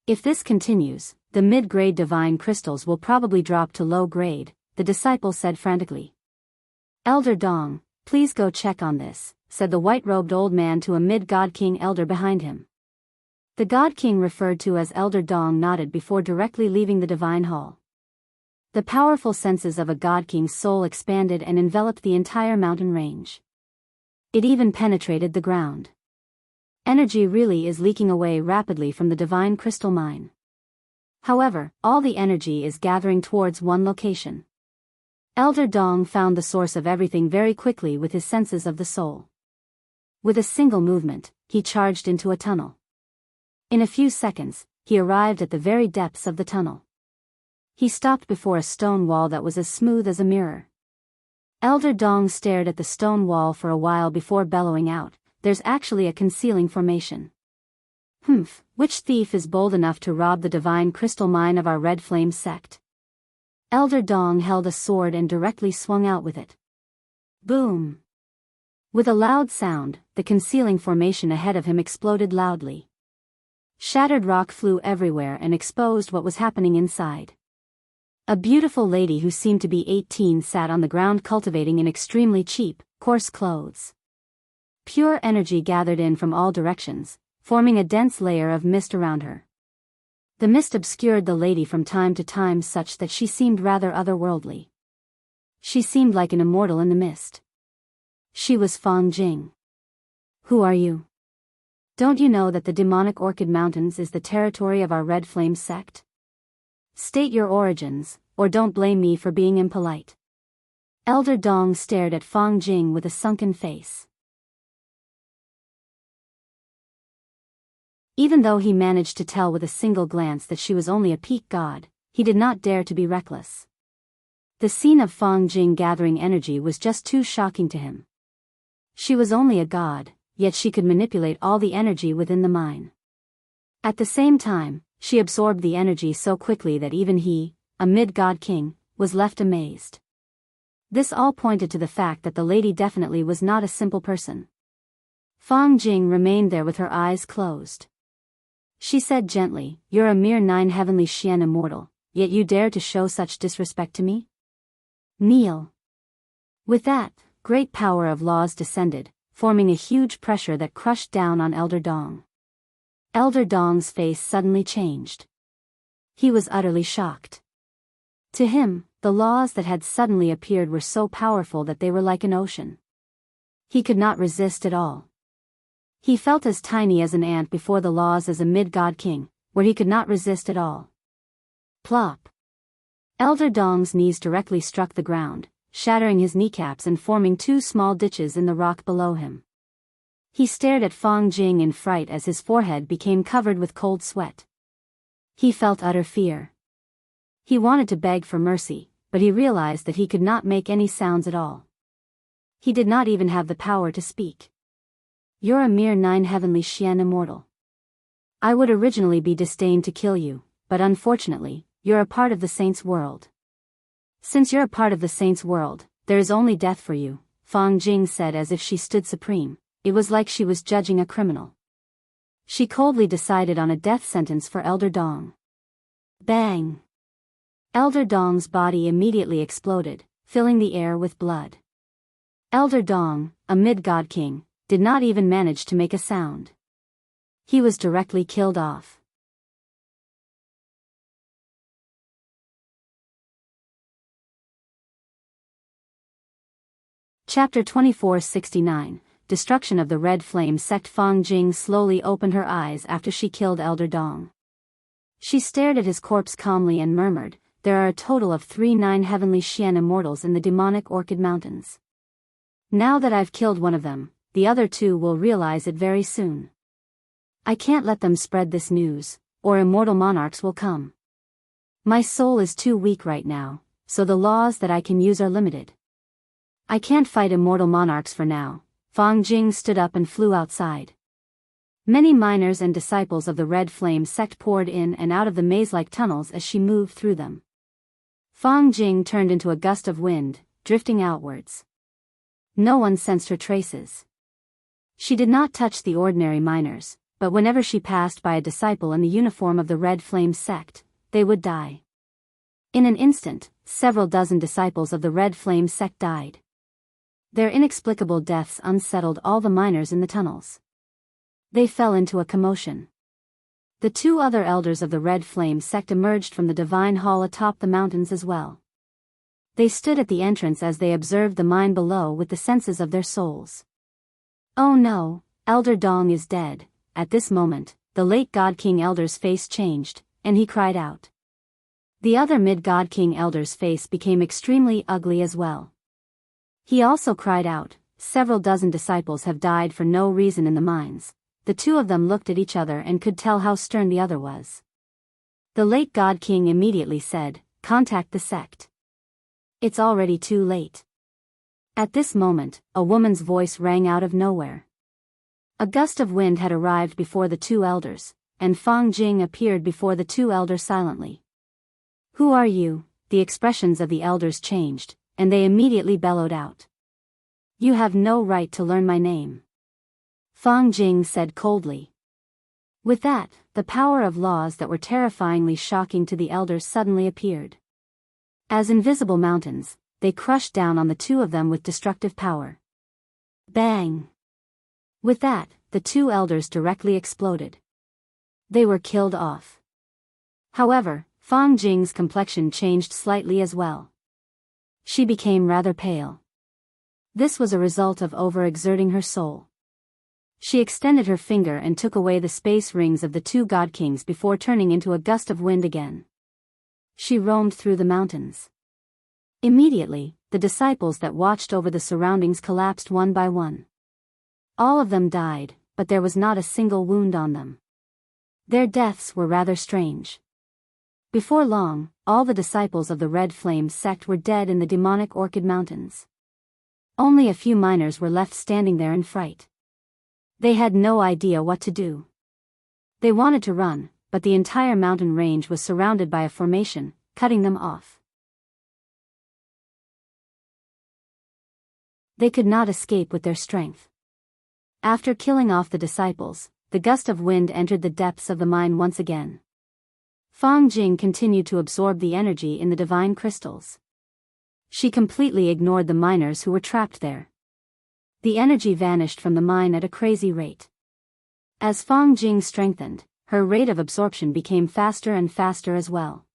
If this continues, the mid-grade divine crystals will probably drop to low grade, the disciple said frantically. Elder Dong, please go check on this, said the white-robed old man to a mid-god king elder behind him. The god king referred to as Elder Dong nodded before directly leaving the divine hall. The powerful senses of a god king's soul expanded and enveloped the entire mountain range. It even penetrated the ground. Energy really is leaking away rapidly from the divine crystal mine. However, all the energy is gathering towards one location. Elder Dong found the source of everything very quickly with his senses of the soul. With a single movement, he charged into a tunnel. In a few seconds, he arrived at the very depths of the tunnel. He stopped before a stone wall that was as smooth as a mirror. Elder Dong stared at the stone wall for a while before bellowing out, there's actually a concealing formation. Which thief is bold enough to rob the divine crystal mine of our Red Flame sect? Elder Dong held a sword and directly swung out with it. Boom! With a loud sound, the concealing formation ahead of him exploded loudly. Shattered rock flew everywhere and exposed what was happening inside. A beautiful lady who seemed to be 18 sat on the ground cultivating in extremely cheap, coarse clothes. Pure energy gathered in from all directions, forming a dense layer of mist around her. The mist obscured the lady from time to time such that she seemed rather otherworldly. She seemed like an immortal in the mist. She was Fang Jing. Who are you? Don't you know that the demonic Orchid Mountains is the territory of our Red Flame sect? State your origins, or don't blame me for being impolite. Elder Dong stared at Fang Jing with a sunken face. Even though he managed to tell with a single glance that she was only a peak god, he did not dare to be reckless. The scene of Fang Jing gathering energy was just too shocking to him. She was only a god, yet she could manipulate all the energy within the mine. At the same time, she absorbed the energy so quickly that even he, a mid-god king, was left amazed. This all pointed to the fact that the lady definitely was not a simple person. Fang Jing remained there with her eyes closed. She said gently, "You're a mere 9 heavenly Xian immortal, yet you dare to show such disrespect to me? Kneel." With that, great power of laws descended, forming a huge pressure that crushed down on Elder Dong. Elder Dong's face suddenly changed. He was utterly shocked. To him, the laws that had suddenly appeared were so powerful that they were like an ocean. He could not resist at all. He felt as tiny as an ant before the laws as a mid-god king, where he could not resist at all. Plop! Elder Dong's knees directly struck the ground, shattering his kneecaps and forming 2 small ditches in the rock below him. He stared at Fang Jing in fright as his forehead became covered with cold sweat. He felt utter fear. He wanted to beg for mercy, but he realized that he could not make any sounds at all. He did not even have the power to speak. "You're a mere 9 heavenly Xian immortal. I would originally be disdained to kill you, but unfortunately, you're a part of the saints' world. Since you're a part of the saints' world, there is only death for you," Fang Jing said as if she stood supreme. It was like she was judging a criminal. She coldly decided on a death sentence for Elder Dong. Bang! Elder Dong's body immediately exploded, filling the air with blood. Elder Dong, a mid-god king, did not even manage to make a sound. He was directly killed off. Chapter 2469, Destruction of the Red Flame Sect. Fang Jing slowly opened her eyes after she killed Elder Dong. She stared at his corpse calmly and murmured, "There are a total of 3 9 heavenly Xian immortals in the demonic Orchid Mountains. Now that I've killed one of them, the other 2 will realize it very soon. I can't let them spread this news, or immortal monarchs will come. My soul is too weak right now, so the laws that I can use are limited. I can't fight immortal monarchs for now." Fang Jing stood up and flew outside. Many miners and disciples of the Red Flame sect poured in and out of the maze-like tunnels as she moved through them. Fang Jing turned into a gust of wind, drifting outwards. No one sensed her traces. She did not touch the ordinary miners, but whenever she passed by a disciple in the uniform of the Red Flame sect, they would die. In an instant, several dozen disciples of the Red Flame sect died. Their inexplicable deaths unsettled all the miners in the tunnels. They fell into a commotion. The 2 other elders of the Red Flame sect emerged from the divine hall atop the mountains as well. They stood at the entrance as they observed the mine below with the senses of their souls. "Oh no, Elder Dong is dead." At this moment, the late God King Elder's face changed, and he cried out. The other mid-God King Elder's face became extremely ugly as well. He also cried out, "Several dozen disciples have died for no reason in the mines." The 2 of them looked at each other and could tell how stern the other was. The late God King immediately said, "Contact the sect. It's already too late." At this moment, a woman's voice rang out of nowhere. A gust of wind had arrived before the two elders, and Fang Jing appeared before the two elders silently. "Who are you?" The expressions of the elders changed, and they immediately bellowed out. "You have no right to learn my name," Fang Jing said coldly. With that, the power of laws that were terrifyingly shocking to the elders suddenly appeared. As invisible mountains, they crushed down on the two of them with destructive power. Bang! With that, the two elders directly exploded. They were killed off. However, Fang Jing's complexion changed slightly as well. She became rather pale. This was a result of overexerting her soul. She extended her finger and took away the space rings of the two god kings before turning into a gust of wind again. She roamed through the mountains. Immediately, the disciples that watched over the surroundings collapsed one by one. All of them died, but there was not a single wound on them. Their deaths were rather strange. Before long, all the disciples of the Red Flame sect were dead in the demonic Orchid Mountains. Only a few miners were left standing there in fright. They had no idea what to do. They wanted to run, but the entire mountain range was surrounded by a formation, cutting them off. They could not escape with their strength. After killing off the disciples, the gust of wind entered the depths of the mine once again. Fang Jing continued to absorb the energy in the divine crystals. She completely ignored the miners who were trapped there. The energy vanished from the mine at a crazy rate. As Fang Jing strengthened, her rate of absorption became faster and faster as well.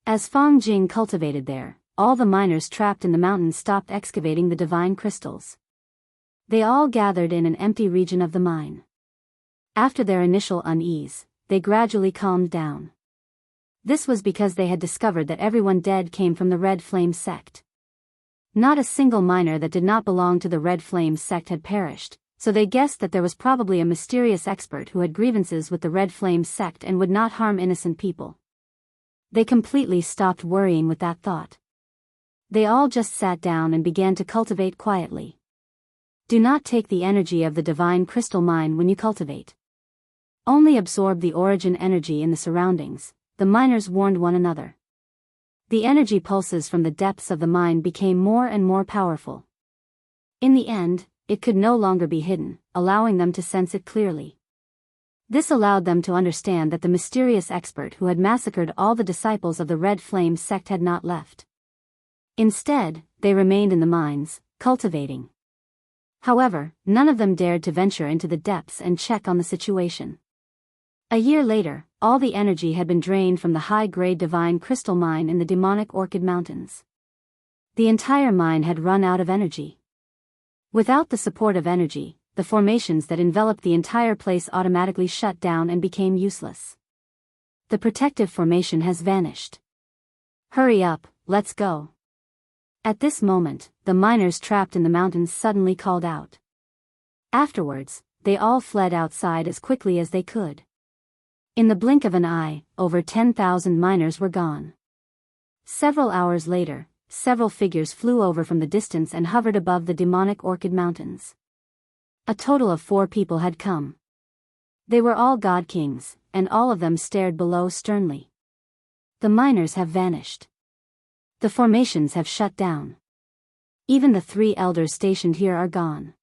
As Fang Jing cultivated there, all the miners trapped in the mountains stopped excavating the divine crystals. They all gathered in an empty region of the mine. After their initial unease, they gradually calmed down. This was because they had discovered that everyone dead came from the Red Flame sect. Not a single miner that did not belong to the Red Flame sect had perished, so they guessed that there was probably a mysterious expert who had grievances with the Red Flame sect and would not harm innocent people. They completely stopped worrying with that thought. They all just sat down and began to cultivate quietly. Do not take the energy of the divine crystal mine when you cultivate. Only absorb the origin energy in the surroundings, the miners warned one another. The energy pulses from the depths of the mine became more and more powerful. In the end, it could no longer be hidden, allowing them to sense it clearly. This allowed them to understand that the mysterious expert who had massacred all the disciples of the Red Flame sect had not left. Instead, they remained in the mines, cultivating. However, none of them dared to venture into the depths and check on the situation. A year later, all the energy had been drained from the high-grade divine crystal mine in the demonic Orchid Mountains. The entire mine had run out of energy. Without the support of energy, the formations that enveloped the entire place automatically shut down and became useless. The protective formation has vanished. Hurry up, let's go. At this moment, the miners trapped in the mountains suddenly called out. Afterwards, they all fled outside as quickly as they could. In the blink of an eye, over 10,000 miners were gone. Several hours later, several figures flew over from the distance and hovered above the demonic Orchid Mountains. A total of 4 people had come. They were all god kings, and all of them stared below sternly. The miners have vanished. The formations have shut down. Even the 3 elders stationed here are gone.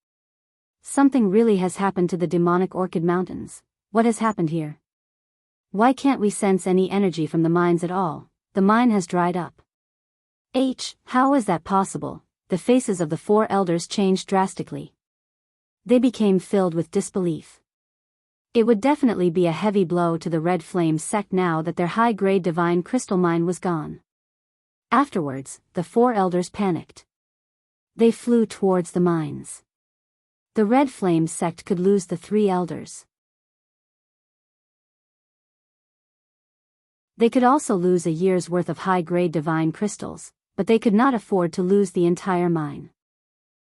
Something really has happened to the demonic Orchid Mountains. What has happened here? Why can't we sense any energy from the mines at all? The mine has dried up. How is that possible? The faces of the 4 elders changed drastically. They became filled with disbelief. It would definitely be a heavy blow to the Red Flame sect now that their high-grade divine crystal mine was gone. Afterwards, the 4 elders panicked. They flew towards the mines. The Red Flame sect could lose the 3 elders. They could also lose a year's worth of high-grade divine crystals, but they could not afford to lose the entire mine.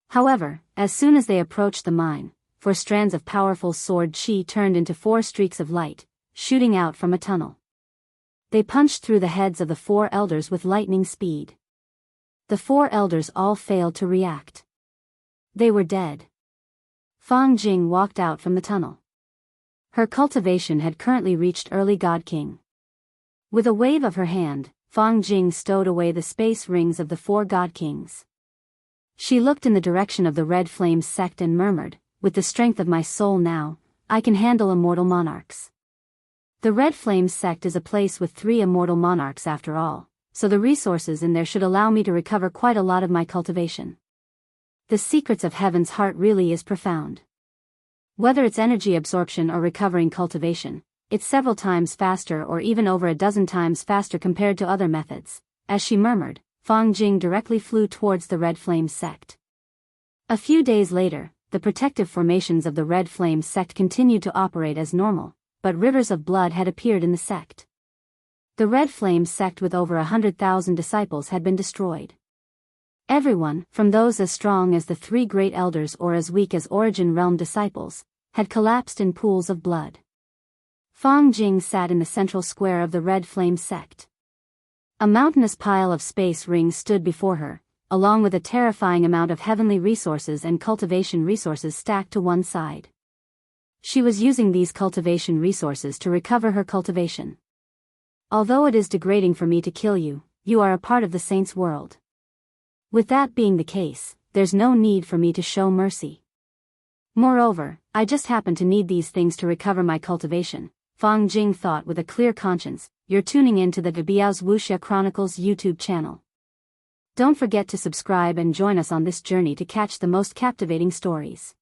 However, as soon as they approached the mine, 4 strands of powerful sword chi turned into 4 streaks of light, shooting out from a tunnel. They punched through the heads of the 4 elders with lightning speed. The 4 elders all failed to react. They were dead. Jing walked out from the tunnel. Her cultivation had currently reached early God King. With a wave of her hand, Jing stowed away the space rings of the 4 God Kings. She looked in the direction of the Red Flames sect and murmured, "With the strength of my soul now, I can handle immortal monarchs." The Red Flames sect is a place with 3 immortal monarchs after all, so the resources in there should allow me to recover quite a lot of my cultivation. The secrets of Heaven's heart really is profound. Whether it's energy absorption or recovering cultivation, it's several times faster or even over a dozen times faster compared to other methods. As she murmured, Jing directly flew towards the Red Flames sect. A few days later, the protective formations of the Red Flames sect continued to operate as normal, but rivers of blood had appeared in the sect. The Red Flames sect with over 100,000 disciples had been destroyed. Everyone, from those as strong as the 3 great elders or as weak as Origin Realm disciples, had collapsed in pools of blood. Jing sat in the central square of the Red Flame sect. A mountainous pile of space rings stood before her, along with a terrifying amount of heavenly resources and cultivation resources stacked to one side. She was using these cultivation resources to recover her cultivation. Although it is degrading for me to kill you, you are a part of the Saints' world. With that being the case, there's no need for me to show mercy. Moreover, I just happen to need these things to recover my cultivation, Jing thought with a clear conscience. You're tuning in to the Biyao's Wuxia Chronicles YouTube channel. Don't forget to subscribe and join us on this journey to catch the most captivating stories.